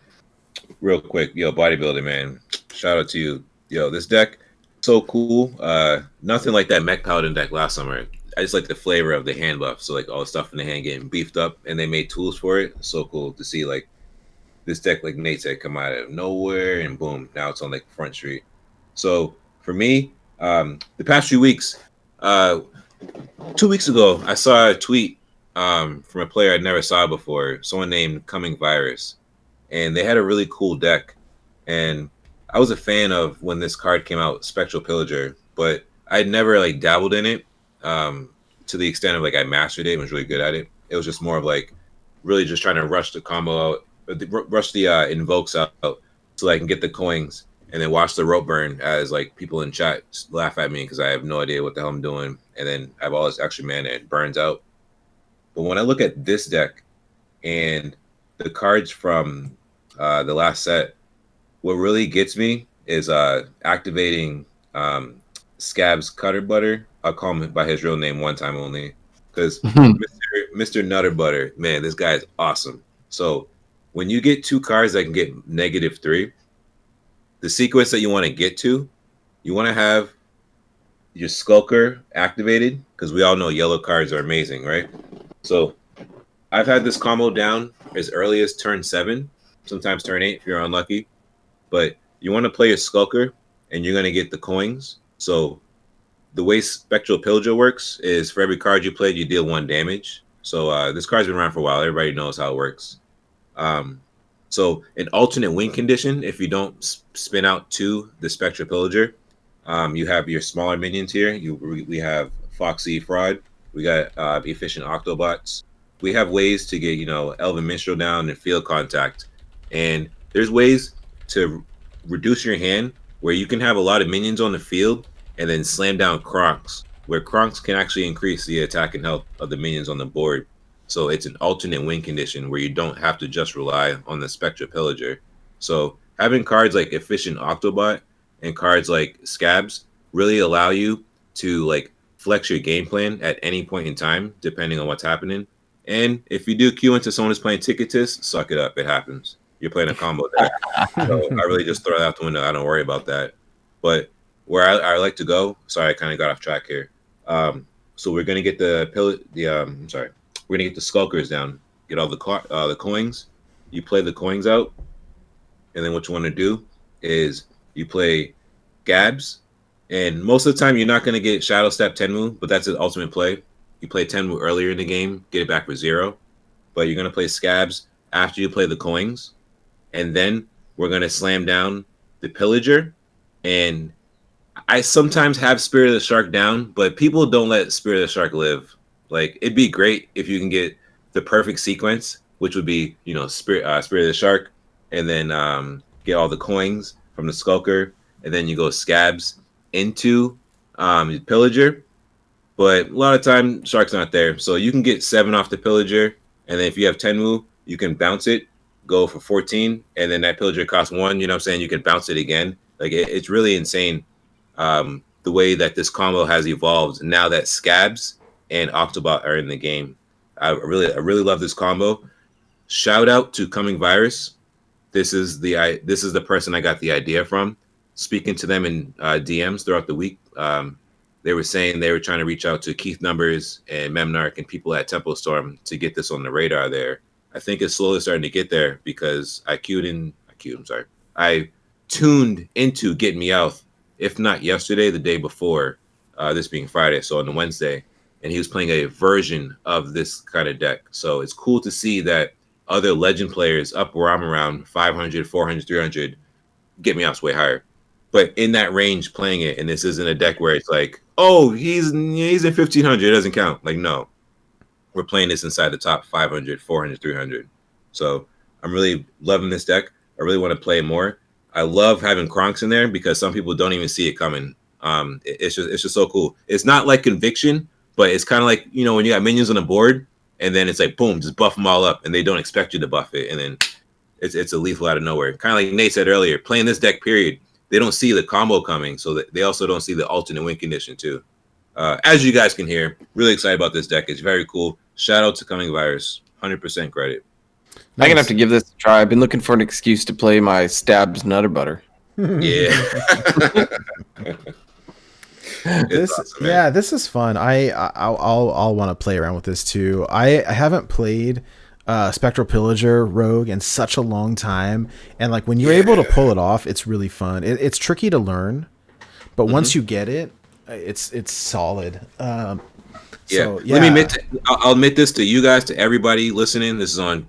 S4: Real quick, Bodybuilder, man. Shout out to you. This deck, so cool. Nothing like that Mech Paladin deck last summer. I just like the flavor of the hand buff. So like all the stuff in the hand getting beefed up, and they made tools for it. So cool to see like this deck, like Nate said, come out of nowhere and boom, now it's on like Front Street. So for me, the past few weeks, 2 weeks ago, I saw a tweet from a player I never saw before, someone named Coming Virus. And they had a really cool deck. And I was a fan of when this card came out, Spectral Pillager, but I'd never like dabbled in it to the extent of like I mastered it and was really good at it. It was just more of like really just trying to rush the combo out, rush the invokes out so I can get the coins and then watch the rope burn as like people in chat laugh at me because I have no idea what the hell I'm doing. And then I have all this extra mana and it burns out. But when I look at this deck and the cards from the last set, what really gets me is activating Scab's Cutter Butter. I'll call him by his real name one time only because Mr. Nutter Butter, man, this guy is awesome. So when you get 2 cards that can get -3, the sequence that you want to get to, you want to have your Skulker activated because we all know yellow cards are amazing, right? So I've had this combo down as early as turn 7, sometimes turn 8 if you're unlucky. But you want to play your Skulker, and you're going to get the coins. So the way Spectral Pillager works is for every card you played, you deal 1 damage. So this card's been around for a while. Everybody knows how it works. So an alternate win condition, if you don't spin out to the Spectral Pillager, you have your smaller minions here. We have Foxy Fraud. We got Efficient Octobots. We have ways to get, Elven Minstrel down and field contact. And there's ways to reduce your hand where you can have a lot of minions on the field and then slam down Kronks, where Kronks can actually increase the attack and health of the minions on the board. So it's an alternate win condition where you don't have to just rely on the Spectra Pillager. So having cards like Efficient Octobot and cards like Scabs really allow you to like flex your game plan at any point in time, depending on what's happening. And if you do queue into someone who's playing Ticketus, suck it up. It happens. You're playing a combo deck. So I really just throw that out the window. I don't worry about that. But where I like to go, sorry, I kind of got off track here. So we're gonna get we're gonna get the Skulkers down. Get all the coins. You play the coins out, and then what you want to do is you play Gabs. And most of the time, you're not gonna get Shadow Step Tenmu, but that's the ultimate play. You play Tenmu earlier in the game, get it back for 0. But you're gonna play Scabs after you play the coins, and then we're gonna slam down the Pillager. And I sometimes have Spirit of the Shark down, but people don't let Spirit of the Shark live. Like, it'd be great if you can get the perfect sequence, which would be, Spirit of the Shark, and then get all the coins from the Skulker, and then you go Scabs into Pillager. But a lot of time, Shark's not there. So you can get 7 off the Pillager, and then if you have Tenmu, you can bounce it, go for 14, and then that Pillager costs 1, you know what I'm saying? You can bounce it again. Like, it's really insane the way that this combo has evolved now that Scabs and Octobot are in the game. I really love this combo. Shout out to Coming Virus. This is the person I got the idea from. Speaking to them in DMs throughout the week, they were saying they were trying to reach out to Keith Numbers and Memnarch and people at Temple Storm to get this on the radar there. I think it's slowly starting to get there because I tuned into Get Me Out, if not yesterday, the day before, this being Friday, so on the Wednesday, and he was playing a version of this kind of deck. So it's cool to see that other Legend players up where I'm around 500, 400, 300, Get Me Out's way higher. But in that range playing it, and this isn't a deck where it's like, oh, he's in 1,500, it doesn't count. Like, no. We're playing this inside the top 500, 400, 300. So I'm really loving this deck. I really want to play more. I love having Kronks in there because some people don't even see it coming. It's just so cool. It's not like Conviction, but it's kind of like, when you got minions on the board, and then it's like, boom, just buff them all up, and they don't expect you to buff it. And then it's a lethal out of nowhere. Kind of like Nate said earlier, playing this deck, period, they don't see the combo coming, so that they also don't see the alternate win condition too. As you guys can hear, really excited about this deck. It's very cool. Shout out to Coming Virus. 100% credit.
S5: Nice. I'm going to have to give this a try. I've been looking for an excuse to play my Stabs Nutter Butter.
S4: Yeah.
S3: This is fun. I'll want to play around with this too. I haven't played Spectral Pillager Rogue in such a long time, and like when you're able to pull it off, it's really fun. It's tricky to learn, but once you get it, it's solid. Let me I'll admit this to you guys, to everybody listening. This is on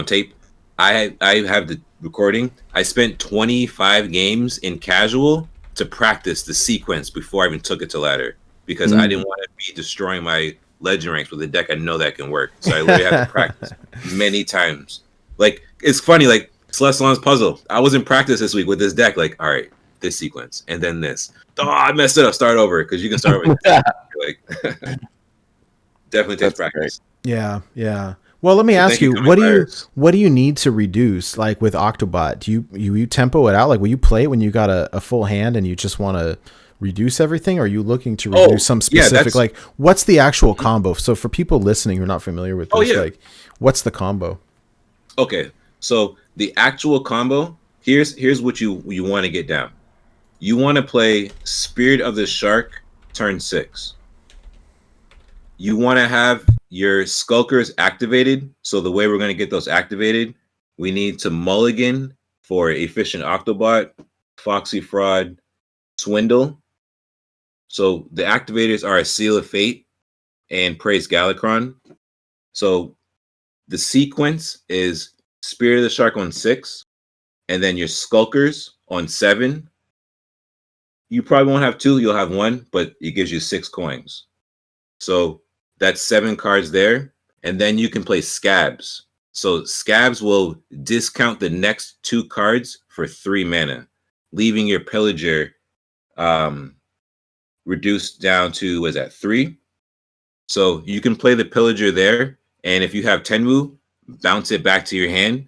S3: tape. I have the recording. I spent 25 games in casual to practice the sequence before I even took it to ladder because I didn't want to be destroying my legend ranks with a deck I know that can work. So I literally had to practice many times. Like, it's funny, like Celestalon's puzzle. I was in practice this week with this deck. Like, all right, this sequence and then this. Oh, I messed it up. Start over because you can start over. Like, definitely takes practice. Great. Yeah. Well, let me ask you, what do you need to reduce? Like with Octobot, do you tempo it out? Like, will you play it when you got a full hand and you just want to reduce everything? Or are you looking to reduce some specific? Like, what's the actual combo? So for people listening who are not familiar with this, like, what's the combo?
S4: Okay, so the actual combo, here's what you want to get down. You want to play Spirit of the Shark turn 6. You want to have your Skulkers activated. So the way we're going to get those activated, we need to mulligan for Efficient Octobot, Foxy Fraud, Swindle. So the activators are a Seal of Fate and Praise Galakron. So the sequence is Spirit of the Shark on 6, and then your Skulkers on 7. You probably won't have 2, you'll have 1, but it gives you 6 coins. So that's 7 cards there. And then you can play Scabs. So Scabs will discount the next 2 cards for 3 mana, leaving your Pillager reduced down to, 3? So you can play the Pillager there, and if you have Tenwu, bounce it back to your hand.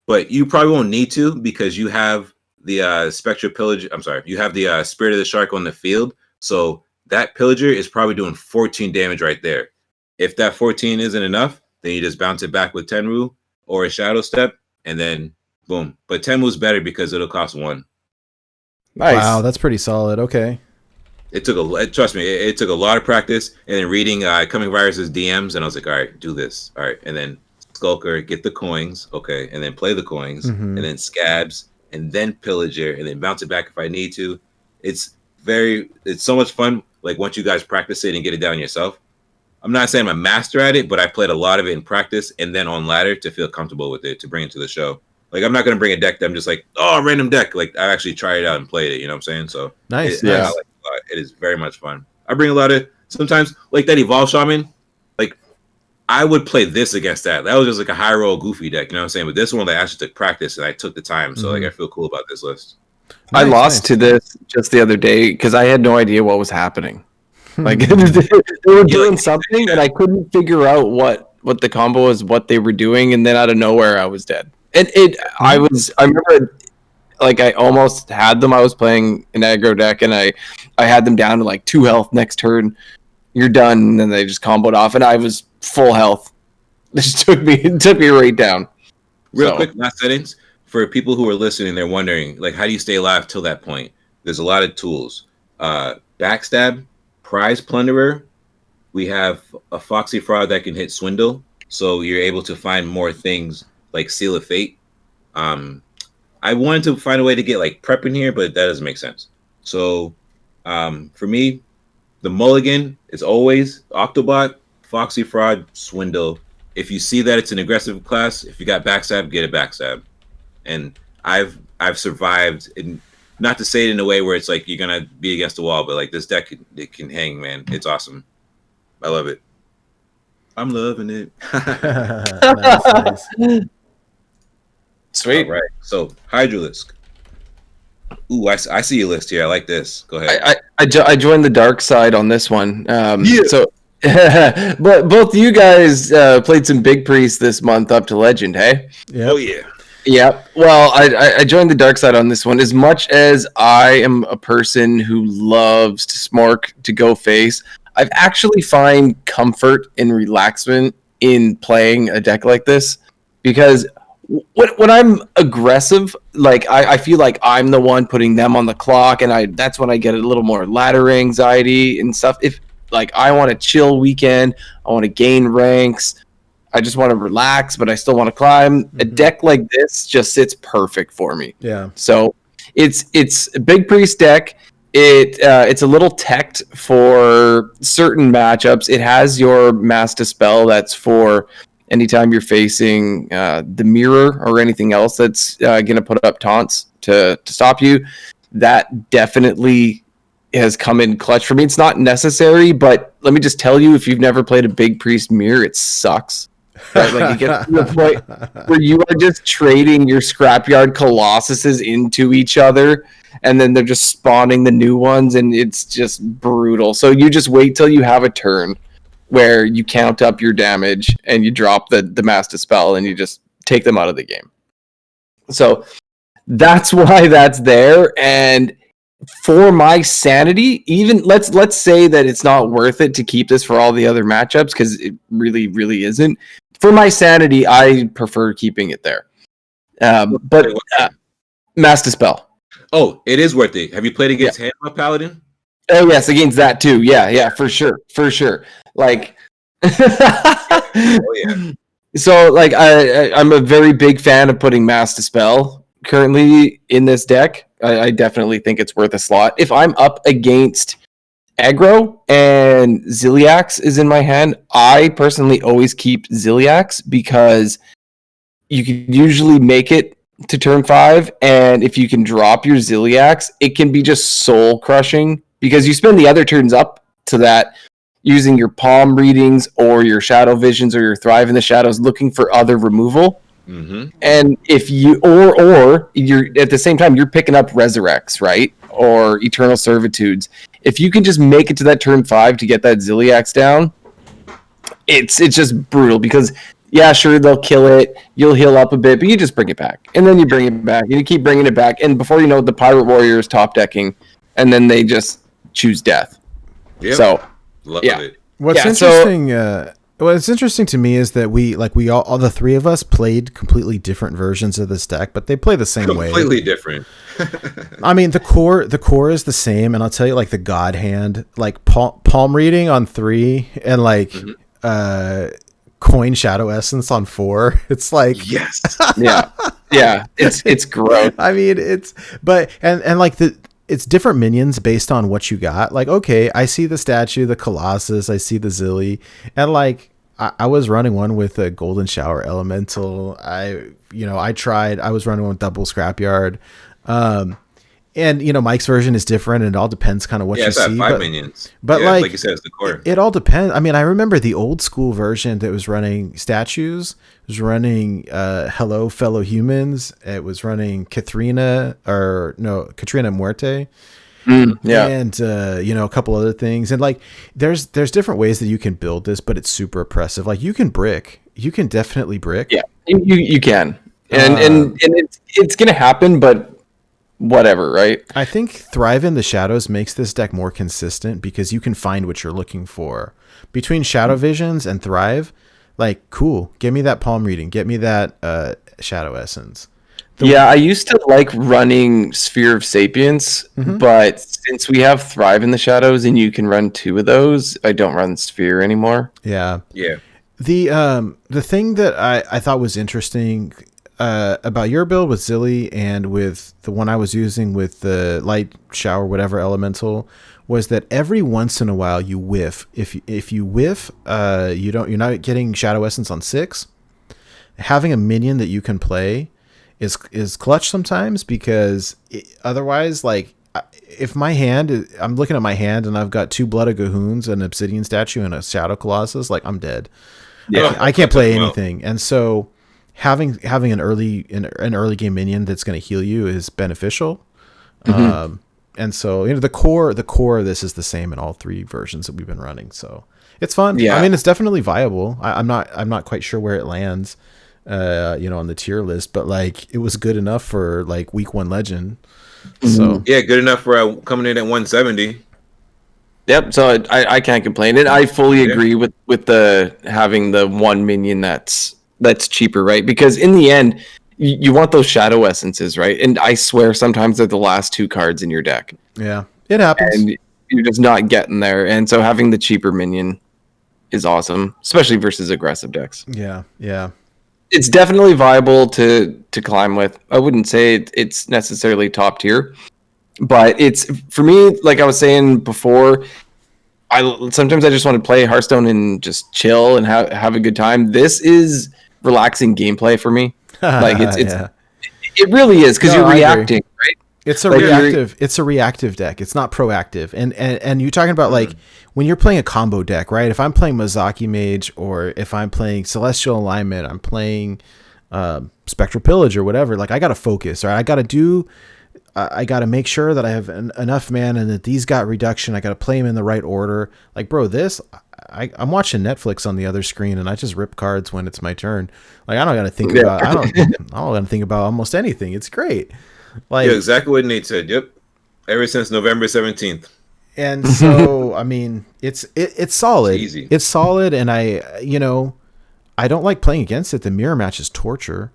S4: But you probably won't need to because you have the Spectral Pillager. I'm sorry, you have the Spirit of the Shark on the field. So that Pillager is probably doing 14 damage right there. If that 14 isn't enough, then you just bounce it back with Tenwu or a Shadow Step, and then boom. But Tenwu's better because it'll cost 1.
S5: Nice.
S3: Wow, that's pretty solid. Okay.
S4: It took trust me, it took a lot of practice, and then reading Coming Virus's DMs, and I was like, all right, do this. All right, and then Skulker, get the coins, okay, and then play the coins, and then Scabs, and then Pillager, and then bounce it back if I need to. It's so much fun. Like once you guys practice it and get it down yourself. I'm not saying I'm a master at it, but I played a lot of it in practice and then on ladder to feel comfortable with it to bring it to the show. Like I'm not gonna bring a deck that I'm just like, oh, random deck. Like I actually tried it out and played it. You know what I'm saying? So
S3: Nice.
S4: I like it a lot. It is very much fun. I bring a lot of sometimes like that Evolve Shaman. Like I would play this against that. That was just like a high roll goofy deck. You know what I'm saying? But this one, I actually took practice and I took the time. So like I feel cool about this list.
S5: I lost to this just the other day because I had no idea what was happening. Like they were doing something and I couldn't figure out what the combo was, what they were doing, and then out of nowhere I was dead. And I remember like I almost had them. I was playing an aggro deck and I had them down to like 2 health next turn. You're done, and then they just comboed off and I was full health. It just took me right down.
S4: Real quick, last settings. For people who are listening, they're wondering, like, how do you stay alive till that point? There's a lot of tools. Backstab, Prize Plunderer. We have a Foxy Fraud that can hit Swindle, so you're able to find more things like Seal of Fate. I wanted to find a way to get like prep in here, but that doesn't make sense. So for me, the mulligan is always Octobot, Foxy Fraud, Swindle. If you see that it's an aggressive class, if you got Backstab, get a Backstab. And I've survived, and not to say it in a way where it's like you're gonna be against the wall, but like this deck it can hang, man. It's awesome. I love it. I'm loving it.
S3: Nice.
S5: Sweet.
S4: All right. So Hydralisk. Ooh, I see your list here. I like this. Go ahead.
S5: I joined the dark side on this one. So, but both of you guys played some Big Priest this month up to Legend, hey?
S3: Yep.
S4: Oh yeah.
S5: Yeah. Well, I joined the dark side on this one. As much as I am a person who loves to smork to go face, I've actually find comfort and relaxation in playing a deck like this because when I'm aggressive, like I feel like I'm the one putting them on the clock, and that's when I get a little more ladder anxiety and stuff. If like I want to chill weekend, I want to gain ranks, I just want to relax, but I still want to climb. A deck like this just sits perfect for me.
S3: Yeah.
S5: So it's a Big Priest deck. It's a little teched for certain matchups. It has your Mass Dispel that's for anytime you're facing the mirror or anything else that's going to put up taunts to stop you. That definitely has come in clutch for me. It's not necessary, but let me just tell you, if you've never played a Big Priest mirror, it sucks. Right? Like it gets to the point where you are just trading your scrapyard colossuses into each other, and then they're just spawning the new ones, and it's just brutal. So you just wait till you have a turn where you count up your damage and you drop the Mass Dispel and you just take them out of the game. So that's why that's there. And for my sanity, even let's say that it's not worth it to keep this for all the other matchups, because it really, really isn't. For my sanity, I prefer keeping it there. But Mass Dispel.
S4: Oh, it is worth it. Have you played against Handma Paladin?
S5: Oh yes, against that too. Yeah, for sure. Like,
S4: oh yeah.
S5: So like I'm a very big fan of putting Mass Dispel currently in this deck. I definitely think it's worth a slot. If I'm up against aggro and Ziliax is in my hand, I personally always keep Ziliax because you can usually make it to turn 5, and if you can drop your Ziliax, it can be just soul crushing because you spend the other turns up to that using your palm readings or your shadow visions or your thrive in the shadows looking for other removal. Mm-hmm. And if you or you're at the same time you're picking up resurrects, right, or eternal servitudes, if you can just make it to that turn 5 to get that Ziliax down, it's just brutal because yeah, sure they'll kill it, you'll heal up a bit, but you just bring it back, and then you bring it back, and you keep bringing it back, and before you know it, the Pirate Warrior is top decking, and then they just choose death.
S4: Yep.
S5: So
S4: Love it.
S3: What's interesting? What's interesting to me is that we all the three of us played completely different versions of this deck, but they play the same way.
S4: Completely different.
S3: I mean, the core is the same, and I'll tell you, like the God Hand, like palm reading on 3, and like coin Shadow Essence on 4. It's like
S4: Yes.
S5: yeah, it's gross.
S3: I mean, it's and like it's different minions based on what you got. Like, okay, I see the statue, the Colossus, I see the Zilly, and like I was running one with a Golden Shower Elemental. I was running one with double Scrapyard. And Mike's version is different, and it all depends kind of what you see.
S4: 5 minions.
S3: But
S4: like you said, it's the core.
S3: It all depends. I mean, I remember the old school version that was running statues. It was running Hello Fellow Humans. It was running Katrina Muerte.
S5: Yeah.
S3: And a couple other things. And like there's different ways that you can build this, but it's super oppressive. Like you can definitely brick.
S5: Yeah, you can. And it's gonna happen, but whatever, right?
S3: I think Thrive in the Shadows makes this deck more consistent because you can find what you're looking for. Between Shadow Visions and Thrive, like, cool, give me that palm reading, get me that Shadow Essence.
S5: I used to like running Sphere of Sapience, but since we have Thrive in the Shadows and you can run 2 of those, I don't run Sphere anymore.
S3: Yeah.
S4: Yeah.
S3: The thing that I thought was interesting about your build with Zilly and with the one I was using with the Light Shower, whatever elemental, was that every once in a while you whiff. If you whiff, you're not getting Shadow Essence on 6. Having a minion that you can play is clutch sometimes, because otherwise, like, if I'm looking at my hand and I've got 2 Blood of Gahoons, an Obsidian Statue, and a Shadow Colossus, like, I'm dead.
S5: Yeah,
S3: I can't play anything, and so having an early game minion that's going to heal you is beneficial. And so the core of this is the same in all 3 versions that we've been running, so it's fun.
S5: Yeah.
S3: I mean, it's definitely viable. I'm not quite sure where it lands on the tier list, but like it was good enough for like week 1 legend. So
S4: yeah, good enough for coming in at 170.
S5: Yep. So I can't complain, and I fully agree with the having the 1 minion that's cheaper, right? Because in the end, you want those Shadow Essences, right? And I swear sometimes they're the last 2 cards in your deck.
S3: Yeah, it happens.
S5: And you're just not getting there. And so having the cheaper minion is awesome, especially versus aggressive decks.
S3: Yeah.
S5: It's definitely viable to climb with. I wouldn't say it's necessarily top tier, but it's, for me, like I was saying before, sometimes I just want to play Hearthstone and just chill and have a good time. This is relaxing gameplay for me. Like it really is, because you're reacting, right?
S3: It's a reactive deck. It's not proactive. And you're talking about like when you're playing a combo deck, right? If I'm playing Mozaki Mage, or if I'm playing Celestial Alignment, I'm playing Spectral Pillage or whatever, like I got to focus, right? I got to make sure that I have enough mana and that these got reduction. I got to play them in the right order. Like, bro, I'm watching Netflix on the other screen and I just rip cards when it's my turn. Like, I don't got to think about, I don't got to think about almost anything. It's great. Like,
S4: yeah, exactly what Nate said. Yep. Ever since November 17th.
S3: And so, I mean, it's solid.
S4: It's easy.
S3: It's solid. And I don't like playing against it. The mirror match is torture.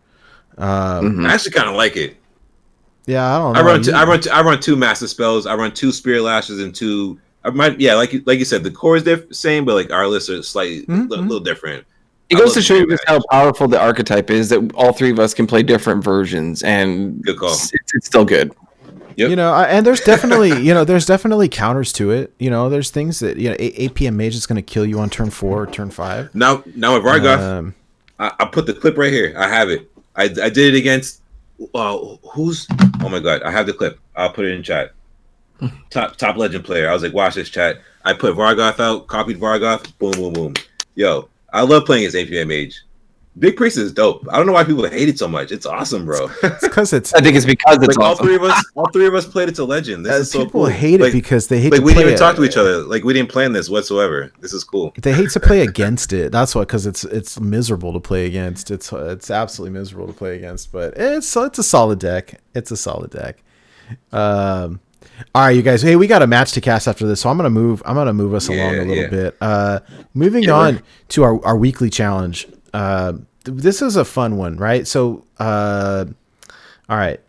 S4: I actually kind of like it.
S3: Yeah, I don't know.
S4: I run 2 Master Spells. I run 2 Spirit Lashes and 2. Like you said, the core is same, but like our lists are slightly little different.
S5: It goes to show you just how powerful the archetype is, that all 3 of us can play different versions, and
S4: good call.
S5: It's still good.
S4: Yep.
S3: And there's definitely counters to it. There's things that 8 PM Mage is going to kill you on turn 4 or turn 5.
S4: Now with Vargoth, I put the clip right here. I have it. I did it against who's? Oh my god, I have the clip. I'll put it in chat. Top legend player. I was like, watch this, chat. I put Vargoth out, copied Vargoth, boom, boom, boom. Yo, I love playing as APM Mage. Big Priest is dope. I don't know why people hate it so much. It's awesome, bro.
S3: It's because it's.
S5: I think it's because it's
S4: Like all
S5: awesome.
S4: three of us played it to legend. This is so
S3: people
S4: cool.
S3: hate it
S4: Like,
S3: because they hate
S4: like
S3: to
S4: we
S3: play
S4: didn't even
S3: it.
S4: talk to each other. Like we didn't plan this whatsoever. This is cool.
S3: They hate to play against it. That's what, because it's miserable to play against. It's absolutely miserable to play against. But it's a solid deck. It's a solid deck. All right, you guys. Hey, we got a match to cast after this, so I'm gonna move us along a little bit. Moving on to our weekly challenge. This is a fun one, right? So, all right.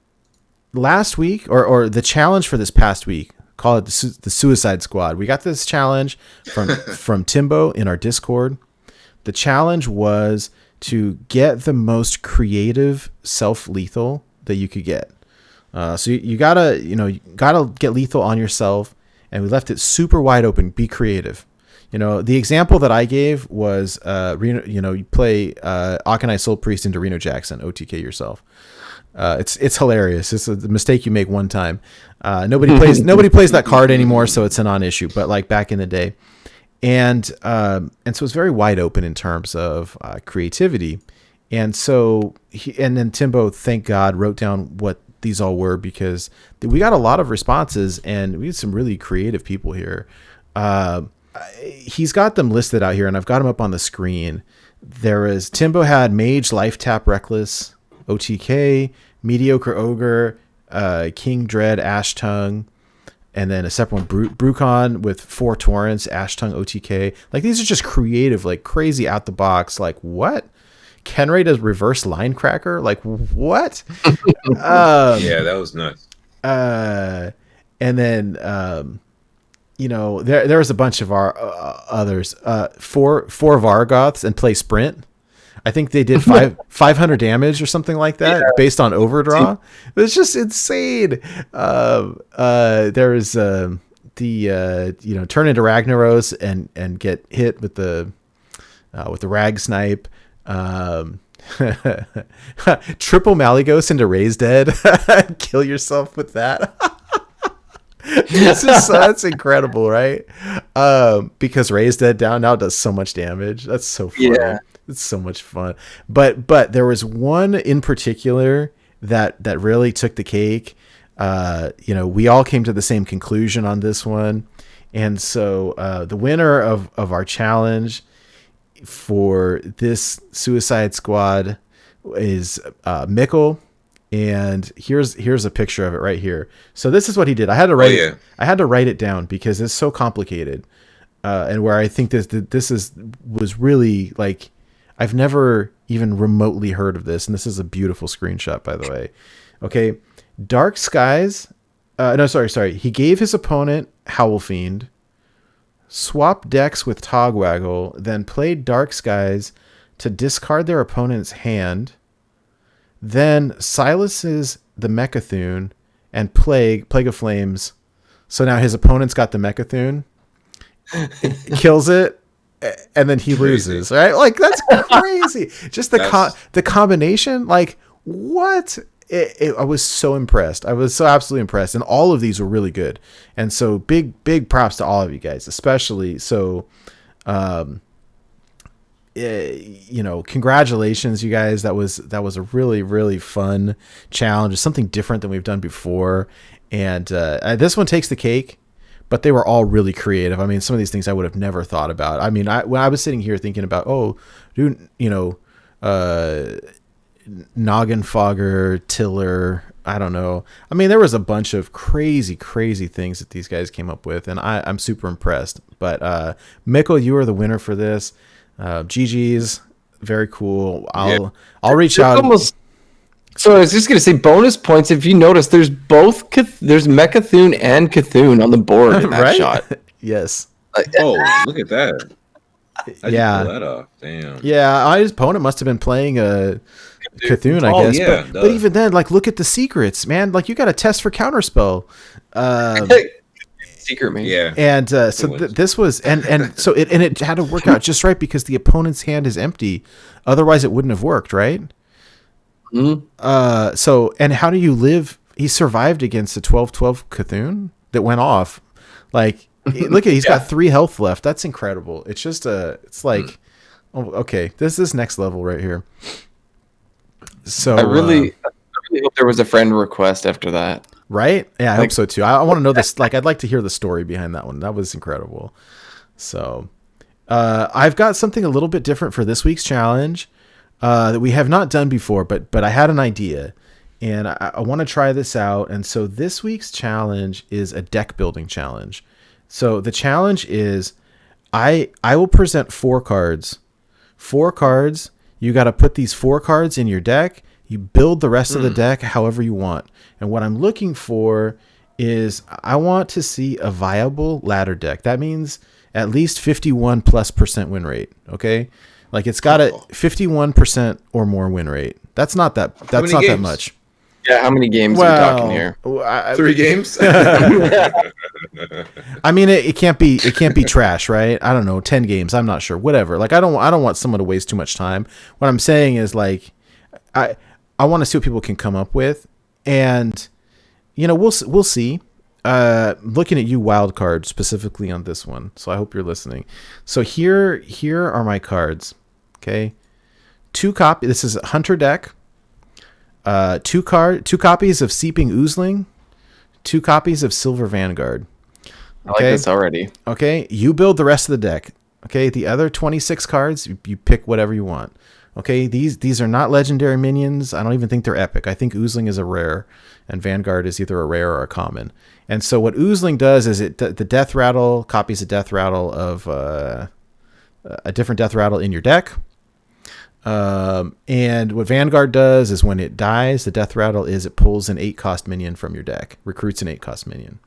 S3: Last week, or the challenge for this past week, call it the Suicide Squad. We got this challenge from Timbo in our Discord. The challenge was to get the most creative self-lethal that you could get. So you gotta get lethal on yourself, and we left it super wide open. Be creative. The example that I gave was Reno. You play Akanai Soul Priest into Reno Jackson, OTK yourself. It's hilarious. It's a mistake you make one time. Nobody plays that card anymore, so it's a non-issue. But like back in the day, and so it's very wide open in terms of creativity. And so then Timbo, thank God, wrote down what these all were, because we got a lot of responses and we had some really creative people here. He's got them listed out here, and I've got them up on the screen. Timbo had Mage, Life Tap, Reckless, OTK, Mediocre Ogre, King Dread, Ash Tongue, and then a separate one, Brucon with 4 Torrents, Ash Tongue, OTK. Like, these are just creative, like crazy out the box. Like, what? Kenray does reverse line cracker? Like, what?
S4: Yeah, that was nuts.
S3: And then, there was a bunch of our others. 4 Vargoths and play Sprint. I think they did 500 damage or something like that, based on overdraw. It was just insane. There was turn into Ragnaros and get hit with the rag snipe. Triple Malygos into Raise Dead. Kill yourself with that. That's incredible, right? Because Raise Dead down now does so much damage. That's so fun. Yeah. It's so much fun. But there was one in particular that really took the cake. We all came to the same conclusion on this one. And so the winner of our challenge for this Suicide Squad is Mikkel. And here's a picture of it right here. So this is what he did. I had to write it down because it's so complicated. And where I think this was really like, I've never even remotely heard of this. And this is a beautiful screenshot, by the way. Okay. Dark Skies. Sorry. He gave his opponent Howl Fiend, swapped decks with Togwaggle, then played Dark Skies to discard their opponent's hand, then silences the Mechathune and Plague of Flames. So now his opponent's got the Mechathune, kills it, and then he loses, right? Like, that's crazy. Just the combination, like, what? I was so impressed. I was so absolutely impressed. And all of these were really good. And so big props to all of you guys, especially. So, congratulations, you guys. That was a really, really fun challenge. It's something different than we've done before. And this one takes the cake, but they were all really creative. I mean, some of these things I would have never thought about. I mean, when I was sitting here thinking about, Noggin Fogger, Tiller, I don't know. I mean, there was a bunch of crazy things that these guys came up with, and I'm super impressed. But Mikkel, you are the winner for this. GG's, very cool. I'll reach out.
S5: So I was just gonna say, bonus points. If you notice, there's there's Mechathune and Cthulhu on the board in that
S3: right?
S5: shot.
S3: Yes.
S4: Oh, look at that! How'd you pull that off? Damn.
S3: Yeah, his opponent must have been playing Cthulhu, I guess.
S4: Yeah,
S3: but even then, like, look at the secrets, man. Like, you got to test for counterspell.
S5: Secret, man.
S4: Yeah.
S3: And this was so it had to work out just right because the opponent's hand is empty. Otherwise, it wouldn't have worked, right?
S5: Mm-hmm.
S3: So, and how do you live? He survived against a 12/12 Cthulhu that went off. Like, look at, he's got 3 health left. That's incredible. It's just it's like Oh, okay, this is next level right here. So
S5: I really hope there was a friend request after that.
S3: right? Yeah, I hope
S5: Like-
S3: so too. I want to know this. Like, I'd like to hear the story behind that one. That was incredible. So, I've got something a little bit different for this week's challenge that we have not done before, but I had an idea, and I want to try this out. And so this week's challenge is a deck building challenge. So the challenge is I will present 4 cards. 4 cards. You got to put these 4 cards in your deck. You build the rest of the deck however you want. And what I'm looking for is I want to see a viable ladder deck. That means at least 51+% win rate. Okay. Like it's got a 51% or more win rate. That's not that
S4: games?
S3: much.
S5: Yeah, how many games are we talking here?
S4: 3 games.
S3: I mean, it can't be trash, right? I don't know, 10 games. I'm not sure. Whatever. Like I don't want someone to waste too much time. What I'm saying is like, I want to see what people can come up with, and we'll see. Looking at you, wild card, specifically on this one. So I hope you're listening. So here are my cards. Okay, 2 copy. This is a hunter deck. 2 copies of Seeping Oozling, 2 copies of Silver Vanguard.
S5: Okay? I like this already.
S3: Okay, you build the rest of the deck. Okay, the other 26 cards, you pick whatever you want. Okay, these are not legendary minions. I don't even think they're epic. I think Oozling is a rare, and Vanguard is either a rare or a common. And so what Oozling does is the Death Rattle copies a Death Rattle of a different Death Rattle in your deck. And what Vanguard does is when it dies, the Death Rattle it pulls an 8-cost minion from your deck, recruits an 8-cost minion.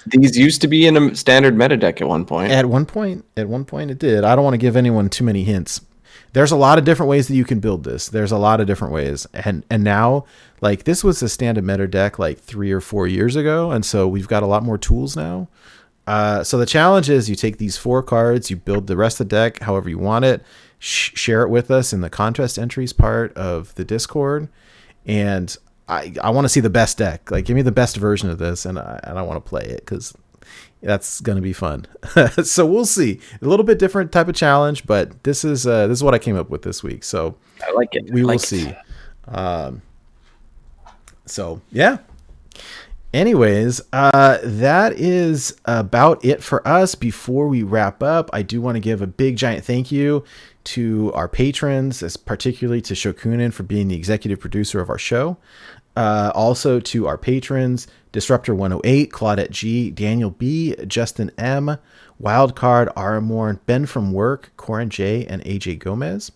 S5: These used to be in a standard meta deck at one point.
S3: At one point it did. I don't want to give anyone too many hints. There's a lot of different ways that you can build this. There's a lot of different ways. And now, like, this was a standard meta deck like 3 or 4 years ago. And so we've got a lot more tools now. So the challenge is you take these 4 cards, you build the rest of the deck however you want it, share it with us in the contest entries part of the Discord. And I want to see the best deck. Like, give me the best version of this, and I want to play it because that's going to be fun. So we'll see. A little bit different type of challenge, but this is what I came up with this week. So
S5: I like it.
S3: We will see. So yeah. Anyways, that is about it for us. Before we wrap up, I do want to give a big giant thank you to our patrons, particularly to Shokunin for being the executive producer of our show. Also to our patrons, Disruptor 108, Claudette G, Daniel B, Justin M, Wildcard, Aramorn, Ben from Work, Corin J, and AJ Gomez.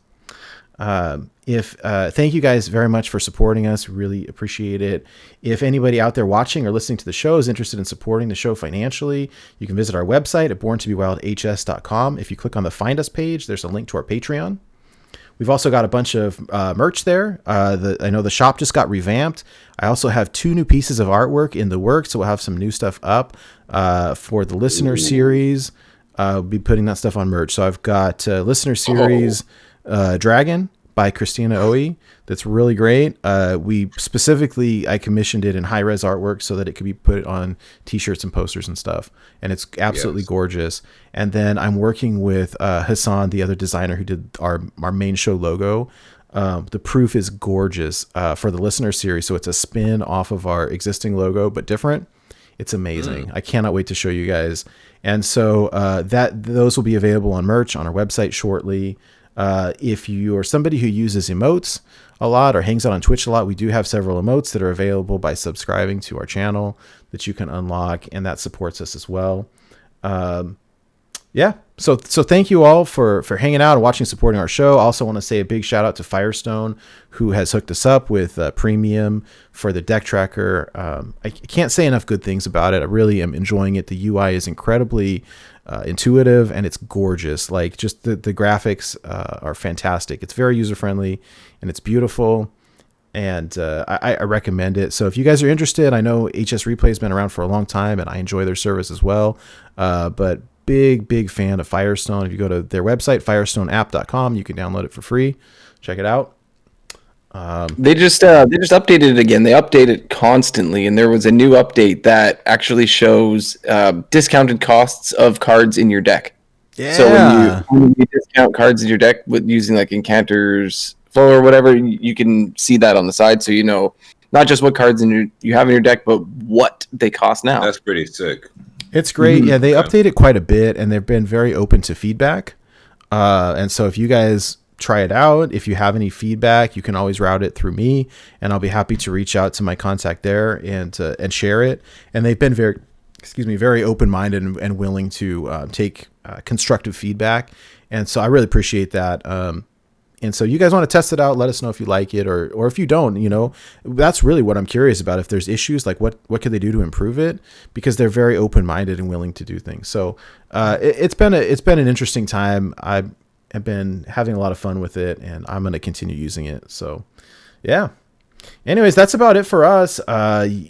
S3: Thank you guys very much for supporting us. Really appreciate it. If anybody out there watching or listening to the show is interested in supporting the show financially, you can visit our website at borntobewildhs.com. If you click on the Find Us page, there's a link to our Patreon. We've also got a bunch of merch there. I know the shop just got revamped. I also have 2 new pieces of artwork in the works, so we'll have some new stuff up for the listener series. We'll be putting that stuff on merch. So I've got listener series Dragon by Christina Oe. That's really great. I commissioned it in high-res artwork so that it could be put on t-shirts and posters and stuff. And it's absolutely gorgeous. And then I'm working with Hassan, the other designer who did our main show logo. The proof is gorgeous for the listener series. So it's a spin off of our existing logo, but different. It's amazing. I cannot wait to show you guys. And so those will be available on merch on our website shortly. If you are somebody who uses emotes a lot or hangs out on Twitch a lot, we do have several emotes that are available by subscribing to our channel that you can unlock, and that supports us as well. So thank you all for hanging out and watching, supporting our show. I also want to say a big shout out to Firestone, who has hooked us up with premium for the deck tracker. I can't say enough good things about it. I really am enjoying it. The UI is incredibly intuitive, and it's gorgeous. Like, just the graphics are fantastic. It's very user friendly and it's beautiful, and I recommend it. So if you guys are interested, I know HS Replay has been around for a long time and I enjoy their service as well, but big fan of Firestone. If you go to their website, firestoneapp.com, you can download it for free. Check it out.
S5: They just updated it again. They update it constantly, and there was a new update that actually shows discounted costs of cards in your deck.
S3: Yeah.
S5: So when you discount cards in your deck with using like Encanter's Flow or whatever, you can see that on the side, so you know not just what cards you have in your deck, but what they cost now.
S4: That's pretty sick.
S3: It's great.
S5: Mhm.
S3: Yeah, they
S4: Okay.
S3: update it quite a bit, and they've been very open to feedback. And so if you guys try it out, if you have any feedback, you can always route it through me, and I'll be happy to reach out to my contact there and share it. And they've been very open-minded and willing to take constructive feedback. And so I really appreciate that. And so you guys want to test it out, let us know if you like it, or if you don't, that's really what I'm curious about. If there's issues, like what could they do to improve it? Because they're very open-minded and willing to do things. So it's been an interesting time. I've been having a lot of fun with it, and I'm going to continue using it. So yeah. Anyways, that's about it for us.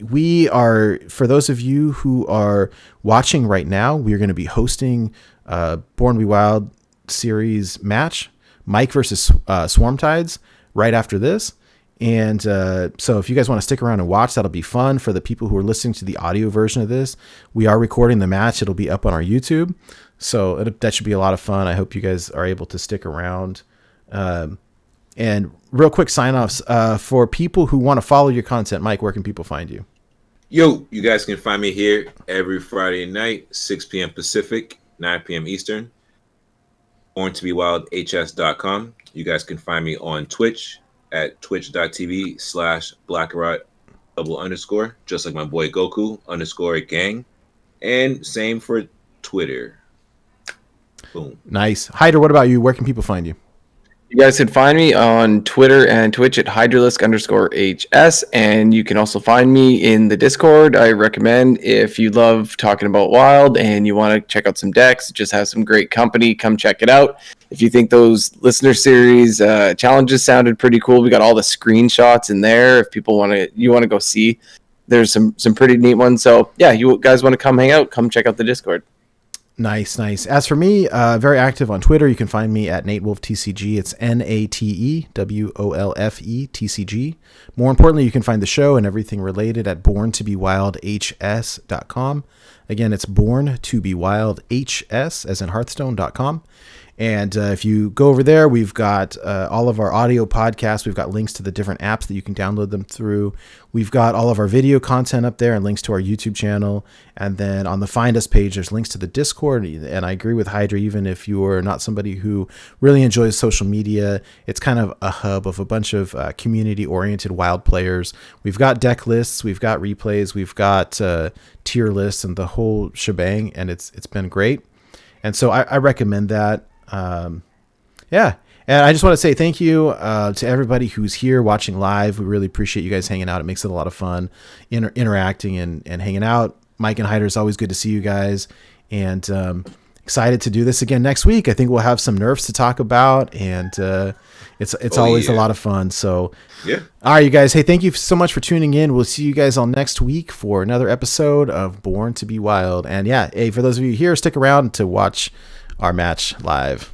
S3: We are, for those of you who are watching right now, we're going to be hosting Born to Be Wild series match, Mike versus Swarm Tides, right after this. And so if you guys want to stick around and watch, that'll be fun. For the people who are listening to the audio version of this, we are recording the match. It'll be up on our YouTube. So that should be a lot of fun. I hope you guys are able to stick around. And real quick sign-offs for people who want to follow your content. Mike, where can people find you?
S4: Yo, you guys can find me here every Friday night, 6 p.m. Pacific, 9 p.m. Eastern. BornToBeWildHS.com. You guys can find me on Twitch at twitch.tv/blackrot_, just like my boy Goku _gang. And same for Twitter. Boom.
S3: Nice. Hyder, what about you? Where can people find you?
S5: You guys can find me on Twitter and Twitch at Hydralisk_HS, and you can also find me in the Discord. I recommend, if you love talking about Wild and you want to check out some decks, just have some great company, come check it out. If you think those listener series challenges sounded pretty cool, we got all the screenshots in there. If people want to go see, there's some pretty neat ones. So yeah, you guys want to come hang out, come check out the Discord.
S3: Nice. As for me, very active on Twitter. You can find me at NateWolfTCG. It's NateWolfeTCG. More importantly, you can find the show and everything related at BornToBeWildHS.com. Again, it's BornToBeWildHS, as in Hearthstone.com. And if you go over there, we've got all of our audio podcasts. We've got links to the different apps that you can download them through. We've got all of our video content up there and links to our YouTube channel. And then on the Find Us page, there's links to the Discord. And I agree with Hydra, even if you're not somebody who really enjoys social media, it's kind of a hub of a bunch of community-oriented Wild players. We've got deck lists, we've got replays, we've got tier lists, and the whole shebang. And it's been great. And so I recommend that. Yeah. And I just want to say thank you to everybody who's here watching live. We really appreciate you guys hanging out. It makes it a lot of fun interacting and hanging out. Mike and Hyder, it's always good to see you guys. And excited to do this again next week. I think we'll have some nerfs to talk about, and it's always a lot of fun. So
S4: yeah.
S3: All right, you guys. Hey, thank you so much for tuning in. We'll see you guys all next week for another episode of Born to Be Wild. And yeah, hey, for those of you here, stick around to watch our match live.